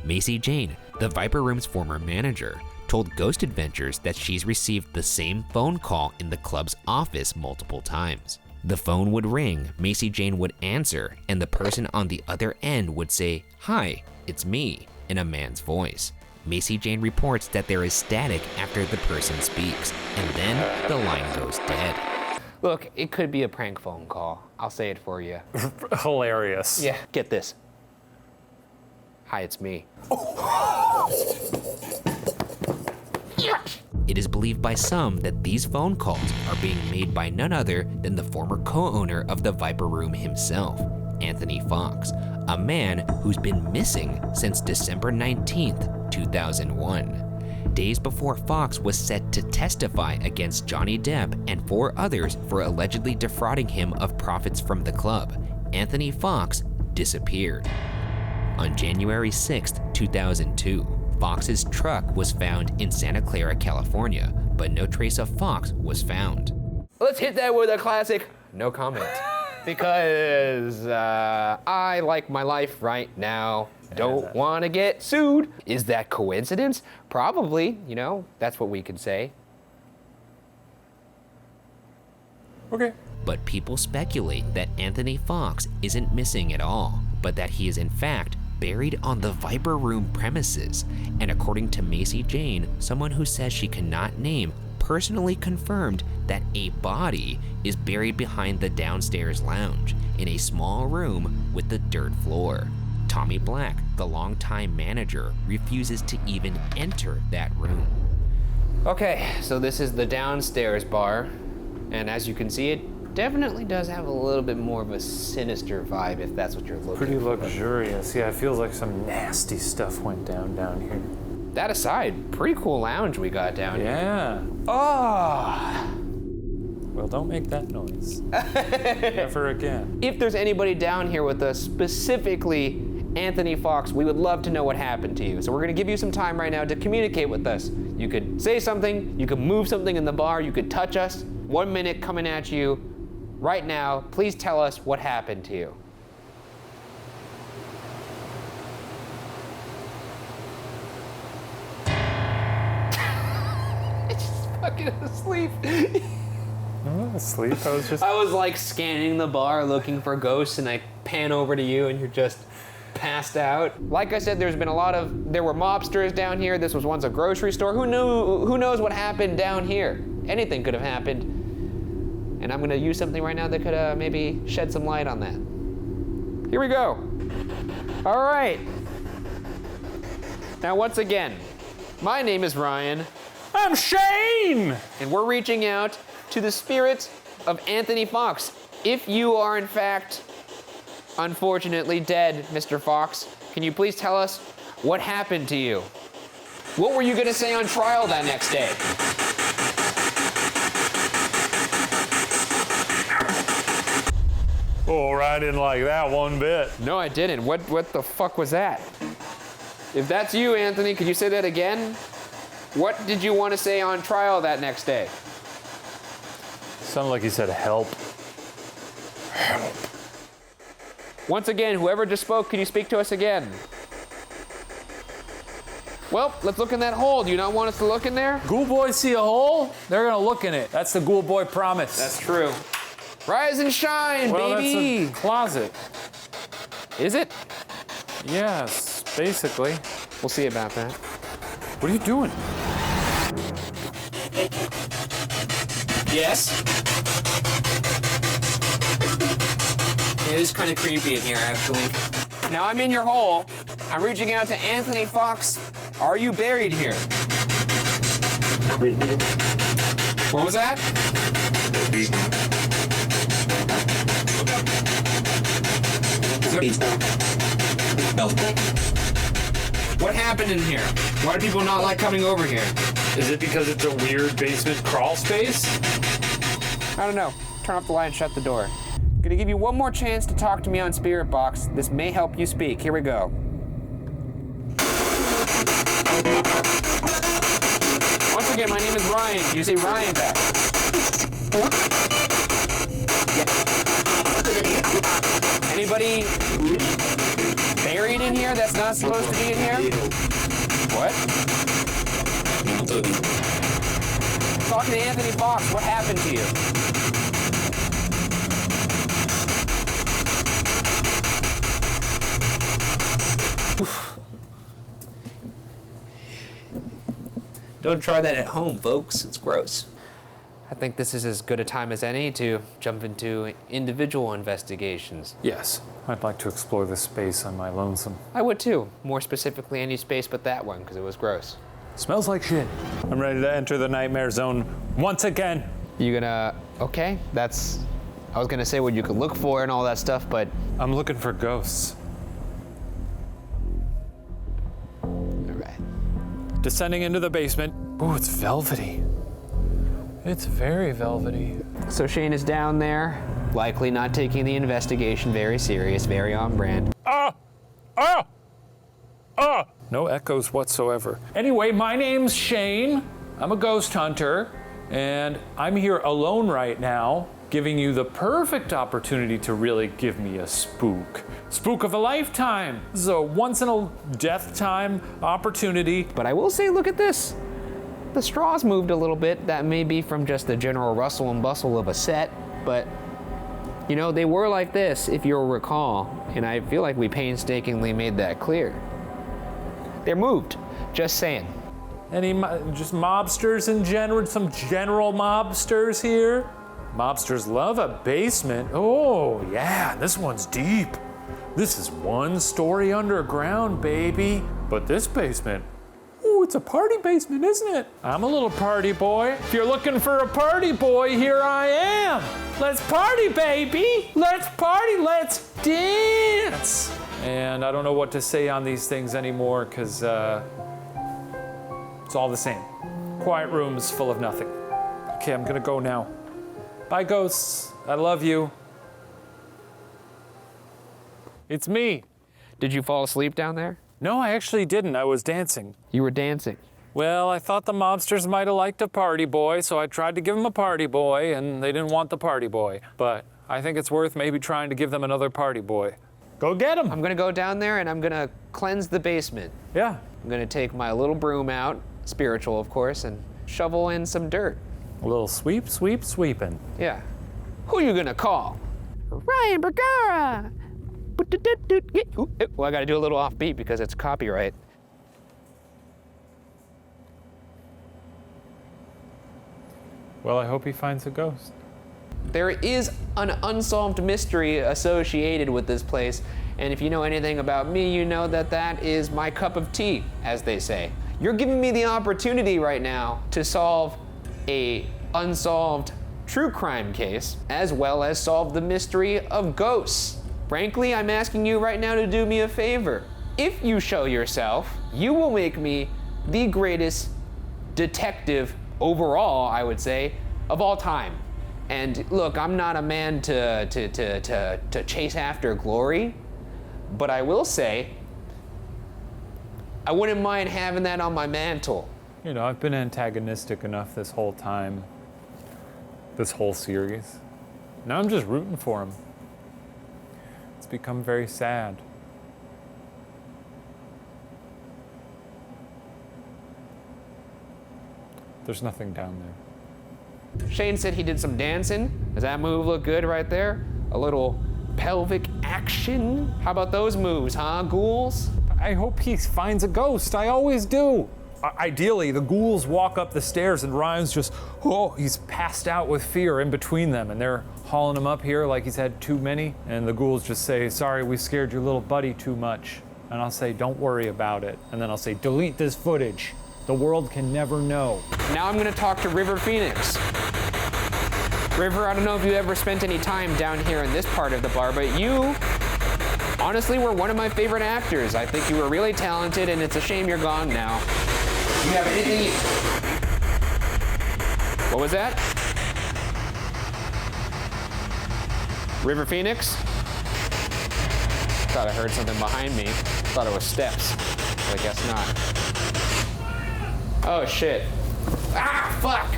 Macy Jane, the Viper Room's former manager, told Ghost Adventures that she's received the same phone call in the club's office multiple times. The phone would ring, Macy Jane would answer, and the person on the other end would say, "Hi, it's me," in a man's voice. Macy Jane reports that there is static after the person speaks, and then the line goes dead. Look, it could be a prank phone call. I'll say it for you. Hilarious. Yeah, get this. Hi, it's me. It is believed by some that these phone calls are being made by none other than the former co-owner of the Viper Room himself, Anthony Fox, a man who's been missing since December 19th, 2001. Days before Fox was set to testify against Johnny Depp and 4 others for allegedly defrauding him of profits from the club, Anthony Fox disappeared. On January 6th, 2002, Fox's truck was found in Santa Clara, California, but no trace of Fox was found. Let's hit that with a classic no comment. Because I like my life right now. Don't want to get sued. Is that coincidence? Probably, you know, that's what we could say. Okay. But people speculate that Anthony Fox isn't missing at all, but that he is in fact buried on the Viper Room premises. And according to Macy Jane, someone who says she cannot name, personally confirmed that a body is buried behind the downstairs lounge in a small room with the dirt floor. Tommy Black, the longtime manager, refuses to even enter that room. Okay, so this is the downstairs bar. And as you can see, it definitely does have a little bit more of a sinister vibe if that's what you're looking Pretty for. luxurious. Yeah, it feels like some nasty stuff went down here. That aside, pretty cool lounge we got down here. Yeah. Oh! Well, don't make that noise. Never again. If there's anybody down here with us, specifically Anthony Fox, we would love to know what happened to you. So we're gonna give you some time right now to communicate with us. You could say something, you could move something in the bar, you could touch us. 1 minute coming at you right now. Please tell us what happened to you. It's just fucking asleep. I'm not asleep. I was like scanning the bar looking for ghosts and I pan over to you and you're just passed out. Like I said, there were mobsters down here. This was once a grocery store. Who knows what happened down here? Anything could have happened. And I'm gonna use something right now that could maybe shed some light on that. Here we go. All right. Now once again, my name is Ryan. I'm Shane! And we're reaching out to the spirit of Anthony Fox. If you are in fact, unfortunately dead, Mr. Fox, can you please tell us what happened to you? What were you gonna say on trial that next day? Oh, I didn't like that one bit. No, I didn't. What the fuck was that? If that's you, Anthony, could you say that again? What did you want to say on trial that next day? Sounded like he said help. Help. Once again, whoever just spoke, can you speak to us again? Well, let's look in that hole. Do you not want us to look in there? Ghoul boys see a hole, they're gonna look in it. That's the ghoul boy promise. That's true. Rise and shine, well, baby! that's a closet. Is it? Yes, basically. We'll see about that. What are you doing? Yes? It is kind of creepy in here, actually. Now I'm in your hole. I'm reaching out to Anthony Fox. Are you buried here? What was that? What happened in here? Why do people not like coming over here? Is it because it's a weird basement crawl space? I don't know. Turn off the light and shut the door. Gonna give you one more chance to talk to me on Spirit Box. This may help you speak. Here we go. Once again, my name is Ryan. Can you say Ryan back? Yeah. Anybody buried in here that's not supposed to be in here? What? Talking to Anthony Fox, what happened to you? Don't try that at home, folks. It's gross. I think this is as good a time as any to jump into individual investigations. Yes, I'd like to explore this space on my lonesome. I would too. More specifically, any space but that one, because it was gross. Smells like shit. I'm ready to enter the nightmare zone once again. You gonna, okay, that's, I was gonna say what you could look for and all that stuff, but. I'm looking for ghosts. All right. Descending into the basement. Oh, it's velvety. It's very velvety. So Shane is down there, likely not taking the investigation very serious, very on brand. No echoes whatsoever. Anyway, my name's Shane. I'm a ghost hunter, and I'm here alone right now, giving you the perfect opportunity to really give me a spook. Spook of a lifetime. This is a once in a death time opportunity. But I will say, look at this. The straws moved a little bit. That may be from just the general rustle and bustle of a set, but you know, they were like this, if you'll recall, and I feel like we painstakingly made that clear. They're moved, just saying. Any just mobsters in general, some general mobsters here? Mobsters love a basement. Oh yeah, this one's deep. This is 1 story underground, baby. But this basement, ooh, it's a party basement, isn't it? I'm a little party boy. If you're looking for a party boy, here I am. Let's party, baby. Let's party, let's dance. And I don't know what to say on these things anymore, because it's all the same. Quiet rooms full of nothing. Okay, I'm gonna go now. Bye, ghosts. I love you. It's me. Did you fall asleep down there? No, I actually didn't. I was dancing. You were dancing. Well, I thought the mobsters might have liked a party boy, so I tried to give them a party boy, and they didn't want the party boy. But I think it's worth maybe trying to give them another party boy. Go get him. I'm gonna go down there and I'm gonna cleanse the basement. Yeah. I'm gonna take my little broom out, spiritual of course, and shovel in some dirt. A little sweep, sweep, sweeping. Yeah. Who you gonna call? Ryan Bergara! Well, I gotta do a little offbeat because it's copyright. Well, I hope he finds a ghost. There is an unsolved mystery associated with this place, and if you know anything about me, you know that that is my cup of tea, as they say. You're giving me the opportunity right now to solve a unsolved true crime case, as well as solve the mystery of ghosts. Frankly, I'm asking you right now to do me a favor. If you show yourself, you will make me the greatest detective overall, I would say, of all time. And look, I'm not a man to chase after glory, but I will say, I wouldn't mind having that on my mantle. You know, I've been antagonistic enough this whole time, this whole series. Now I'm just rooting for him. It's become very sad. There's nothing down there. Shane said he did some dancing. Does that move look good right there? A little pelvic action? How about those moves, huh, ghouls? I hope he finds a ghost. I always do. Ideally, the ghouls walk up the stairs and Ryan's just, oh, he's passed out with fear in between them, and they're hauling him up here like he's had too many. And the ghouls just say, sorry, we scared your little buddy too much. And I'll say, don't worry about it. And then I'll say, delete this footage. The world can never know. Now I'm gonna talk to River Phoenix. River, I don't know if you ever spent any time down here in this part of the bar, but you honestly were one of my favorite actors. I think you were really talented, and it's a shame you're gone now. You have anything? What was that? River Phoenix? Thought I heard something behind me. Thought it was steps, but I guess not. Oh shit. Ah, fuck!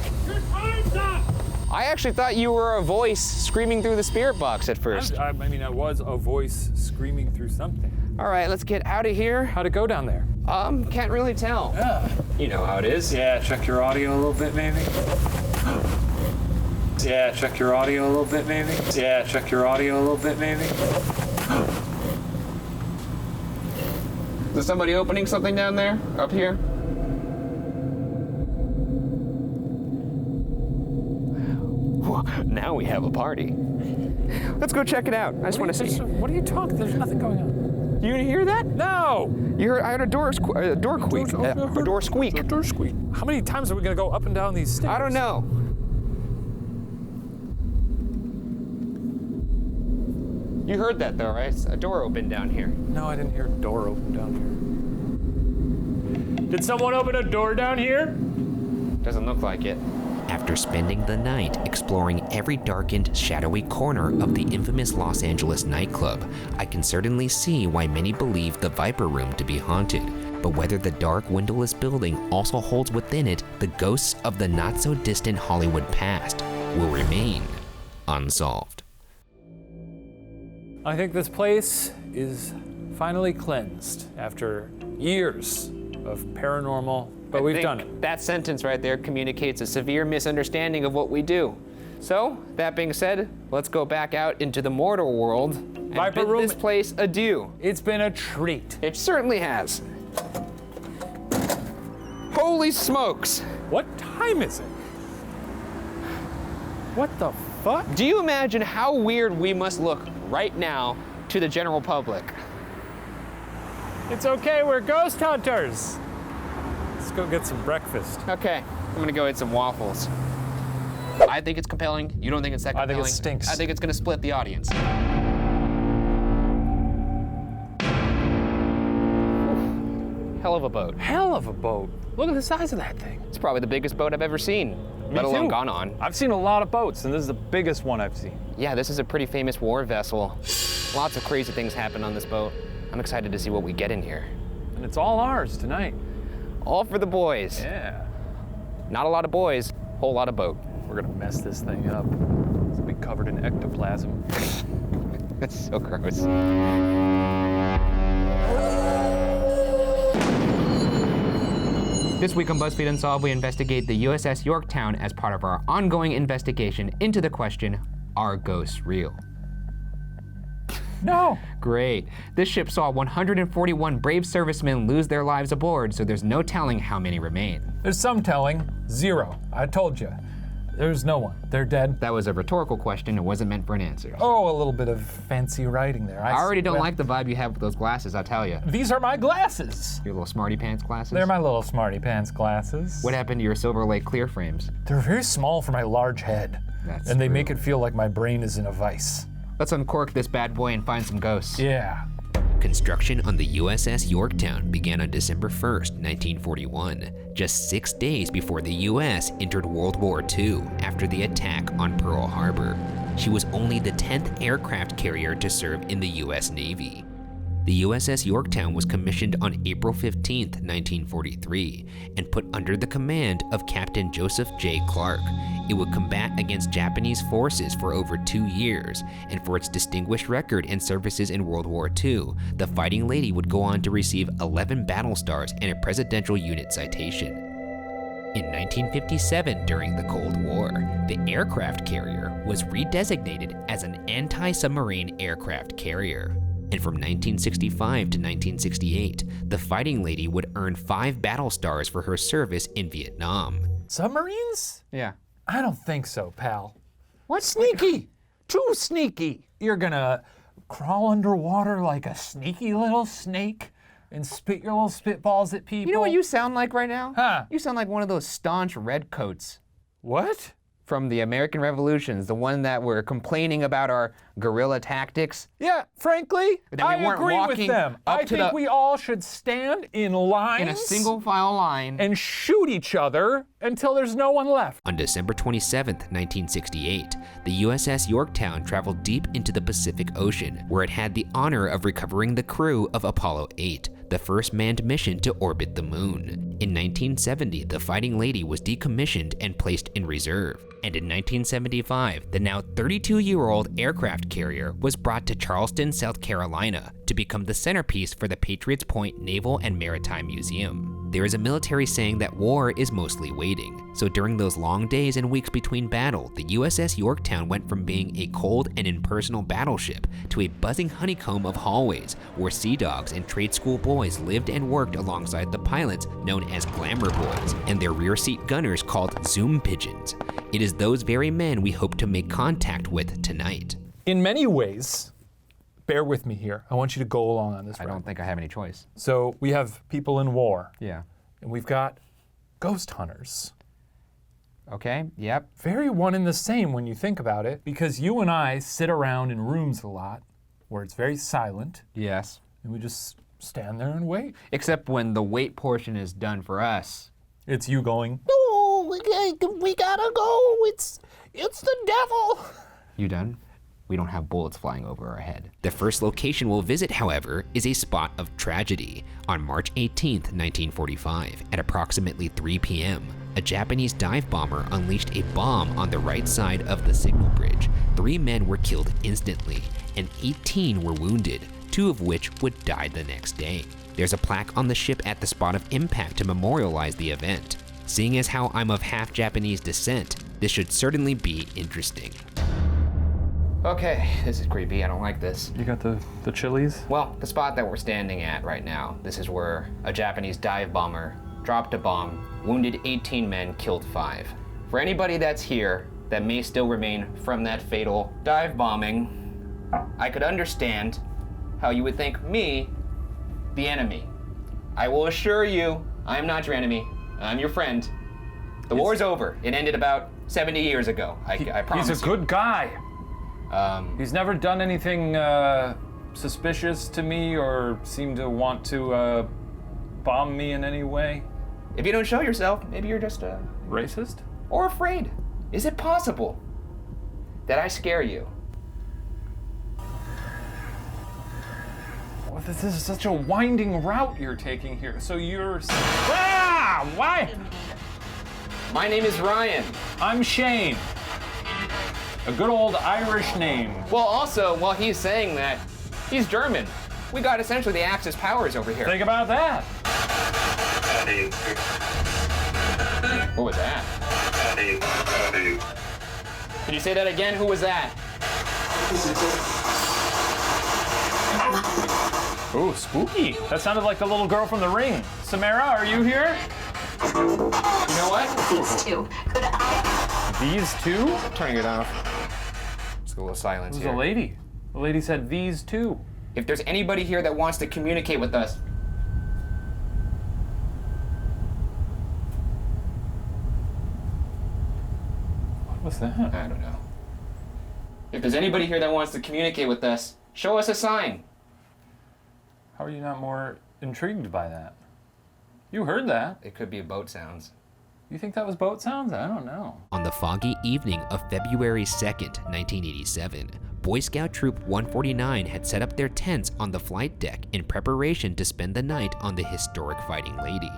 I actually thought you were a voice screaming through the spirit box at first. I mean, I was a voice screaming through something. All right, let's get out of here. How'd it go down there? Can't really tell. You know how it is. Yeah, check your audio a little bit, maybe. Yeah, check your audio a little bit, maybe. Yeah, check your audio a little bit, maybe. Is there somebody opening something down there? Up here? Now we have a party. Let's go check it out. I just want to see. What are you talking? There's nothing going on. You hear that? No! You heard? I heard a door squeak. A door squeak. A door squeak. How many times are we gonna go up and down these stairs? I don't know. You heard that though, right? A door opened down here. No, I didn't hear a door open down here. Did someone open a door down here? Doesn't look like it. After spending the night exploring every darkened, shadowy corner of the infamous Los Angeles nightclub, I can certainly see why many believe the Viper Room to be haunted. But whether the dark, windowless building also holds within it the ghosts of the not-so-distant Hollywood past will remain unsolved. I think this place is finally cleansed after years of paranormal, but we've done it. That sentence right there communicates a severe misunderstanding of what we do. So, that being said, let's go back out into the mortal world and Viper bid room. this place adieu. It's been a treat. It certainly has. Holy smokes! What time is it? What the fuck? Do you imagine how weird we must look right now to the general public? It's okay, we're ghost hunters. Let's go get some breakfast. Okay, I'm gonna go eat some waffles. I think it's compelling. You don't think it's that I think compelling? it stinks. I think it's gonna split the audience. Hell of a boat. Hell of a boat. Look at the size of that thing. It's probably the biggest boat I've ever seen, let alone gone on. I've seen a lot of boats, and this is the biggest one I've seen. Yeah, this is a pretty famous war vessel. Lots of crazy things happen on this boat. I'm excited to see what we get in here. And it's all ours tonight. All for the boys. Yeah. Not a lot of boys, whole lot of boat. We're gonna mess this thing up. It's gonna be covered in ectoplasm. That's so gross. This week on BuzzFeed Unsolved, we investigate the USS Yorktown as part of our ongoing investigation into the question, are ghosts real? No. Great. This ship saw 141 brave servicemen lose their lives aboard, so there's no telling how many remain. There's some telling. 0. I told you. There's no one. They're dead. That was a rhetorical question. It wasn't meant for an answer. Oh, a little bit of fancy writing there. I already don't well, like the vibe you have with those glasses, I'll tell you. These are my glasses. Your little smarty pants glasses? They're my little smarty pants glasses. What happened to your Silver Lake clear frames? They're very small for my large head. That's and they true. make it feel like my brain is in a vice. Let's uncork this bad boy and find some ghosts. Yeah. Construction on the USS Yorktown began on December 1st, 1941, just 6 days before the US entered World War II after the attack on Pearl Harbor. She was only the 10th aircraft carrier to serve in the US Navy. The USS Yorktown was commissioned on April 15, 1943, and put under the command of Captain Joseph J. Clark. It would combat against Japanese forces for over 2 years, and for its distinguished record and services in World War II, the Fighting Lady would go on to receive 11 battle stars and a Presidential Unit Citation. In 1957, during the Cold War, the aircraft carrier was redesignated as an anti-submarine aircraft carrier. And from 1965 to 1968, the Fighting Lady would earn 5 battle stars for her service in Vietnam. Submarines? Yeah. I don't think so, pal. What? Sneaky. Too sneaky. You're gonna crawl underwater like a sneaky little snake and spit your little spitballs at people. You know what you sound like right now? Huh. You sound like one of those staunch redcoats What? from the American Revolutions, the one that were complaining about our guerrilla tactics. Yeah, frankly, But then we I weren't agree with walking them. up I to think the- we all should stand in lines In a single file line. and shoot each other until there's no one left. On December 27, 1968, the USS Yorktown traveled deep into the Pacific Ocean, where it had the honor of recovering the crew of Apollo 8, the first manned mission to orbit the moon. In 1970, the Fighting Lady was decommissioned and placed in reserve. And in 1975, the now 32-year-old aircraft carrier was brought to Charleston, South Carolina, to become the centerpiece for the Patriots Point Naval and Maritime Museum. There is a military saying that war is mostly waiting. So during those long days and weeks between battle, the USS Yorktown went from being a cold and impersonal battleship to a buzzing honeycomb of hallways where sea dogs and trade school boys lived and worked alongside the pilots known as glamour boys and their rear seat gunners called zoom pigeons. It is those very men we hope to make contact with tonight. In many ways, bear with me here. I want you to go along on this I ride. don't think I have any choice. So we have people in war, Yeah. and we've got ghost hunters. Okay, yep. Very one and the same when you think about it, because you and I sit around in rooms a lot where it's very silent, Yes. and we just stand there and wait. Except when the wait portion is done for us. It's you going, "Oh, we gotta go. It's the devil." You done? we don't have bullets flying over our head. The first location we'll visit, however, is a spot of tragedy. On March 18th, 1945, at approximately 3 p.m., a Japanese dive bomber unleashed a bomb on the right side of the signal bridge. 3 men were killed instantly, and 18 were wounded, 2 of which would die the next day. There's a plaque on the ship at the spot of impact to memorialize the event. Seeing as how I'm of half Japanese descent, this should certainly be interesting. Okay, this is creepy. I don't like this. You got the chilies? Well, the spot that we're standing at right now, this is where a Japanese dive bomber dropped a bomb, wounded 18 men, killed 5. For anybody that's here that may still remain from that fatal dive bombing, I could understand how you would think me the enemy. I will assure you, I'm not your enemy. I'm your friend. The war's over. It ended about 70 years ago. I promise He's a good guy. He's never done anything suspicious to me or seemed to want to bomb me in any way. If you don't show yourself, maybe you're just Racist? or afraid. Is it possible that I scare you? Well, this is such a winding route you're taking here. So you're... Ah! Why? My name is Ryan. I'm Shane. A good old Irish name. Well, also, while he's saying that, he's German. We got essentially the Axis powers over here. Think about that. What was that? Can you say that again? Who was that? Ooh, spooky. That sounded like the little girl from The Ring. Samara, are you here? You know what? These two. Could I? These two? I'm turning it off. Just a little silence It was here. a lady. The lady said these two. If there's anybody here that wants to communicate with us, What was that? I don't know. If there's anybody here that wants to communicate with us, show us a sign. How are you not more intrigued by that? You heard that. It could be boat sounds. You think that was boat sounds? I don't know. On the foggy evening of February 2nd, 1987, Boy Scout Troop 149 had set up their tents on the flight deck in preparation to spend the night on the historic Fighting Lady.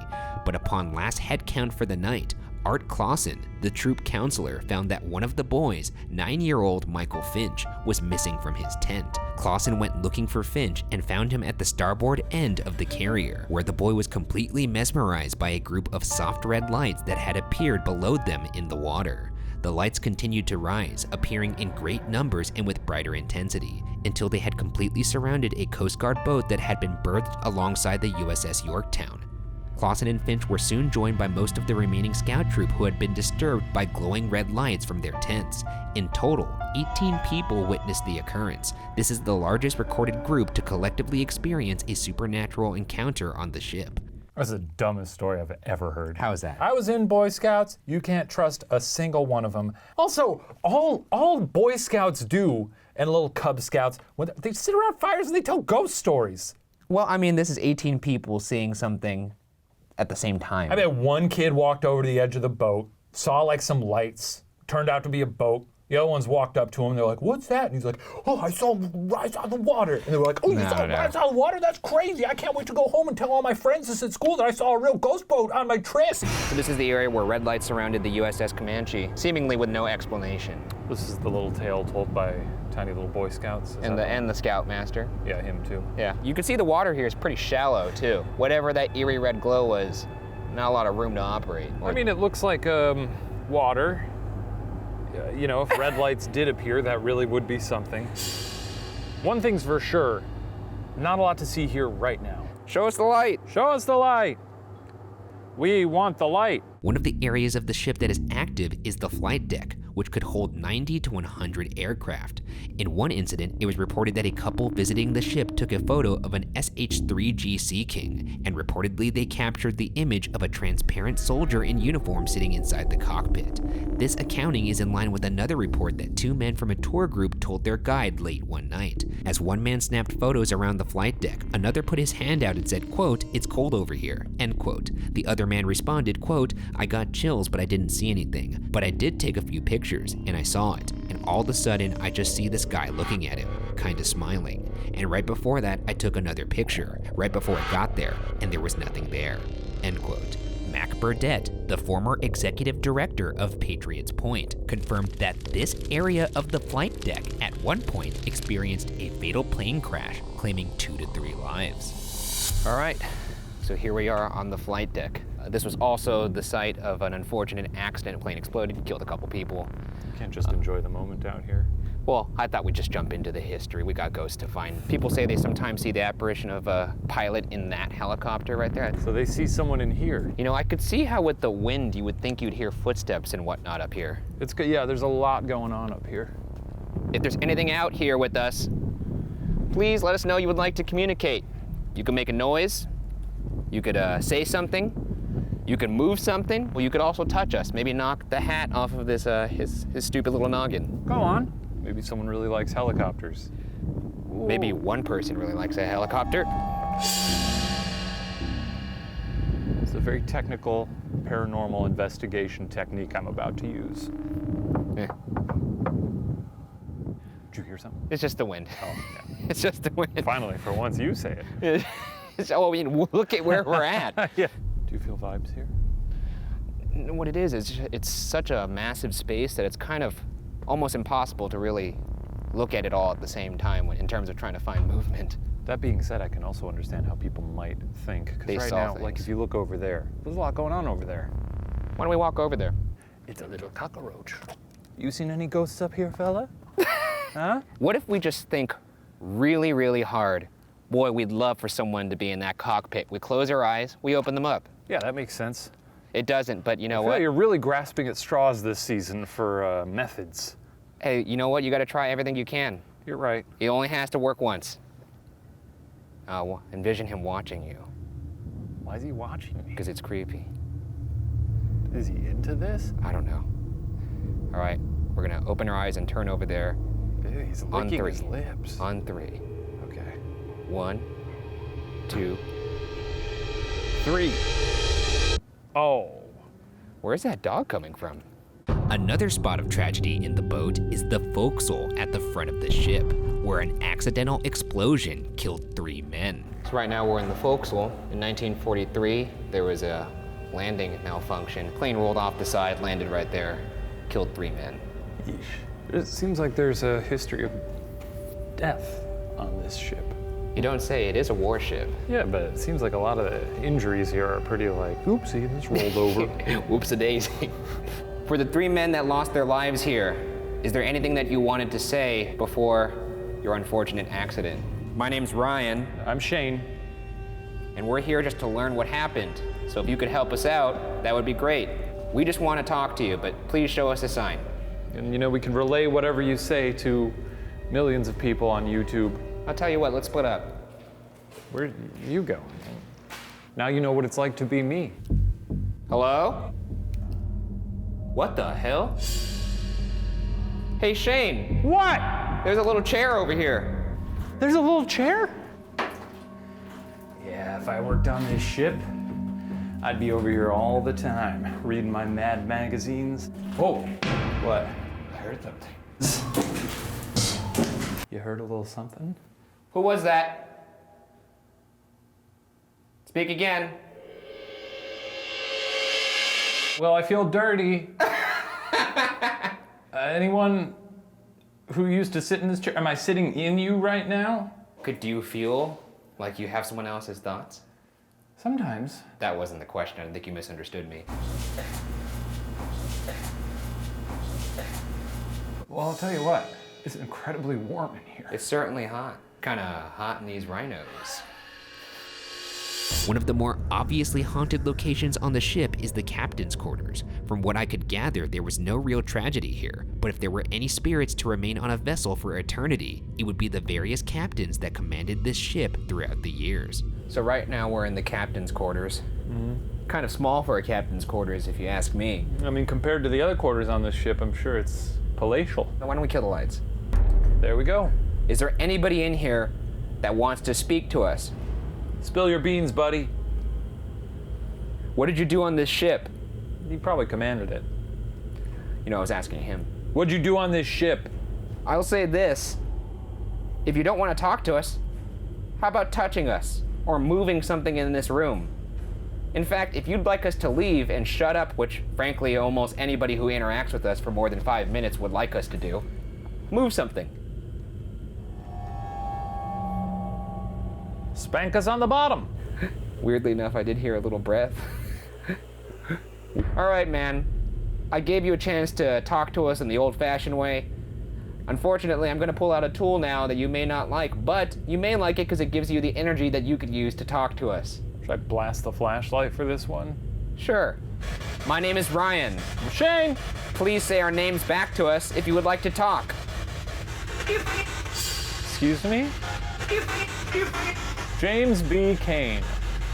But upon last head count for the night, Art Clausen, the troop counselor, found that one of the boys, 9-year-old Michael Finch, was missing from his tent. Clausen went looking for Finch and found him at the starboard end of the carrier, where the boy was completely mesmerized by a group of soft red lights that had appeared below them in the water. The lights continued to rise, appearing in great numbers and with brighter intensity, until they had completely surrounded a Coast Guard boat that had been berthed alongside the USS Yorktown. Clausen and Finch were soon joined by most of the remaining scout troop who had been disturbed by glowing red lights from their tents. In total, 18 people witnessed the occurrence. This is the largest recorded group to collectively experience a supernatural encounter on the ship. That's the dumbest story I've ever heard. How is that? I was in Boy Scouts. You can't trust a single one of them. Also, all Boy Scouts do, and little Cub Scouts, when they sit around fires and they tell ghost stories. Well, I mean, this is 18 people seeing something at the same time. I mean, one kid walked over to the edge of the boat, saw like some lights, turned out to be a boat. The other ones walked up to him, they're like, "What's that?" And he's like, "Oh, I saw him rise out of the water." And they were like, "Oh, you saw him rise out of the water? That's crazy. I can't wait to go home and tell all my friends this at school that I saw a real ghost boat on my trestle." So this is the area where red lights surrounded the USS Comanche, seemingly with no explanation. This is the little tale told by tiny little Boy Scouts. And the Scoutmaster. Yeah, him too. Yeah. You can see the water here is pretty shallow, too. Whatever that eerie red glow was, not a lot of room to operate. I mean, it looks like water. You know, if red lights did appear, that really would be something. One thing's for sure, not a lot to see here right now. Show us the light. Show us the light. We want the light. One of the areas of the ship that is active is the flight deck, which could hold 90 to 100 aircraft. In one incident, it was reported that a couple visiting the ship took a photo of an SH-3G Sea King, and reportedly they captured the image of a transparent soldier in uniform sitting inside the cockpit. This accounting is in line with another report that 2 men from a tour group told their guide late one night. As one man snapped photos around the flight deck, another put his hand out and said, quote, "It's cold over here," end quote. The other man responded, quote, "I got chills, but I didn't see anything. But I did take a few pictures, and I saw it," end all of a sudden, I just see this guy looking at him, kinda smiling. And right before that, I took another picture, right before it got there, and there was nothing there. End quote. Mac Burdett, the former executive director of Patriots Point, confirmed that this area of the flight deck at one point experienced a fatal plane crash, claiming 2 to 3 lives. All right, so here we are on the flight deck. This was also the site of an unfortunate accident. A plane exploded, killed a couple people. You can't just enjoy the moment out here. Well, I thought we'd just jump into the history. We got ghosts to find. People say they sometimes see the apparition of a pilot in that helicopter right there. So they see someone in here. You know, I could see how with the wind you would think you'd hear footsteps and whatnot up here. It's good. Yeah, there's a lot going on up here. If there's anything out here with us, please let us know you would like to communicate. You can make a noise, you could say something, you could move something, or you could also touch us. Maybe knock the hat off of this his stupid little noggin. Go on. Maybe someone really likes helicopters. Maybe one person really likes a helicopter. It's a very technical paranormal investigation technique I'm about to use. Eh, Did you hear something? it's just the wind. Oh, yeah. It's just the wind. Finally, for once you say it. Oh, I mean, look at where we're at. Yeah. Do you feel vibes here? What it is it's such a massive space that it's kind of almost impossible to really look at it all at the same time in terms of trying to find movement. That being said, I can also understand how people might think. They Because right saw now, things. like if you look over there, there's a lot going on over there. Why don't we walk over there? It's a little cockroach. You seen any ghosts up here, fella? Huh? What if we just think really, really hard? Boy, we'd love for someone to be in that cockpit. We close our eyes, we open them up. Yeah, that makes sense. It doesn't, but you know I feel like what? you're really grasping at straws this season for methods. Hey, you know what? You gotta try everything you can. You're right. It only has to work once. Envision him watching you, Why is he watching me? because it's creepy. Is he into this? I don't know. All right, we're gonna open our eyes and turn over there Ew, he's on licking 3. his lips. On 3. Okay. 1, 2. 3. Oh. Where's that dog coming from? Another spot of tragedy in the boat is the forecastle at the front of the ship, where an accidental explosion killed 3 men. So right now we're in the forecastle. In 1943, there was a landing malfunction. Plane rolled off the side, landed right there, killed 3 men. Yeesh. It seems like there's a history of death on this ship. You don't say, it is a warship. Yeah, but it seems like a lot of the injuries here are pretty like, oopsie, this rolled over. Whoops-a-daisy. For the 3 men that lost their lives here, is there anything that you wanted to say before your unfortunate accident? My name's Ryan, I'm Shane. and we're here just to learn what happened. So if you could help us out, that would be great. We just want to talk to you, but please show us a sign. And you know, we can relay whatever you say to millions of people on YouTube. I'll tell you what, let's split up. Where you go? Now you know what it's like to be me. Hello? What the hell? Hey, Shane, What? there's a little chair over here. There's a little chair? Yeah, if I worked on this ship, I'd be over here all the time, reading my Mad magazines. Whoa, what? I heard something. You heard a little something? Who was that? Speak again. Well, I feel dirty. Anyone who used to sit in this chair? Am I sitting in you right now? Do you feel like you have someone else's thoughts? Sometimes. That wasn't the question. I think you misunderstood me. Well, I'll tell you what. It's incredibly warm in here. It's certainly hot. Kinda hot in these rhinos. One of the more obviously haunted locations on the ship is the captain's quarters. From what I could gather, there was no real tragedy here, but if there were any spirits to remain on a vessel for eternity, it would be the various captains that commanded this ship throughout the years. So right now we're in the captain's quarters. Kind of small for a captain's quarters, if you ask me. I mean, compared to the other quarters on this ship, I'm sure it's palatial. Now, why don't we kill the lights? There we go. Is there anybody in here that wants to speak to us? Spill your beans, buddy. What did you do on this ship? He probably commanded it. You know, I was asking him. What'd you do on this ship? I'll say this. If you don't want to talk to us, how about touching us or moving something in this room? In fact, if you'd like us to leave and shut up, which frankly almost anybody who interacts with us for more than 5 minutes would like us to do, move something. Spank us on the bottom. Weirdly enough, I did hear a little breath. All right, man. I gave you a chance to talk to us in the old-fashioned way. Unfortunately, I'm gonna pull out a tool now that you may not like, but you may like it because it gives you the energy that you could use to talk to us. Should I blast the flashlight for this one? Sure. My name is Ryan. I'm Shane. Please say our names back to us if you would like to talk. Excuse me? James B. Kane.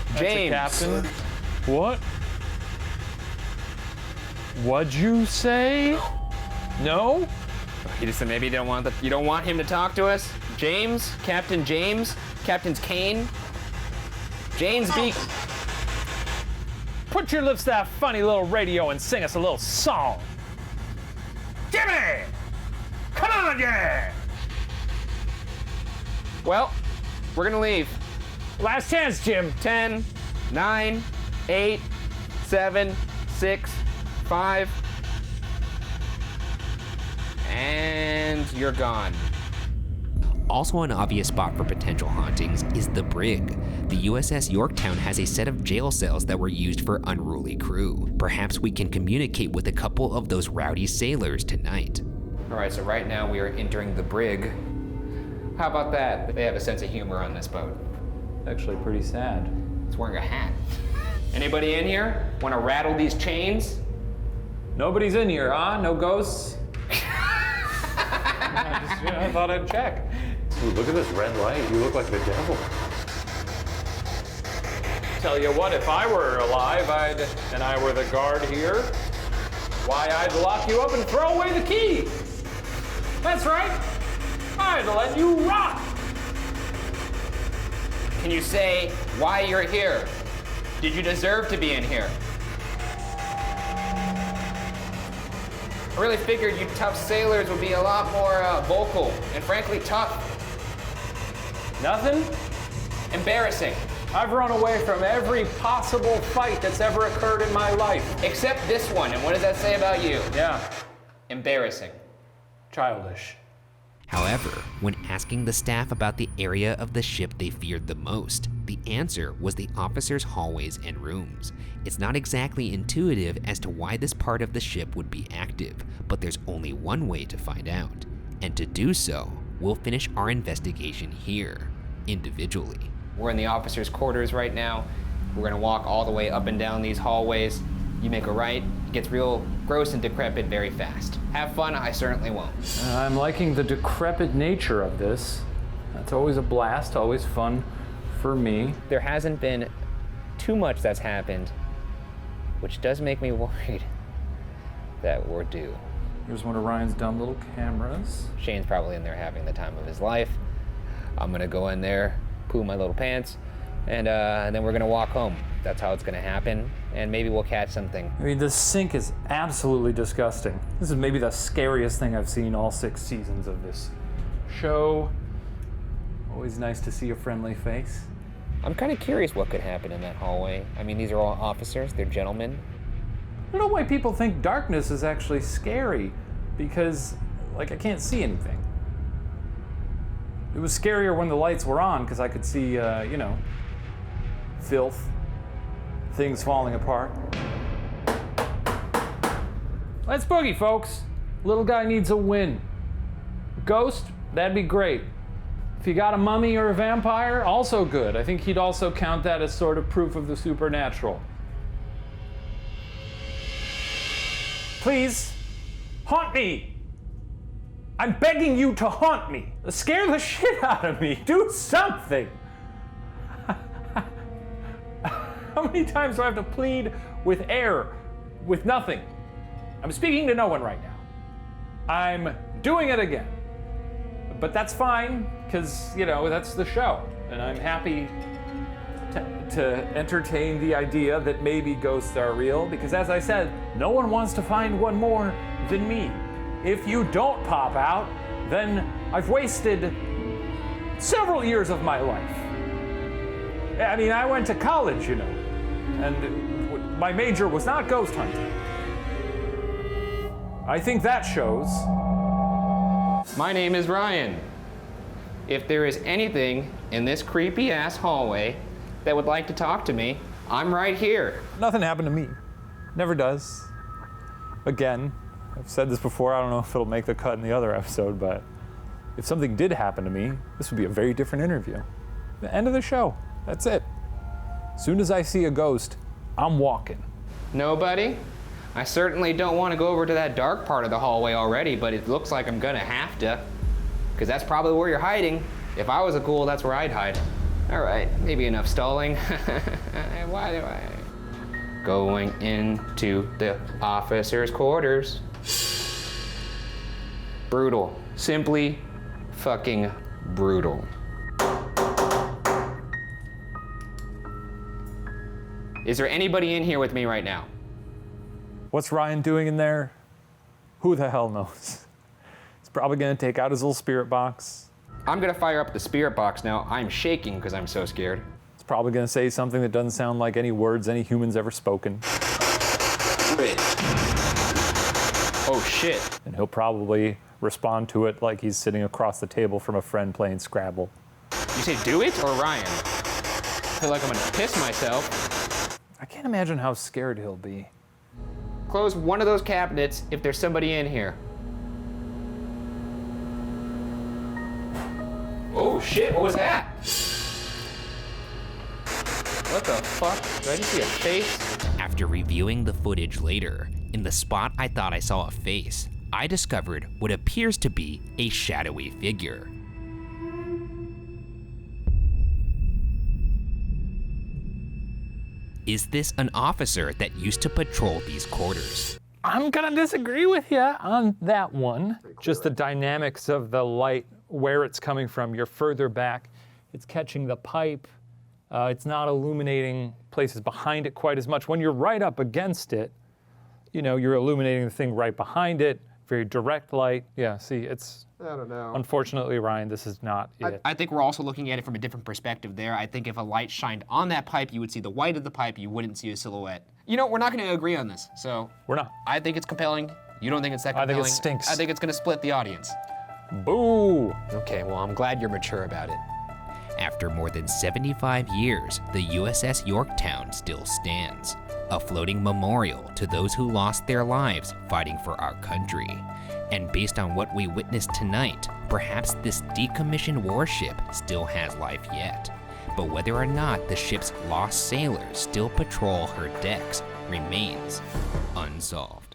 That's James. a captain. What? What'd you say? No? He just said maybe you don't want him to talk to us? James? Captain's Kane? James B. Put your lips to that funny little radio and sing us a little song. Jimmy! Come on, yeah! Well, we're gonna leave. Last chance, Jim. 10, 9, 8, 7, 6, 5. And you're gone. Also an obvious spot for potential hauntings is the brig. The USS Yorktown has a set of jail cells that were used for unruly crew. Perhaps we can communicate with a couple of those rowdy sailors tonight. All right, so right now we are entering the brig. How about that? They have a sense of humor on this boat. Actually pretty sad. It's wearing a hat. Anybody in here? Want to rattle these chains? Nobody's in here, huh? No ghosts? I thought I'd check. Ooh, look at this red light. You look like the devil. Tell you what, if I were alive, and I were the guard here, why, I'd lock you up and throw away the key. That's right. I'd let you rot. Can you say why you're here? Did you deserve to be in here? I really figured you tough sailors would be a lot more vocal and frankly tough. Nothing? Embarrassing. I've run away from every possible fight that's ever occurred in my life. Except this one, and what does that say about you? Yeah, Embarrassing. childish. However, when asking the staff about the area of the ship they feared the most, the answer was the officers' hallways and rooms. It's not exactly intuitive as to why this part of the ship would be active, but there's only one way to find out. And to do so, we'll finish our investigation here, individually. We're in the officers' quarters right now. We're gonna walk all the way up and down these hallways. You make a right, it gets real gross and decrepit very fast. Have fun, I certainly won't. I'm liking the decrepit nature of this. That's always a blast, always fun for me. There hasn't been too much that's happened, which does make me worried that we're due. Here's one of Ryan's dumb little cameras. Shane's probably in there having the time of his life. I'm gonna go in there, poo my little pants, and then we're gonna walk home. That's how it's gonna happen, and maybe we'll catch something. I mean, this sink is absolutely disgusting. This is maybe the scariest thing I've seen all 6 seasons of this show. Always nice to see a friendly face. I'm kind of curious what could happen in that hallway. I mean, these are all officers, they're gentlemen. I don't know why people think darkness is actually scary, because, like, I can't see anything. It was scarier when the lights were on, because I could see, filth, things falling apart. Let's boogie, folks. Little guy needs a win. Ghost, that'd be great. If you got a mummy or a vampire, also good. I think he'd also count that as sort of proof of the supernatural. Please, haunt me. I'm begging you to haunt me. Scare the shit out of me. Do something. How many times do I have to plead with air, with nothing? I'm speaking to no one right now. I'm doing it again. But that's fine, because, that's the show. And I'm happy to entertain the idea that maybe ghosts are real, because as I said, no one wants to find one more than me. If you don't pop out, then I've wasted several years of my life. I mean, I went to college, you know, and my major was not ghost hunting. I think that shows. My name is Ryan. If there is anything in this creepy ass hallway that would like to talk to me, I'm right here. Nothing happened to me. Never does. Again, I've said this before, I don't know if it'll make the cut in the other episode, but if something did happen to me, this would be a very different interview. The end of the show. That's it. As soon as I see a ghost, I'm walking. Nobody? I certainly don't want to go over to that dark part of the hallway already, but it looks like I'm gonna have to. Because that's probably where you're hiding. If I was a ghoul, that's where I'd hide. All right, maybe enough stalling. Why do I? Going into the officer's quarters. Brutal. Simply fucking brutal. Is there anybody in here with me right now? What's Ryan doing in there? Who the hell knows? He's probably gonna take out his little spirit box. I'm gonna fire up the spirit box now. I'm shaking because I'm so scared. He's probably gonna say something that doesn't sound like any words any human's ever spoken. Oh shit. And he'll probably respond to it like he's sitting across the table from a friend playing Scrabble. You say do it or Ryan? I feel like I'm gonna piss myself. I can't imagine how scared he'll be. Close one of those cabinets if there's somebody in here. Oh shit, what was that? What the fuck? Did I just see a face? After reviewing the footage later, in the spot I thought I saw a face, I discovered what appears to be a shadowy figure. Is this an officer that used to patrol these quarters? I'm gonna disagree with you on that one. Just the dynamics of the light, where it's coming from. You're further back, it's catching the pipe. It's not illuminating places behind it quite as much. When you're right up against it, you know, you're illuminating the thing right behind it, very direct light. Yeah, see, it's, I don't know. unfortunately, Ryan, this is not it. I think we're also looking at it from a different perspective there. I think if a light shined on that pipe, you would see the white of the pipe, you wouldn't see a silhouette. You know, we're not gonna agree on this, so. We're not. I think it's compelling. You don't think it's that I compelling? think it stinks. I think it's gonna split the audience. Boo! Okay, well, I'm glad you're mature about it. After more than 75 years, the USS Yorktown still stands, a floating memorial to those who lost their lives fighting for our country. And based on what we witnessed tonight, perhaps this decommissioned warship still has life yet. But whether or not the ship's lost sailors still patrol her decks remains unsolved.